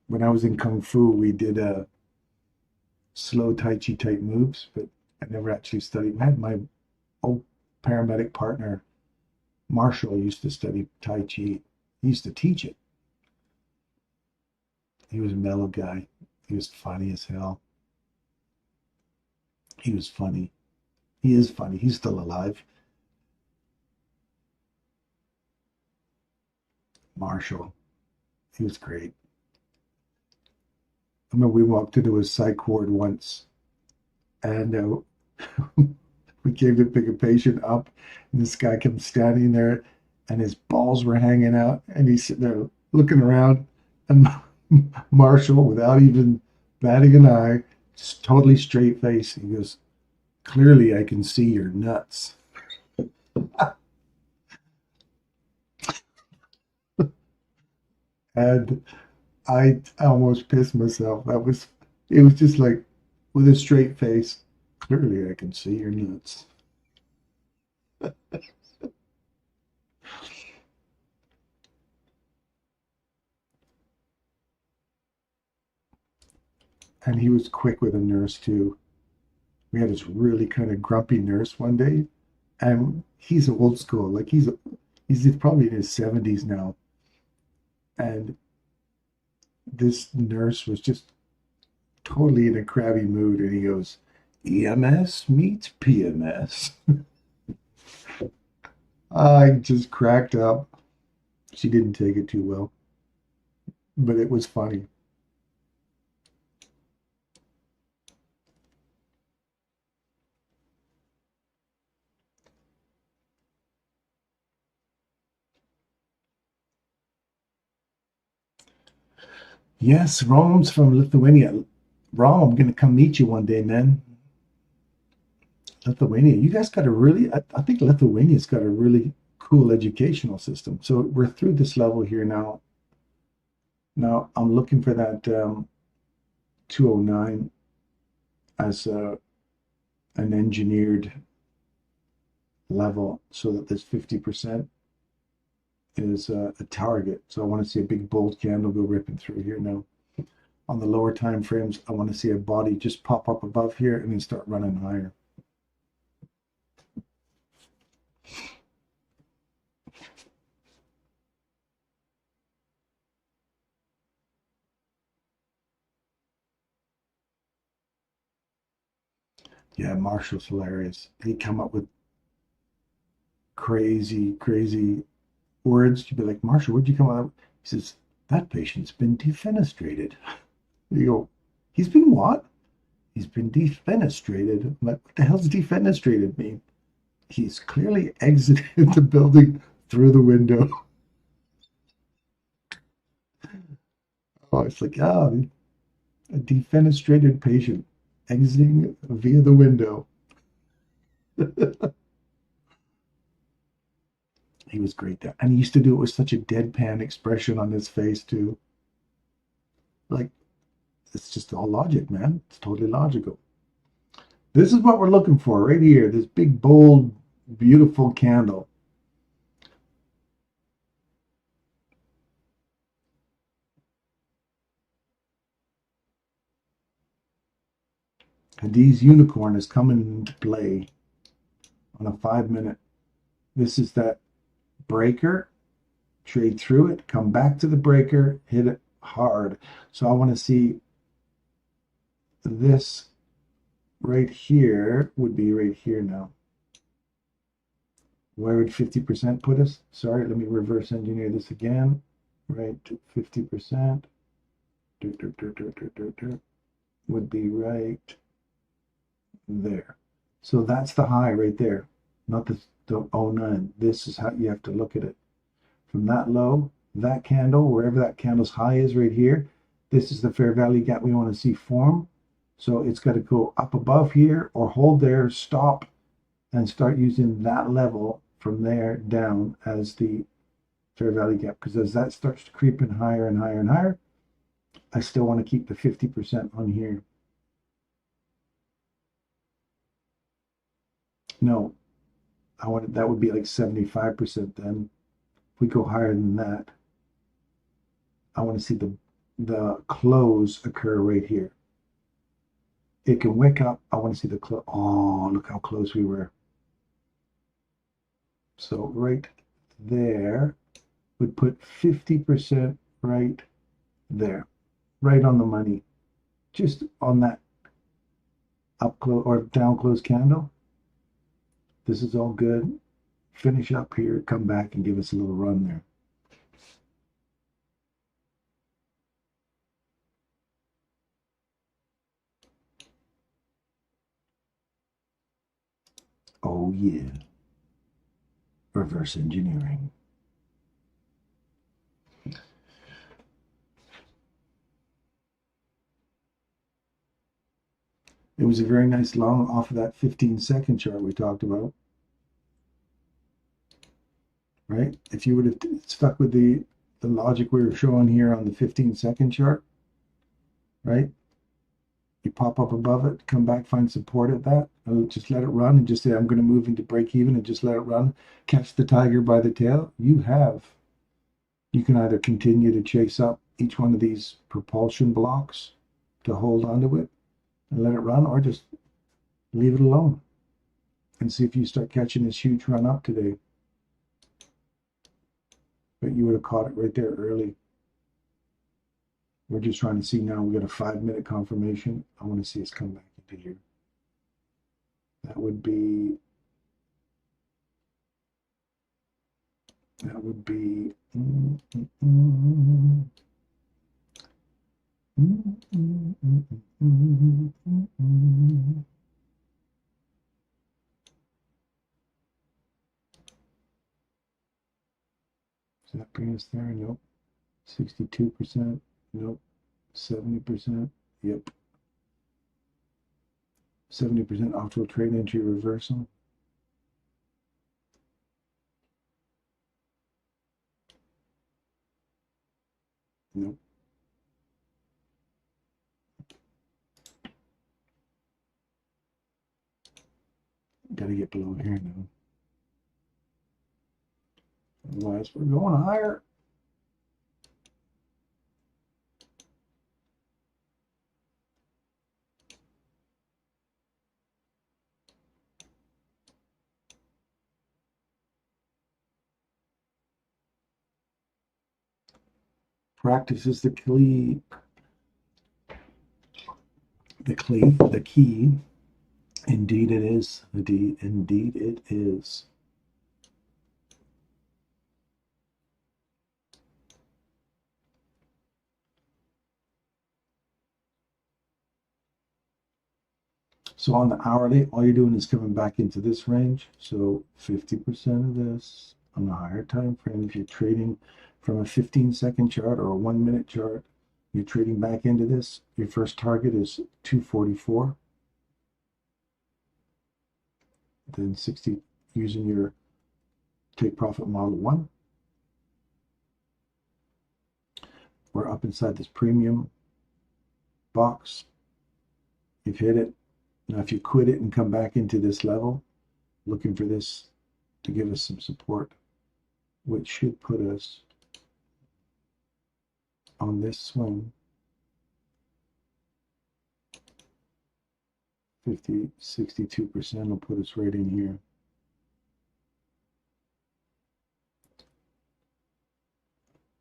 When I was in Kung Fu, we did a slow Tai Chi type moves, but I never actually studied. I had my old paramedic partner, Marshall, used to study Tai Chi. He used to teach it. He was a mellow guy. He was funny as hell. He was funny. He is funny. He's still alive. Marshall. He was great. I remember we walked into a psych ward once, and we came to pick a patient up, and this guy kept standing there, and his balls were hanging out, and he's sitting there looking around, and Marshall, without even batting an eye, just totally straight face, he goes, "Clearly, I can see your nuts." And I almost pissed myself. It was just like, with a straight face, "Clearly, I can see your nuts." And he was quick with a nurse too. We had this really kind of grumpy nurse one day, and he's old school. Like he's probably in his 70s now, and this nurse was just totally in a crabby mood, and he goes, "EMS meets PMS." I just cracked up. She didn't take it too well, but it was funny. Yes, Rom's from Lithuania. Rom, I'm going to come meet you one day, man. Lithuania, you guys got a really, I think Lithuania's got a really cool educational system. So we're through this level here now. Now I'm looking for that 209 as an engineered level so that this 50% is a target. So I want to see a big bold candle go ripping through here now. On the lower time frames, I want to see a body just pop up above here and then start running higher. Yeah, Marshall's hilarious. He come up with crazy words. You'd be like, "Marshall, where'd you come up with?" He says, "That patient's been defenestrated." You go, "He's been what?" "He's been defenestrated." I'm like, "What the hell's defenestrated mean?" "He's clearly exited the building through the window." Oh, it's like, oh, a defenestrated patient exiting via the window. He was great there. And he used to do it with such a deadpan expression on his face, too. Like, it's just all logic, man. It's totally logical. This is what we're looking for right here. This big, bold, beautiful candle. Hadid's unicorn is coming into play on a 5-minute. This is that breaker. Trade through it, come back to the breaker, hit it hard. So I want to see this right here would be right here now. Where would 50% put us? Sorry, let me reverse engineer this again. Right, 50% would be right there. So that's the high right there, not the 09. This is how you have to look at it. From that low, that candle, wherever that candle's high is right here, this is the fair value gap we want to see form. So it's got to go up above here or hold there, stop, and start using that level from there down as the fair value gap. Because as that starts to creep in higher and higher and higher, I still want to keep the 50% on here. No, I want that would be like 75% then. If we go higher than that, I want to see the close occur right here. It can wick up. I want to see the close. Oh, look how close we were. So right there would put 50% right there, right on the money, just on that up close or down close candle. This is all good. Finish up here, come back and give us a little run there. Oh yeah. Reverse engineering. It was a very nice long off of that 15-second chart we talked about. Right? If you would have stuck with the logic we were showing here on the 15-second chart, right? You pop up above it, come back, find support at that, and just let it run and just say, I'm going to move into break even and just let it run. Catch the tiger by the tail. You can either continue to chase up each one of these propulsion blocks to hold onto it and let it run, or just leave it alone and see if you start catching this huge run up today. But you would have caught it right there early. We're just trying to see now. We got a 5-minute confirmation. I want to see us come back into here. That would be Is that bring us there? Nope. 62%. Nope. 70%. Yep. 70% optimal trade entry reversal. Nope. Got to get below here now. Otherwise, we're going higher. Practice is the key. The key. Indeed it is. Indeed it is. So on the hourly, all you're doing is coming back into this range. So 50% of this on the higher time frame. If you're trading from a 15-second chart or a 1-minute chart, you're trading back into this. Your first target is 244. Then 60 using your take profit model 1. We're up inside this premium box. You've hit it. Now, if you quit it and come back into this level, looking for this to give us some support, which should put us on this swing, 62% will put us right in here.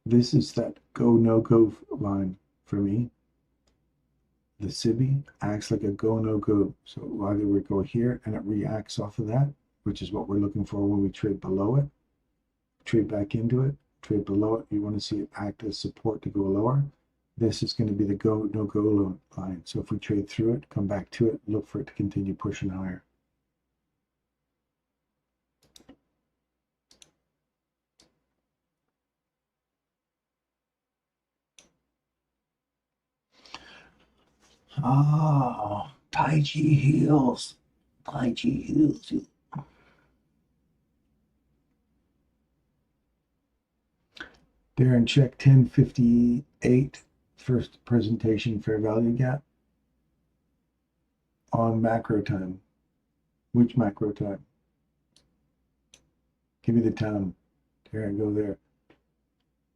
This is that go, no go line for me. The SIBI acts like a go, no go. So either we go here and it reacts off of that, which is what we're looking for when we trade below it. Trade back into it, trade below it. You want to see it act as support to go lower. This is going to be the go, no go line. So if we trade through it, come back to it, look for it to continue pushing higher. Ah, Tai Chi heels. Tai Chi heels. Darren, check 1058, first presentation fair value gap on macro time. Which macro time? Give me the time. Darren, go there.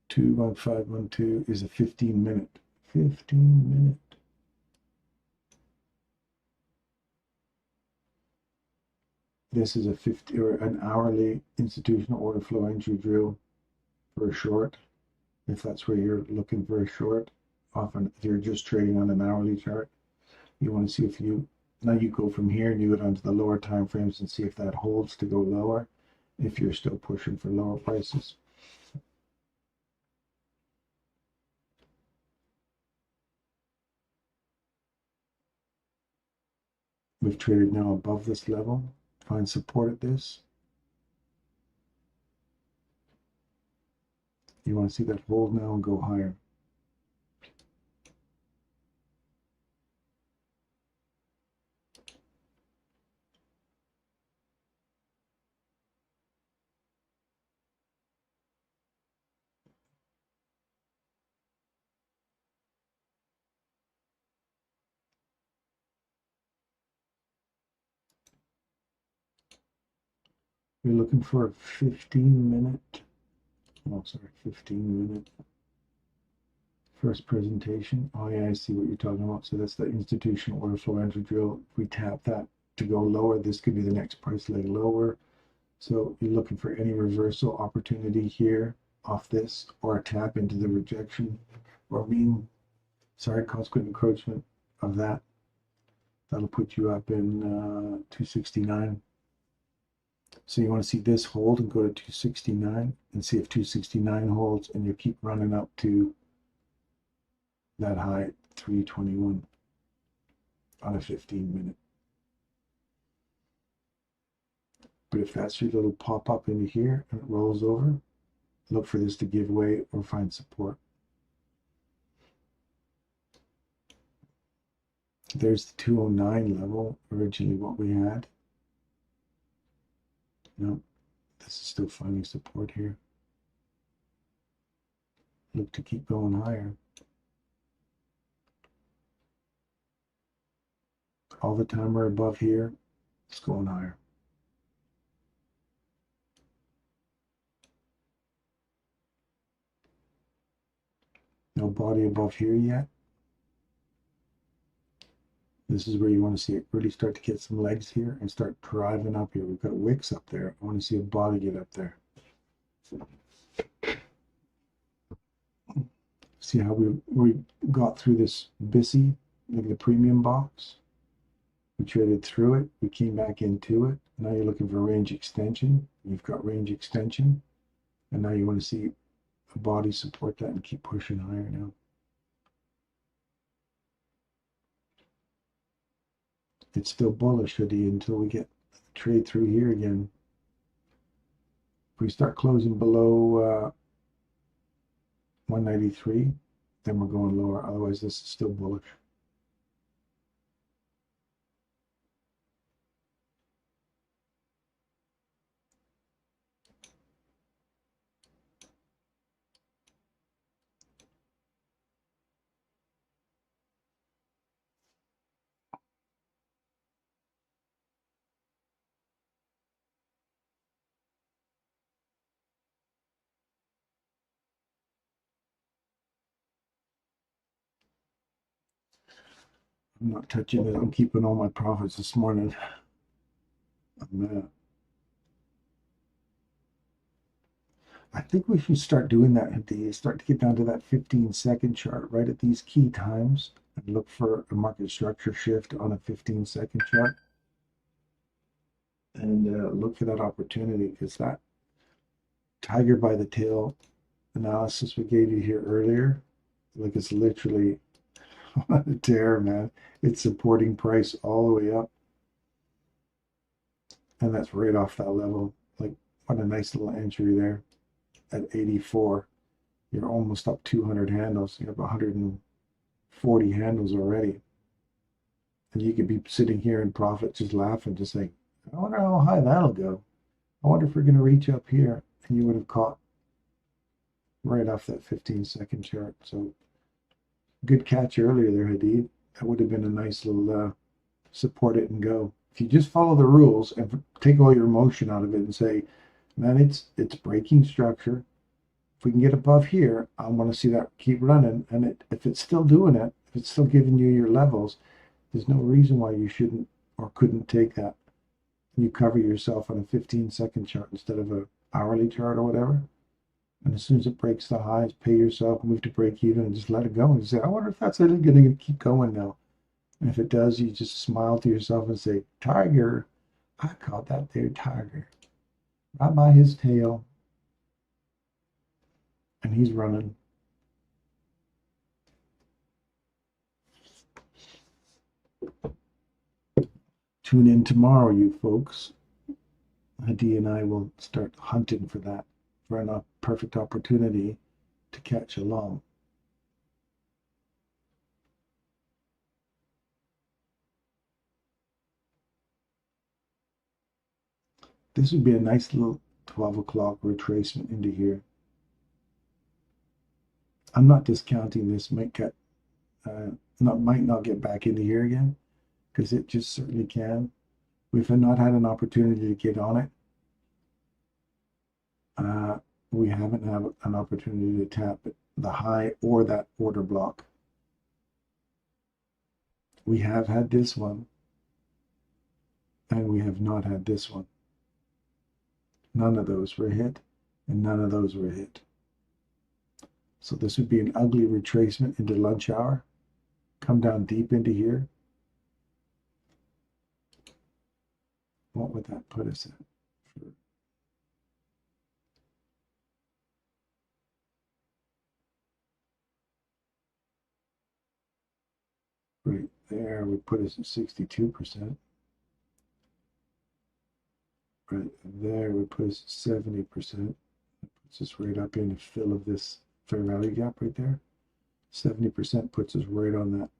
21512 is a 15-minute. 15-minute. This is a 50 or an hourly institutional order flow entry drill for a short. If that's where you're looking for a short, often if you're just trading on an hourly chart, you want to see if you now you go from here and you go down to the lower time frames and see if that holds to go lower. If you're still pushing for lower prices. We've traded now above this level. Find support at this. You want to see that hold now and go higher. We're looking for a 15-minute, oh sorry, 15-minute first presentation. Oh yeah, I see what you're talking about. So that's the institutional order flow entry drill. If we tap that to go lower, this could be the next price leg lower. So you're looking for any reversal opportunity here off this, or a tap into the rejection or consequent encroachment of that. That'll put you up in 269. So you want to see this hold and go to 269 and see if 269 holds, and you keep running up to that high 321 on a 15-minute. But if that's your little pop up into here and it rolls over, look for this to give way or find support. There's the 209 level, originally what we had. No, this is still finding support here. Look to keep going higher. All the time we're above here, it's going higher. No body above here yet. This is where you want to see it really start to get some legs here and start driving up here. We've got wicks up there. I want to see a body get up there. See how we got through this BISI, like the premium box. We traded through it. We came back into it. Now you're looking for range extension. You've got range extension. And now you want to see a body support that and keep pushing higher now. It's still bullish, hoodie, until we get trade through here again. If we start closing below 193, then we're going lower. Otherwise, this is still bullish. I'm not touching it. I'm keeping all my profits this morning. I think we should start doing that at the start to get down to that 15-second chart right at these key times and look for a market structure shift on a 15-second chart and look for that opportunity, because that tiger by the tail analysis we gave you here earlier, like it's literally on a tear, man. It's supporting price all the way up, and that's right off that level. Like, what a nice little entry there at 84. You're almost up 200 handles. You have 140 handles already, and you could be sitting here in profit just laughing, just like, I wonder how high that'll go. I wonder if we're going to reach up here. And you would have caught right off that 15-second chart. So good catch earlier there, Hadid. That would have been a nice little support it and go. If you just follow the rules and take all your emotion out of it and say, man, it's breaking structure. If we can get above here, I want to see that keep running. And if it's still doing it, if it's still giving you your levels, there's no reason why you shouldn't or couldn't take that. You cover yourself on a 15-second chart instead of a hourly chart or whatever. And as soon as it breaks the highs, pay yourself, move to break even, and just let it go. And you say, I wonder if that's going to keep going now. And if it does, you just smile to yourself and say, Tiger, I caught that there tiger. Right by his tail. And he's running. Tune in tomorrow, you folks. Hadi and I will start hunting for that, for a perfect opportunity to catch along. This would be a nice little 12 o'clock retracement into here. I'm not discounting this. Might not get back into here again, because it just certainly can. We've not had an opportunity to get on it. We haven't had an opportunity to tap the high or that order block. We have had this one, and we have not had this one. None of those were hit, and none of those were hit. So this would be an ugly retracement into lunch hour. Come down deep into here. What would that put us at? Right there would put us at 62%. Right there would put us at 70%. That puts us right up in the fill of this fair value gap right there. 70% puts us right on that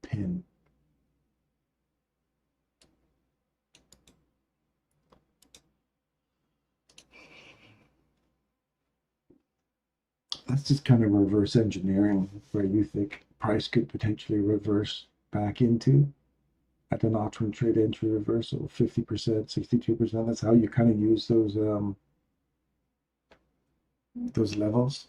pin. That's just kind of reverse engineering where you think price could potentially reverse back into at an option trade entry reversal, 50%, 62%. That's how you kind of use those levels,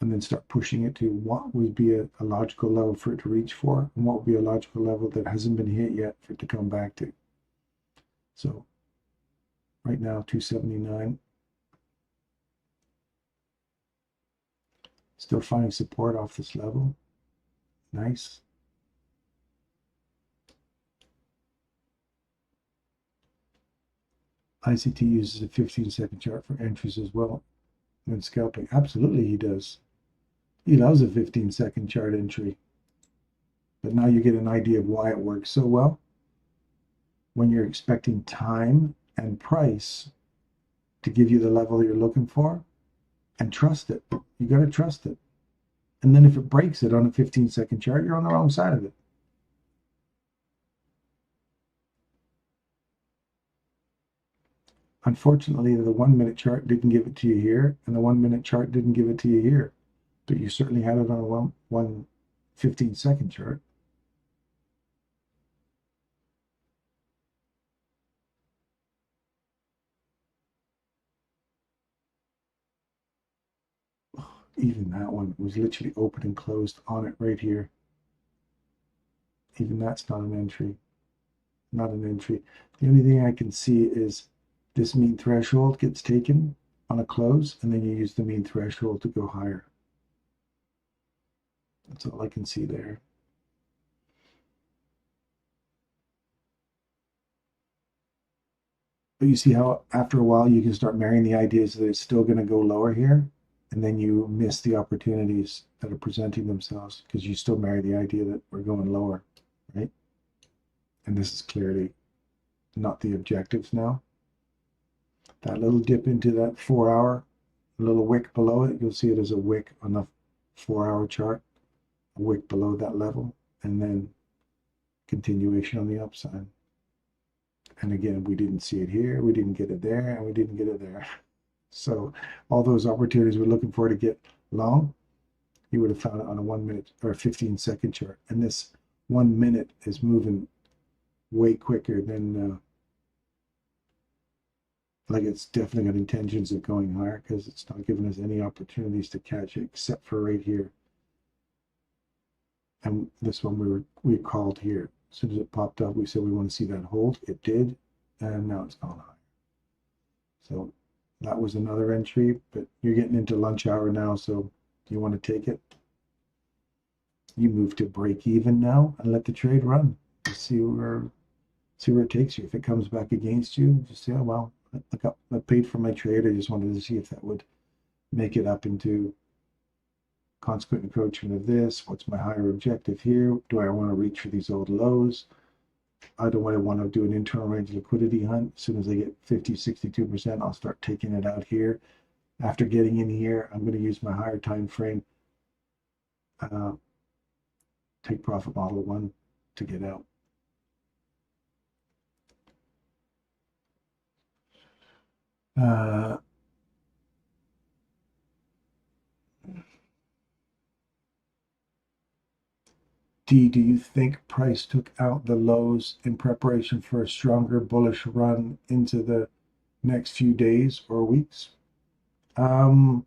and then start pushing it to what would be a logical level for it to reach for, and what would be a logical level that hasn't been hit yet for it to come back to. So right now, 279. Still finding support off this level. Nice. ICT uses a 15-second chart for entries as well when scalping. Absolutely he does. He loves a 15-second chart entry. But now you get an idea of why it works so well. When you're expecting time and price to give you the level you're looking for, and trust it. You got to trust it. And then if it breaks it on a 15-second chart, you're on the wrong side of it. Unfortunately, the 1-minute chart didn't give it to you here, and the 1-minute chart didn't give it to you here. But you certainly had it on one 15-second chart. Even that one was literally open and closed on it right here. Even that's not an entry. Not an entry. The only thing I can see is this mean threshold gets taken on a close, and then you use the mean threshold to go higher. That's all I can see there. But you see how after a while you can start marrying the ideas that it's still going to go lower here, and then you miss the opportunities that are presenting themselves because you still marry the idea that we're going lower, right? And this is clearly not the objectives now. That little dip into that 4-hour, a little wick below it, you'll see it as a wick on the 4-hour chart, a wick below that level, and then continuation on the upside. And again, we didn't see it here, we didn't get it there, and we didn't get it there. So all those opportunities we're looking for to get long, you would have found it on a 1 minute or 15-second chart. And this 1 minute is moving way quicker than, like it's definitely got intentions of going higher because it's not giving us any opportunities to catch it except for right here. And this one we called here. As soon as it popped up, we said we want to see that hold. It did, and now it's gone high. So that was another entry, but you're getting into lunch hour now, so do you want to take it? You move to break even now and let the trade run. See where it takes you. If it comes back against you, just say, oh well, I paid for my trade. I just wanted to see if that would make it up into consequent encroachment of this. What's my higher objective here? Do I want to reach for these old lows? I don't want to do an internal range liquidity hunt. As soon as I get 50, 62%, I'll start taking it out here. After getting in here, I'm going to use my higher time frame take profit model 1 to get out. D, do you think price took out the lows in preparation for a stronger bullish run into the next few days or weeks? Where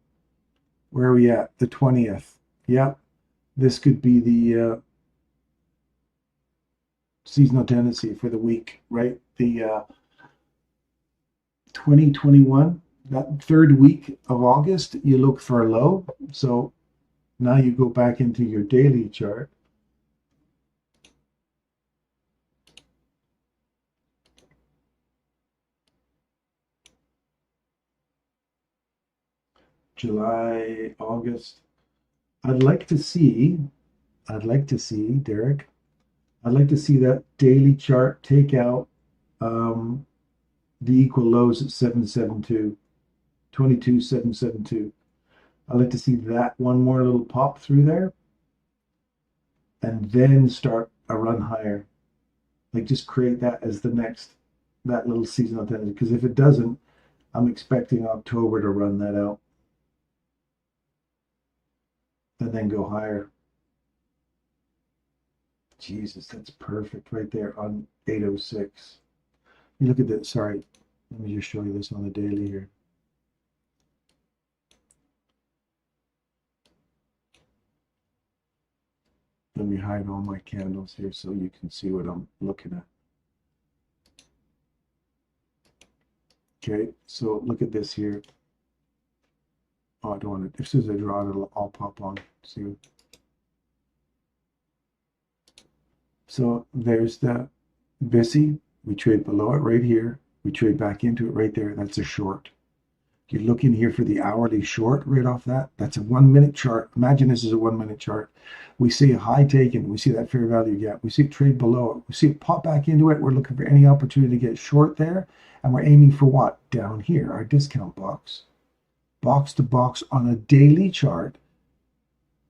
are we at? The 20th. Yep. This could be the seasonal tendency for the week, right? The 2021, that third week of August, you look for a low. So now you go back into your daily chart. July, August. I'd like to see, Derek, I'd like to see that daily chart take out the equal lows at 772, 22,772. I'd like to see that one more little pop through there and then start a run higher. Like just create that as the next, that little seasonal tendency. Because if it doesn't, I'm expecting October to run that out and then go higher. Jesus, that's perfect right there on 806. You look at that. Sorry, let me just show you this on the daily here. Let me hide all my candles here so you can see what I'm looking at. Okay, so look at this here. Oh, I don't want it. As soon as I draw it, it'll all pop on. See? So there's the BISI. We trade below it right here. We trade back into it right there. That's a short. You look in here for the hourly short right off that. That's a 1 minute chart. Imagine this is a 1 minute chart. We see a high taken. We see that fair value gap. We see it trade below it. We see it pop back into it. We're looking for any opportunity to get short there. And we're aiming for what? Down here, our discount box. Box to box on a daily chart.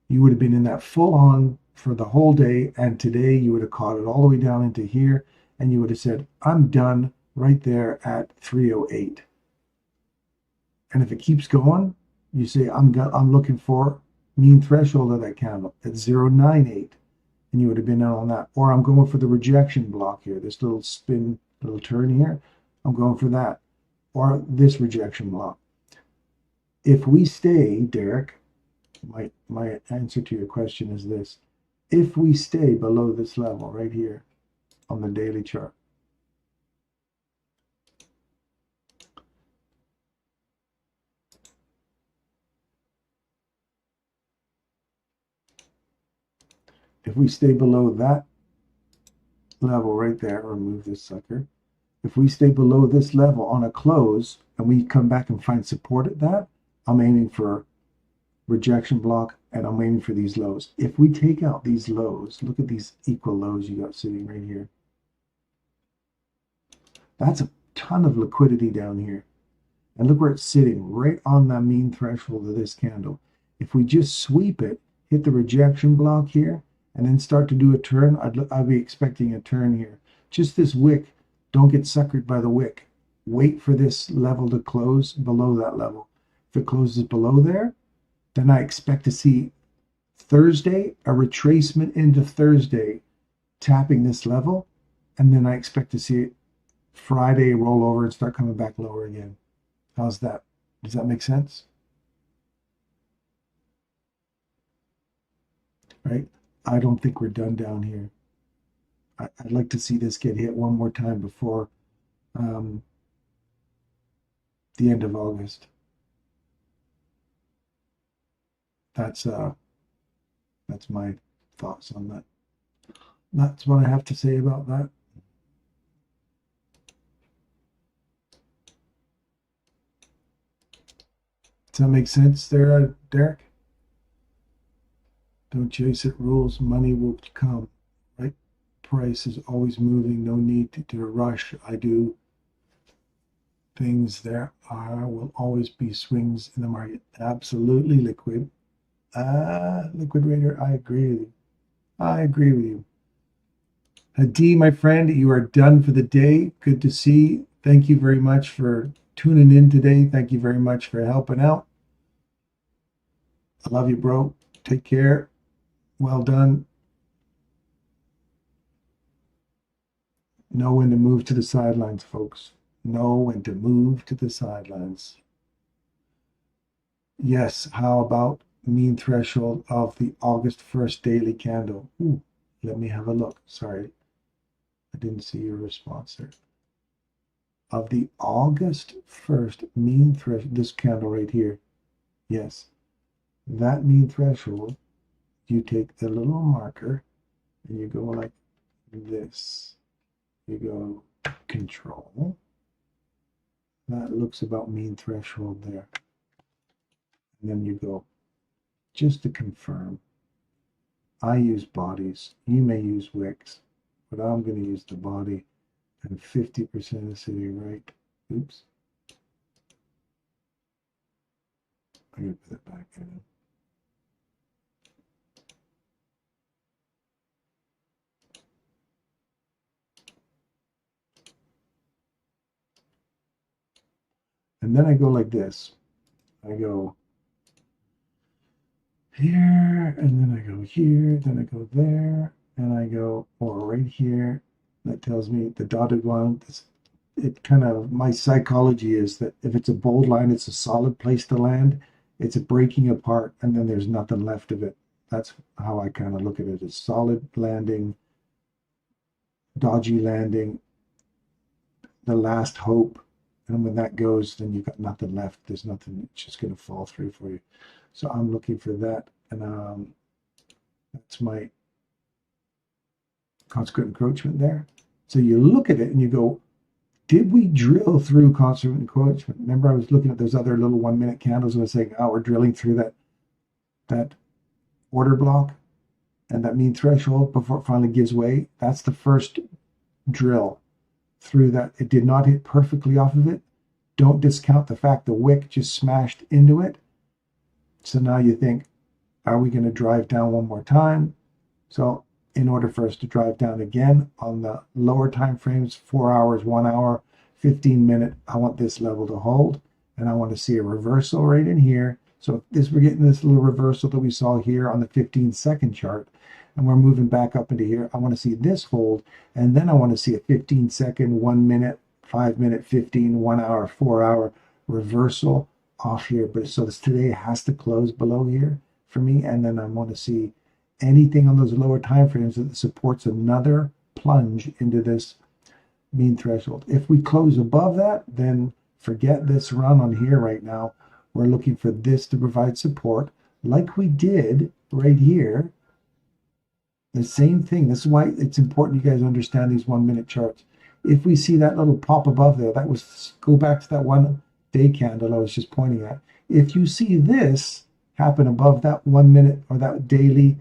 You would have been in that full on for the whole day. And today you would have caught it all the way down into here. And you would have said, I'm done right there at 308. And if it keeps going, you say, I'm looking for mean threshold of that candle at 098. And you would have been out on that. Or I'm going for the rejection block here, this little spin, little turn here. I'm going for that. Or this rejection block. If we stay, Derek, my answer to your question is this. If we stay below this level right here on the daily chart, if we stay below that level right there, remove this sucker. If we stay below this level on a close and we come back and find support at that, I'm aiming for rejection block and I'm aiming for these lows. If we take out these lows, look at these equal lows you got sitting right here. That's a ton of liquidity down here. And look where it's sitting, right on the mean threshold of this candle. If we just sweep it, hit the rejection block here, and then start to do a turn, I'd be expecting a turn here. Just this wick, don't get suckered by the wick. wait for this level to close below that level. If it closes below there, then I expect to see Thursday, a retracement into Thursday, tapping this level. And then I expect to see it Friday roll over and start coming back lower again. How's that? Does that make sense? Right? I don't think we're done down here. I'd like to see this get hit one more time before the end of August. That's my thoughts on that. That's what I have to say about that. Does that make sense there, Derek? Don't chase it, rules, money will come, right? Price is always moving, no need to rush. I do things. There will always be swings in the market. Absolutely, liquid. Liquidator, I agree with you. I agree with you. Hadi, my friend, you are done for the day. Good to see. Thank you very much for tuning in today. Thank you very much for helping out. I love you, bro. Take care. Well done. Know when to move to the sidelines, folks. Know when to move to the sidelines. Yes, how about mean threshold of the August 1st daily candle? Ooh, let me have a look. Sorry, I didn't see your response there. Of the August 1st mean threshold, this candle right here. Yes, that mean threshold, you take the little marker and you go like this. You go control. That looks about mean threshold there. And then you go, just to confirm, I use bodies. You may use wicks, but I'm going to use the body and 50% acidity, right? Oops. I'm going to put it back in. And then I go like this. I go here, and then I go here, then I go there, and I go, or right here. That tells me the dotted one. It kind of, my psychology is that if it's a bold line, it's a solid place to land. It's a breaking apart, and then there's nothing left of it. That's how I kind of look at it. It's solid landing, dodgy landing, the last hope. And when that goes, then you've got nothing left. There's nothing. It's just going to fall through for you. So I'm looking for that. And that's my consequent encroachment there. So you look at it and you go, did we drill through consequent encroachment? Remember, I was looking at those other little 1 minute candles and I was saying, oh, we're drilling through that order block and that mean threshold before it finally gives way. That's the first drill through that. It did not hit perfectly off of it. Don't discount the fact the wick just smashed into it. So now you think, are we going to drive down one more time? So in order for us to drive down again on the lower time frames, 4 hours, 1 hour, 15 minute, I want this level to hold, and I want to see a reversal right in here. So if we're getting this little reversal that we saw here on the 15-second chart, and we're moving back up into here, I want to see this hold, and then I want to see a 15-second, 1 minute, 5 minute, 15, 1 hour, 4 hour reversal off here. But so this today has to close below here for me, and then I want to see anything on those lower time frames that supports another plunge into this mean threshold. If we close above that, then forget this run on here right now. We're looking for this to provide support like we did right here. The same thing. This is why it's important you guys understand these 1 minute charts. If we see that little pop above there, that was, go back to that 1 day candle I was just pointing at. If you see this happen above that 1 minute or that daily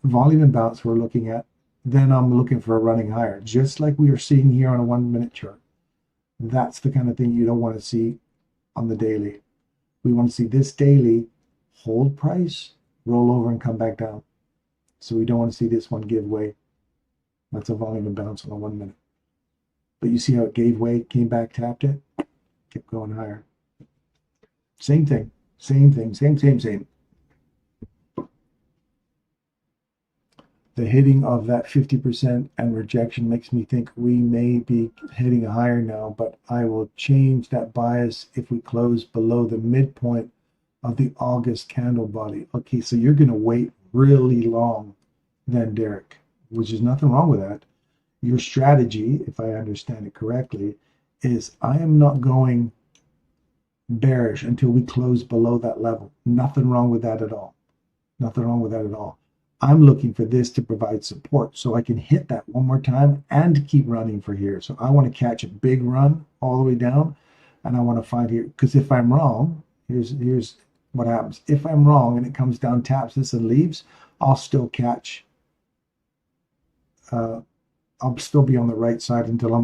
volume imbalance we're looking at, then I'm looking for a running higher, just like we are seeing here on a 1 minute chart. That's the kind of thing you don't want to see on the daily. We want to see this daily hold price, roll over and come back down. So we don't want to see this one give way. That's a volume imbalance on a 1 minute. But you see how it gave way, came back, tapped it, kept going higher. Same thing, same thing, same. The hitting of that 50% and rejection makes me think we may be hitting higher now, but I will change that bias if we close below the midpoint of the August candle body. Okay, so you're going to wait really long then, Derek, which is nothing wrong with that. Your strategy, if I understand it correctly, is I am not going bearish until we close below that level. Nothing wrong with that at all. Nothing wrong with that at all. I'm looking for this to provide support so I can hit that one more time and keep running for here. So I want to catch a big run all the way down, and I want to find here, because if I'm wrong, here's what happens. If I'm wrong and it comes down, taps this and leaves, I'll still catch, I'll still be on the right side until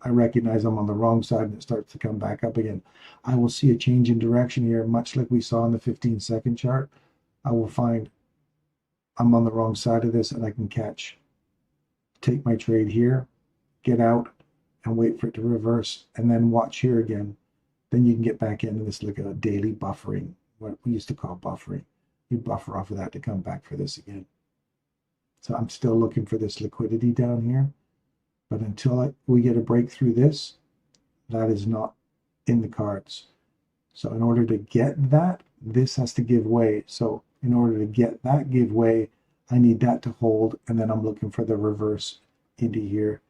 I recognize I'm on the wrong side and it starts to come back up again. I will see a change in direction here, much like we saw in the 15-second chart. I will find I'm on the wrong side of this and I can take my trade here, get out, and wait for it to reverse, and then watch here again. Then you can get back into this, look at a daily buffering, what we used to call buffering. You buffer off of that to come back for this again. So I'm still looking for this liquidity down here, but until we get a breakthrough this, that is not in the cards. So in order to get that, this has to give way. So in order to get that give way, I need that to hold, and then I'm looking for the reverse into here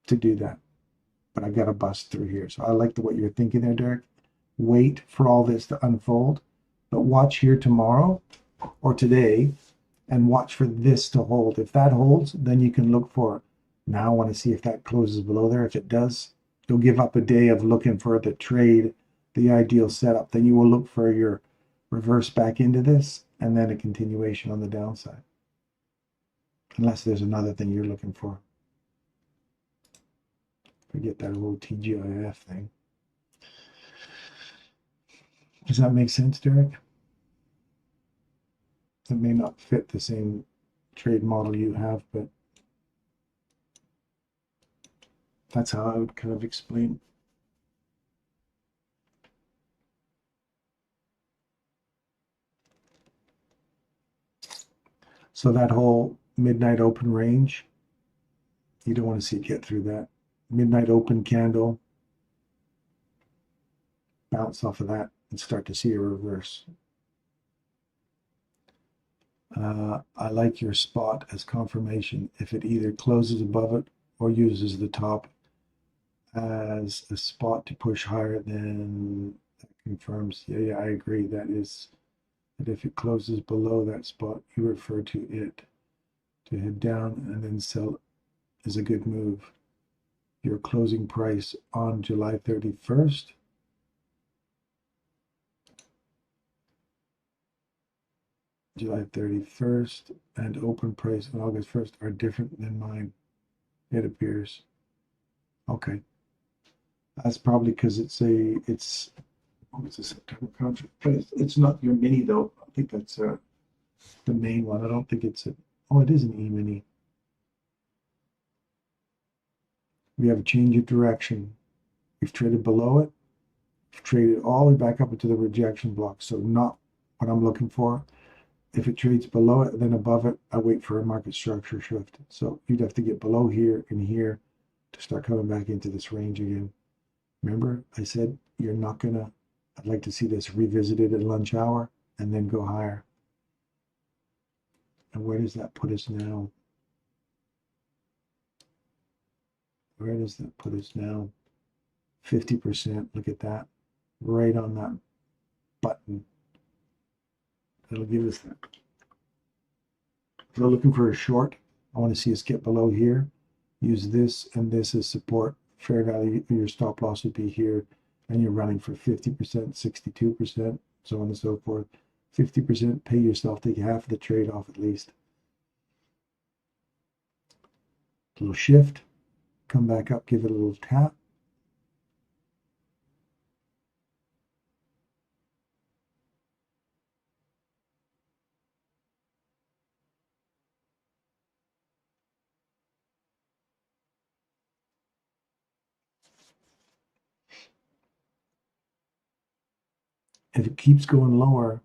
to do that. But I got to bust through here. So I like what you're thinking there, Derek. Wait for all this to unfold, but watch here tomorrow or today and watch for this to hold. If that holds, then you can look for it. Now I want to see if that closes below there. If it does, you'll give up a day of looking for the trade, the ideal setup. Then you will look for your reverse back into this and then a continuation on the downside. Unless there's another thing you're looking for. Forget that little TGIF thing. Does that make sense, Derek? It may not fit the same trade model you have, but that's how I would kind of explain. So that whole midnight open range, you don't want to see it get through that. Midnight open candle, bounce off of that and start to see a reverse. I like your spot as confirmation. If it either closes above it or uses the top as a spot to push higher, then that confirms. Yeah, I agree. That is that if it closes below that spot, you refer to it to head down and then sell is a good move. Your closing price on July 31st. July 31st and open price on August 1st are different than mine, it appears. Okay. That's probably because it's a September contract, but it's not your mini though. I think that's the main one. I don't think it's it is an E-mini. We have a change of direction. We've traded below it. We've traded all the way back up into the rejection block. So not what I'm looking for. If it trades below it, then above it, I wait for a market structure shift. So you'd have to get below here and here to start coming back into this range again. Remember, I said you're not gonna, I'd like to see this revisited at lunch hour and then go higher. And where does that put us now? Where does that put us now? 50%, look at that. Right on that button. That'll give us that. If we're looking for a short, I want to see us get below here. Use this and this as support. Fair value, your stop loss would be here. And you're running for 50%, 62%, so on and so forth. 50%, pay yourself, take half of the trade off at least. A little shift, come back up, give it a little tap. If it keeps going lower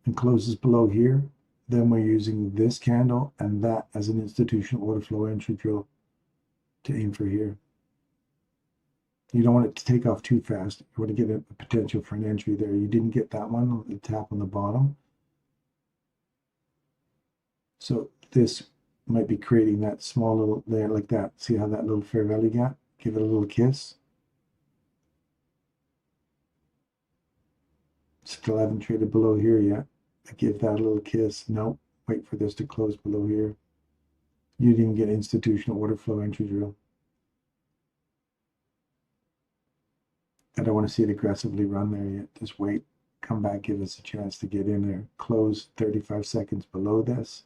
and closes below here, then we're using this candle and that as an institutional order flow entry drill to aim for here. You don't want it to take off too fast. You want to get a potential for an entry there. You didn't get that one, the tap on the bottom. So this might be creating that small little layer like that. See how that little fair value gap? Give it a little kiss. Still haven't traded below here yet. I give that a little kiss. Nope. Wait for this to close below here. You didn't get institutional order flow entry drill. I don't want to see it aggressively run there yet. Just wait. Come back, give us a chance to get in there. Close 35 seconds below this.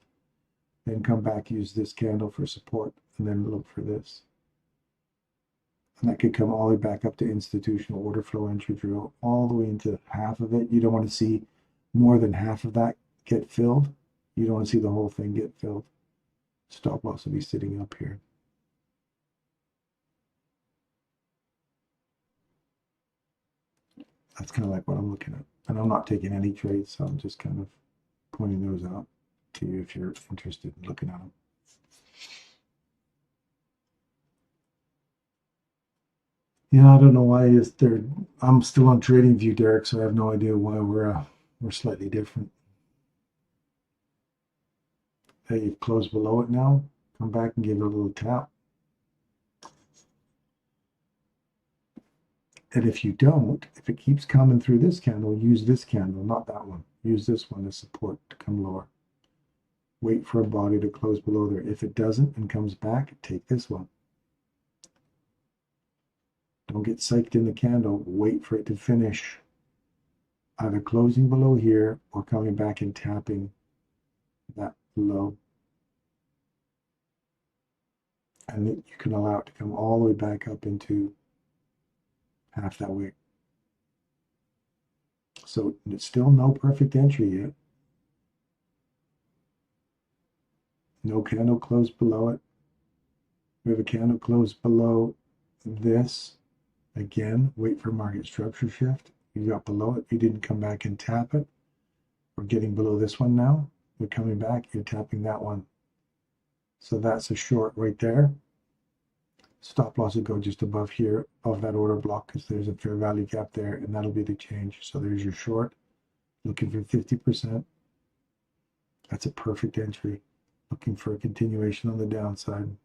Then come back, use this candle for support, and then look for this. And that could come all the way back up to institutional order flow entry drill, all the way into half of it. You don't want to see more than half of that get filled. You don't want to see the whole thing get filled. Stop loss will be sitting up here. That's kind of like what I'm looking at. And I'm not taking any trades, so I'm just kind of pointing those out to you if you're interested in looking at them. Yeah, I don't know why is there. I'm still on Trading View, Derek, so I have no idea why we're slightly different. Hey, you've closed below it now. Come back and give it a little tap. And if you don't, if it keeps coming through this candle, use this candle, not that one. Use this one as support to come lower. Wait for a body to close below there. If it doesn't and comes back, take this one. Don't get psyched in the candle. Wait for it to finish either closing below here or coming back and tapping that low. And then you can allow it to come all the way back up into half that wick. So it's still no perfect entry yet. No candle closed below it. We have a candle closed below this. Again, wait for market structure shift. You got below it. You didn't come back and tap it. We're getting below this one now. We're coming back. You're tapping that one. So that's a short right there. Stop loss will go just above here, above that order block, because there's a fair value gap there, and that'll be the change. So there's your short. Looking for 50%. That's a perfect entry. Looking for a continuation on the downside.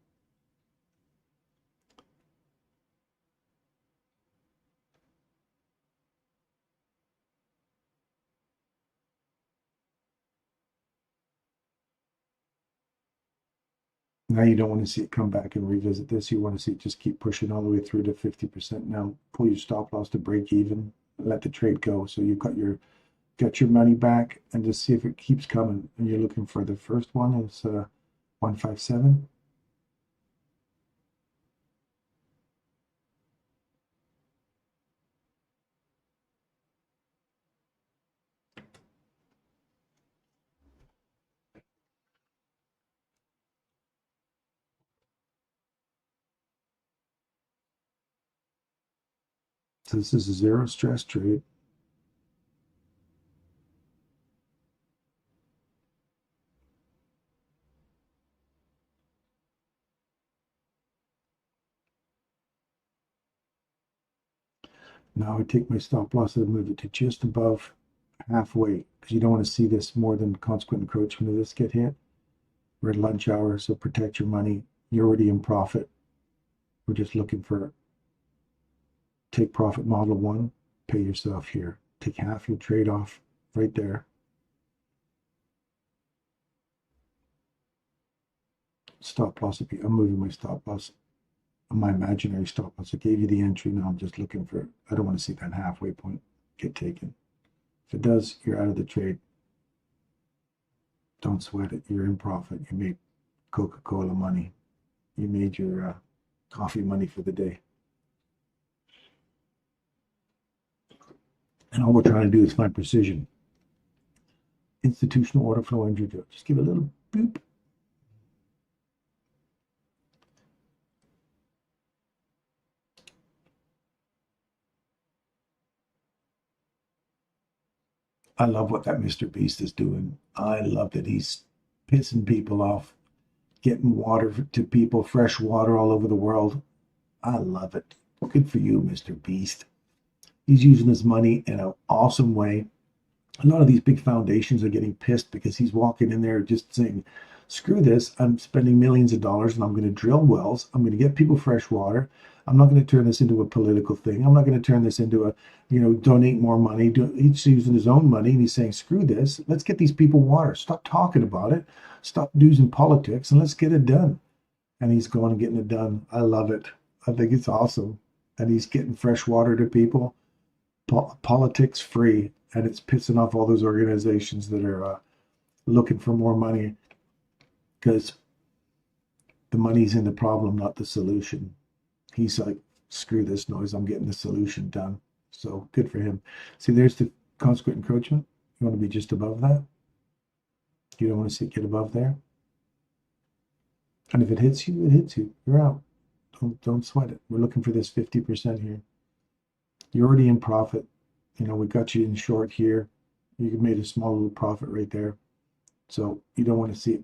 Now you don't want to see it come back and revisit this. You want to see it just keep pushing all the way through to 50%. Now pull your stop loss to break even. Let the trade go. So you've got your money back and just see if it keeps coming. And you're looking for the first one is 157. So this is a zero stress trade. Now I take my stop loss and move it to just above halfway, because you don't want to see this more than consequent encroachment of this get hit. We're at lunch hour, so protect your money. You're already in profit. We're just looking for take profit model one, pay yourself here. Take half your trade off right there. Stop loss. I'm moving my stop loss, my imaginary stop loss. I gave you the entry. Now I'm just looking for, I don't want to see that halfway point get taken. If it does, you're out of the trade. Don't sweat it. You're in profit. You made Coca-Cola money. You made your coffee money for the day. And all we're trying to do is find precision. Institutional order flow entry drill. Just give it a little boop. I love what that Mr. Beast is doing. I love that he's pissing people off, getting water to people, fresh water all over the world. I love it. Good for you, Mr. Beast. He's using his money in an awesome way. A lot of these big foundations are getting pissed because he's walking in there just saying, screw this, I'm spending millions of dollars and I'm going to drill wells. I'm going to get people fresh water. I'm not going to turn this into a political thing. I'm not going to turn this into a, donate more money. He's using his own money and he's saying, screw this. Let's get these people water. Stop talking about it. Stop using politics and let's get it done. And he's going and getting it done. I love it. I think it's awesome. And he's getting fresh water to people, politics free. And it's pissing off all those organizations that are looking for more money, because the money's in the problem, not the solution. He's like, screw this noise, I'm getting the solution done. So good for him. See, there's the consequent encroachment. You want to be just above that. You don't want to see it get above there. And if it hits you, it hits you. You're out. Don't sweat it. We're looking for this 50% here. You're already in profit. We got you in short here. You made a small little profit right there. So you don't want to see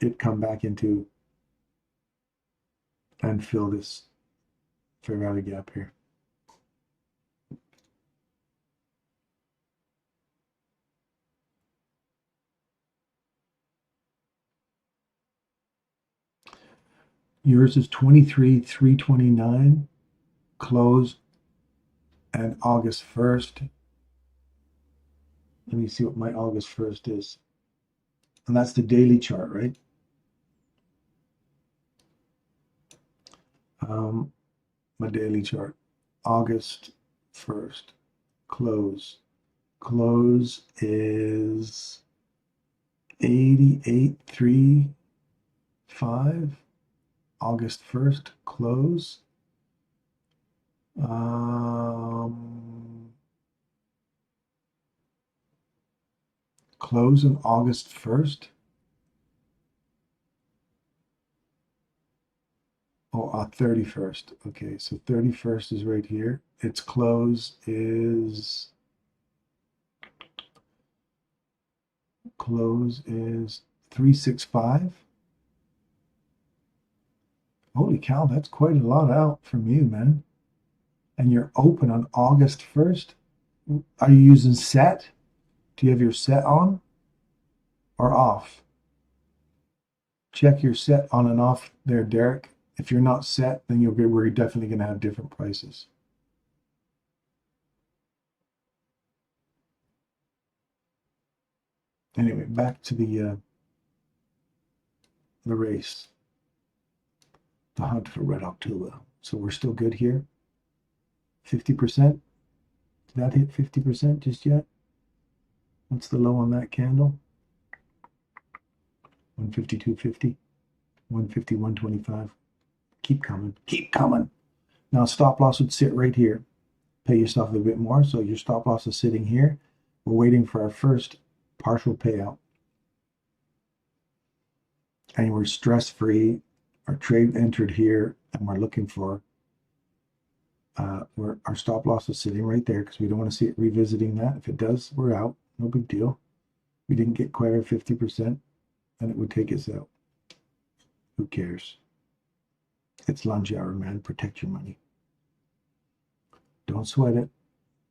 it come back into and fill this fair value gap here. Yours is 23,329 close and August 1st. Let me see what my August 1st is. And that's the daily chart, right? My daily chart. August 1st. Close. Close is 88.35. August 1st. Close. Close on August 1st. Oh, 31st. Okay, so 31st is right here. Its close is 365. Holy cow, that's quite a lot out from you, man. And you're open on August 1st. Are you using set? Do you have your set on or off? Check your set on and off there, Derek. If you're not set, then we're definitely going to have different prices. Anyway, back to the race, the hunt for Red October. So we're still good here. 50%. Did that hit 50% just yet? What's the low on that candle? 152.50, 150.125. Keep coming, keep coming. Now stop loss would sit right here. Pay yourself a bit more. So your stop loss is sitting here. We're waiting for our first partial payout. And we're stress-free. Our trade entered here, and we're looking for our stop loss is sitting right there because we don't want to see it revisiting that. If it does, we're out. No big deal. We didn't get quite our 50%, and it would take us out. Who cares? It's lunch hour, man. Protect your money. Don't sweat it.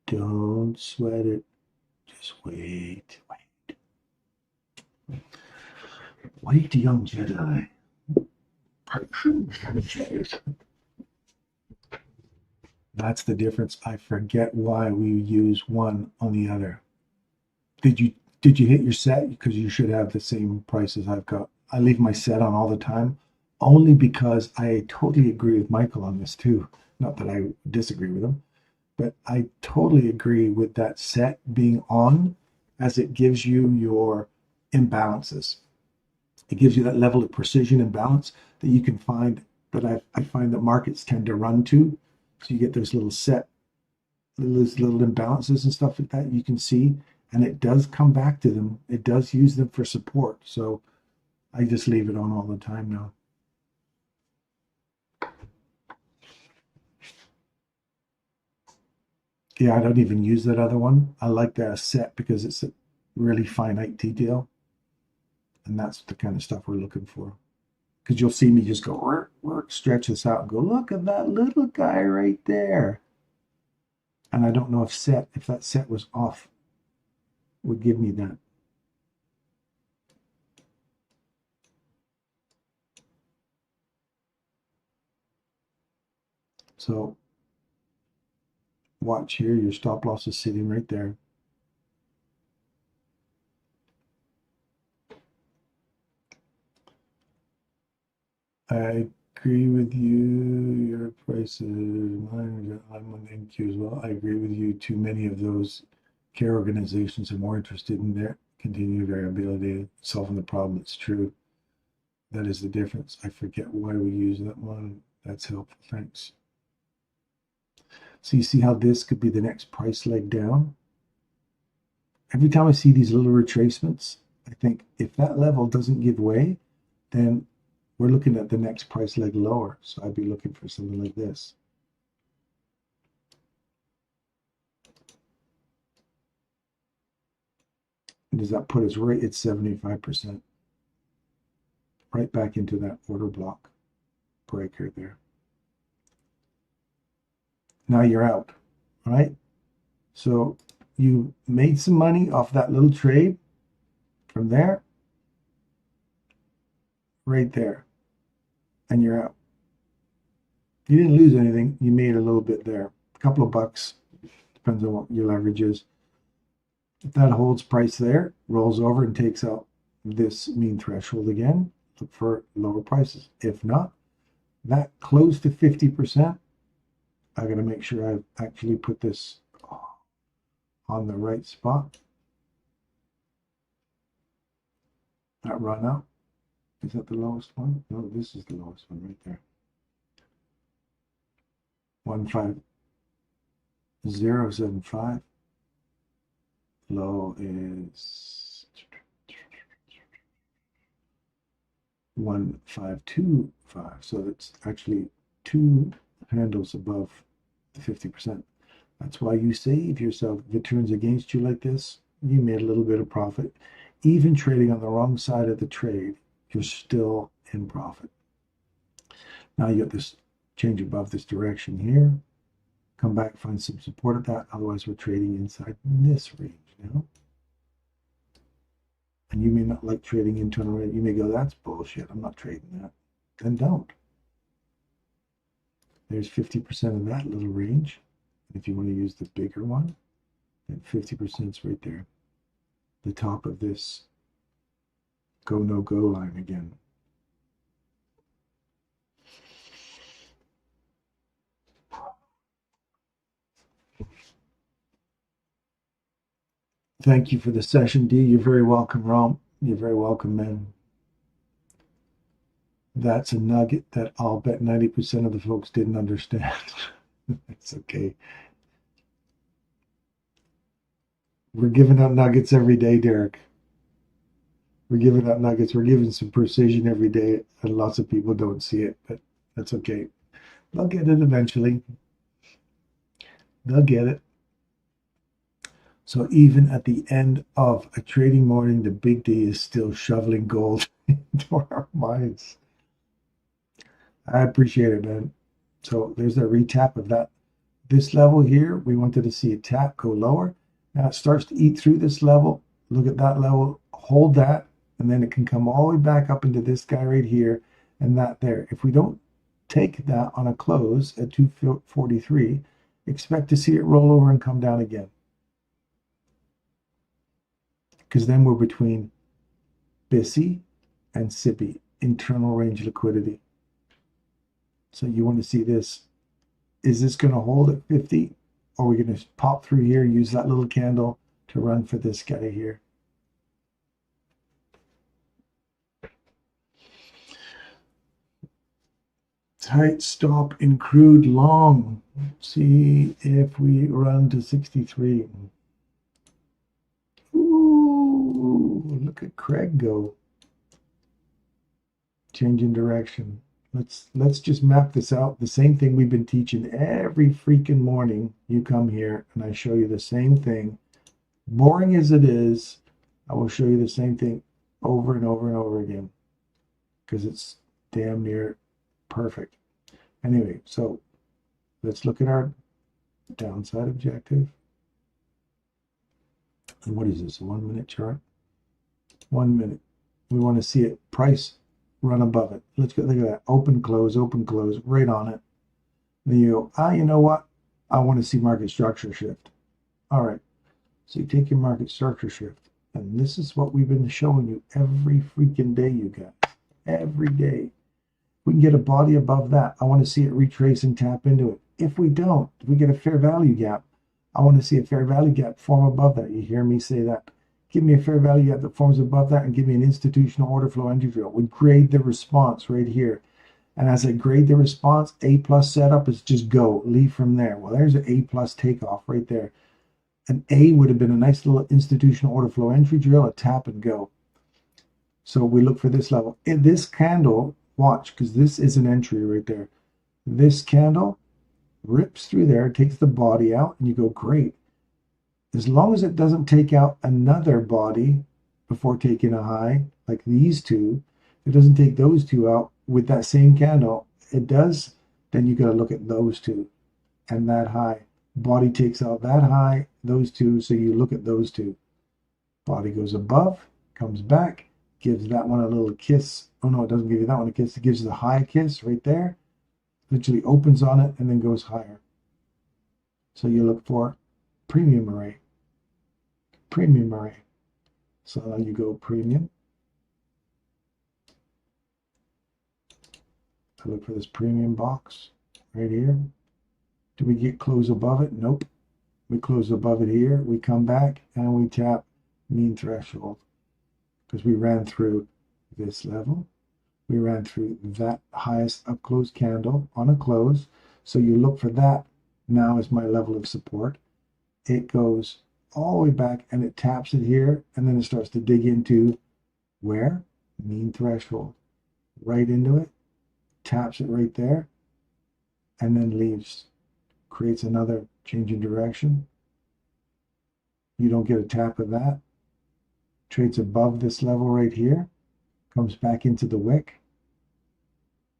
Don't sweat it. Just wait. Wait, young Jedi. That's the difference. I forget why we use one on the other. Did you hit your set? Because you should have the same prices I've got. I leave my set on all the time, only because I totally agree with Michael on this too. Not that I disagree with him, but I totally agree with that set being on, as it gives you your imbalances. It gives you that level of precision and balance that you can find, that I find that markets tend to run to. So you get those little imbalances and stuff like that you can see, and it does come back to them. It does use them for support. So I just leave it on all the time now. Yeah, I don't even use that other one. I like that set because it's a really finite detail. And that's the kind of stuff we're looking for. Because you'll see me just go, work, stretch this out and go, look at that little guy right there. And I don't know if that set was off, would give me that. So watch here, your stop loss is sitting right there. I agree with you. Your price is mine. I'm on NQ as well. I agree with you. Too many of those care organizations are more interested in their continued variability, solving the problem. It's true. That is the difference. I forget why we use that one. That's helpful. Thanks. So you see how this could be the next price leg down? Every time I see these little retracements, I think if that level doesn't give way, then we're looking at the next price leg lower. So I'd be looking for something like this. And does that put us right at 75%? Right back into that order block breaker there. Now you're out, right? So you made some money off that little trade from there, right there, and you're out. You didn't lose anything. You made a little bit there, a couple of bucks, depends on what your leverage is. If that holds price there, rolls over and takes out this mean threshold again, look for lower prices. If not, that close to 50%, I got to make sure I've actually put this on the right spot. That run up, is that the lowest one? No, this is the lowest one right there. 15075. Low is 1525. So it's actually 2 handles above the 50%. That's why you save yourself. If it turns against you like this, you made a little bit of profit. Even trading on the wrong side of the trade, you're still in profit. Now you got this change above this direction here. Come back, find some support at that. Otherwise, we're trading inside this range now. And you may not like trading internal rate. You may go, that's bullshit. I'm not trading that. Then don't. There's 50% of that little range. If you want to use the bigger one, then 50% is right there. The top of this go, no go line again. Thank you for the session, D. You're very welcome, Rom. You're very welcome, man. That's a nugget that I'll bet 90% of the folks didn't understand. It's okay. We're giving out nuggets every day, Derek. We're giving out nuggets. We're giving some precision every day, and lots of people don't see it, but that's okay. They'll get it eventually. They'll get it. So even at the end of a trading morning, the big D is still shoveling gold into our minds. I appreciate it, man. So there's a retap of that. This level here, we wanted to see a tap go lower. Now it starts to eat through this level. Look at that level, hold that, and then it can come all the way back up into this guy right here and that there. If we don't take that on a close at 243, expect to see it roll over and come down again. Because then we're between BISI and SIBI, internal range liquidity. So you want to see this. Is this going to hold at 50? Or are we going to pop through here, use that little candle to run for this guy here? Tight stop in crude long. Let's see if we run to 63. Ooh, look at Craig go. Changing direction. Let's just map this out. The same thing we've been teaching every freaking morning. You come here and I show you the same thing. Boring as it is, I will show you the same thing over and over and over again because it's damn near perfect. Anyway, so let's look at our downside objective. And what is this, a 1 minute chart? 1 minute. We want to see it price run above it. Let's go, look at that. Open, close, right on it. Then you go, you know what? I want to see market structure shift. All right. So you take your market structure shift. And this is what we've been showing you every freaking day, you guys. Every day. We can get a body above that. I want to see it retrace and tap into it. If we don't, if we get a fair value gap, I want to see a fair value gap form above that. You hear me say that. Give me a fair value gap that forms above that and give me an institutional order flow entry drill. We grade the response right here. And as I grade the response, A plus setup is just go, leave from there. Well, there's an A plus takeoff right there. An A would have been a nice little institutional order flow entry drill, a tap and go. So we look for this level. In this candle, watch, because this is an entry right there. This candle rips through there, takes the body out, and you go, great. As long as it doesn't take out another body before taking a high, like these two, it doesn't take those two out with that same candle. It does, then you got to look at those two and that high. Body takes out that high, those two, so you look at those two. Body goes above, comes back, gives that one a little kiss. Oh no, it doesn't give you that one a kiss. It gives you the high kiss right there. Literally opens on it and then goes higher. So you look for premium array. Premium array. So now you go premium. I look for this premium box right here. Do we get close above it? Nope. We close above it here. We come back and we tap mean threshold because we ran through this level. We ran through that highest up close candle on a close. So you look for that now as my level of support. It goes all the way back and it taps it here and then it starts to dig into where? Mean threshold. Right into it, taps it right there, and then leaves. Creates another change in direction. You don't get a tap of that. Trades above this level right here. Comes back into the wick.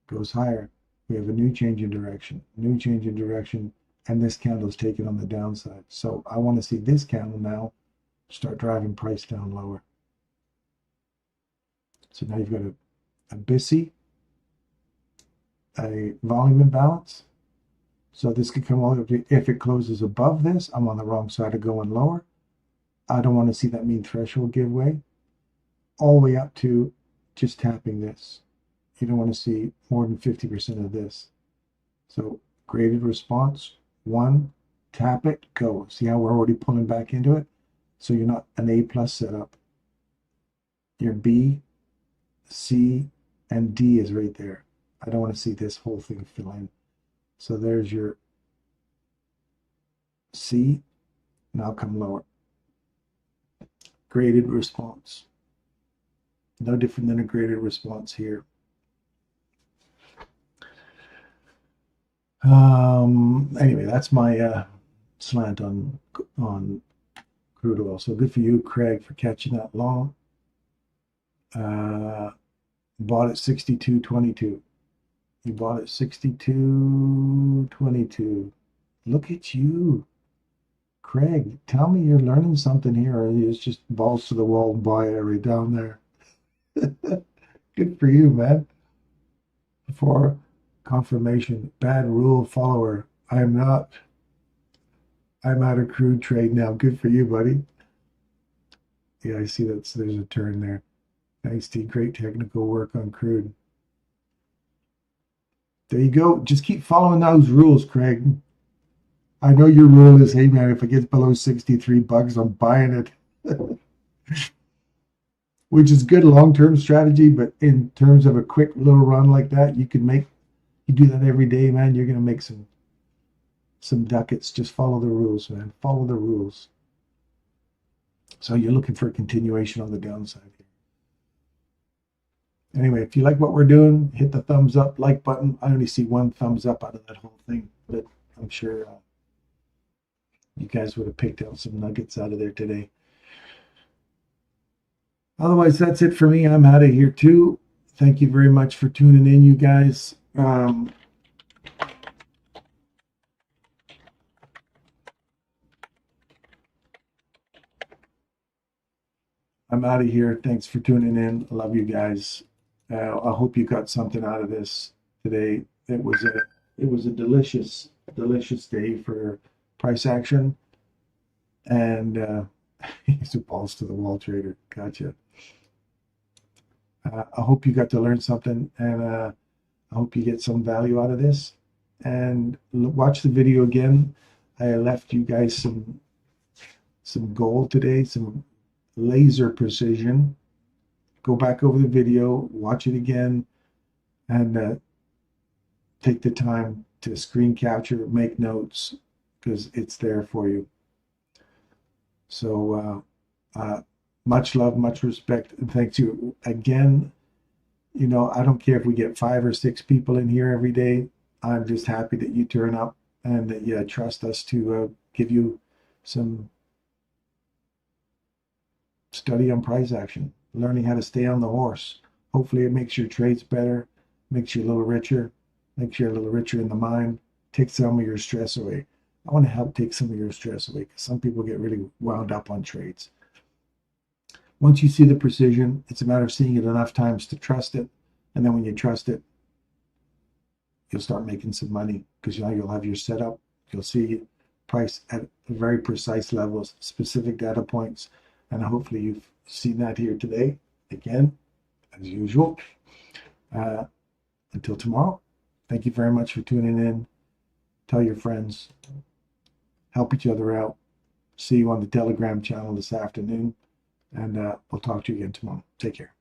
Goes higher. We have a new change in direction. New change in direction. And this candle is taken on the downside. So I want to see this candle now start driving price down lower. So now you've got a BISI, a volume imbalance. So this could come all the way up to, if it closes above this, I'm on the wrong side of going lower. I don't want to see that mean threshold give way. All the way up to just tapping this. You don't want to see more than 50% of this. So graded response, 1, tap it, go. See how we're already pulling back into it? So you're not an A plus setup. Your B, C, and D is right there. I don't want to see this whole thing fill in. So there's your C. Now come lower. Graded response. No different than a graded response here. Anyway, that's my slant on crude oil. So good for you, Craig, for catching that long. Bought at 62.22. You bought at 62.22. Look at you, Craig. Tell me you're learning something here, or it's just balls to the wall and buy it right down there. Good for you, man. For confirmation, bad rule follower. I'm not. I'm out of crude trade now. Good for you, buddy. Yeah, I see there's a turn there. Nice, T. Great technical work on crude. There you go. Just keep following those rules, Craig. I know your rule is, hey man, if it gets below 63 bucks, I'm buying it. Which is good long-term strategy, but in terms of a quick little run like that, you do that every day, man, you're gonna make some ducats. Just follow the rules, man. Follow the rules. So you're looking for a continuation on the downside here. Anyway, if you like what we're doing, hit the thumbs up, like button. I only see one thumbs up out of that whole thing, but I'm sure you guys would have picked out some nuggets out of there today. Otherwise, that's it for me. I'm out of here too. Thank you very much for tuning in, you guys. I'm out of here. Thanks for tuning in. I love you guys. I hope you got something out of this today. It was a delicious day for price action, and he's a balls to the wall trader. Gotcha. I hope you got to learn something, and I hope you get some value out of this. And watch the video again. I left you guys some gold today, some laser precision. Go back over the video, watch it again, and take the time to screen capture, make notes, because it's there for you. So much love, much respect, and thanks you again. You know, I don't care if we get 5 or 6 people in here every day. I'm just happy that you turn up and that you trust us to give you some study on price action, learning how to stay on the horse. Hopefully it makes your trades better, makes you a little richer, makes you a little richer in the mind, takes some of your stress away. I want to help take some of your stress away because some people get really wound up on trades. Once you see the precision, it's a matter of seeing it enough times to trust it. And then when you trust it, you'll start making some money because now you'll have your setup. You'll see price at very precise levels, specific data points. And hopefully you've seen that here today. Again, as usual. Until tomorrow, thank you very much for tuning in. Tell your friends. Help each other out. See you on the Telegram channel this afternoon. And we'll talk to you again tomorrow. Take care.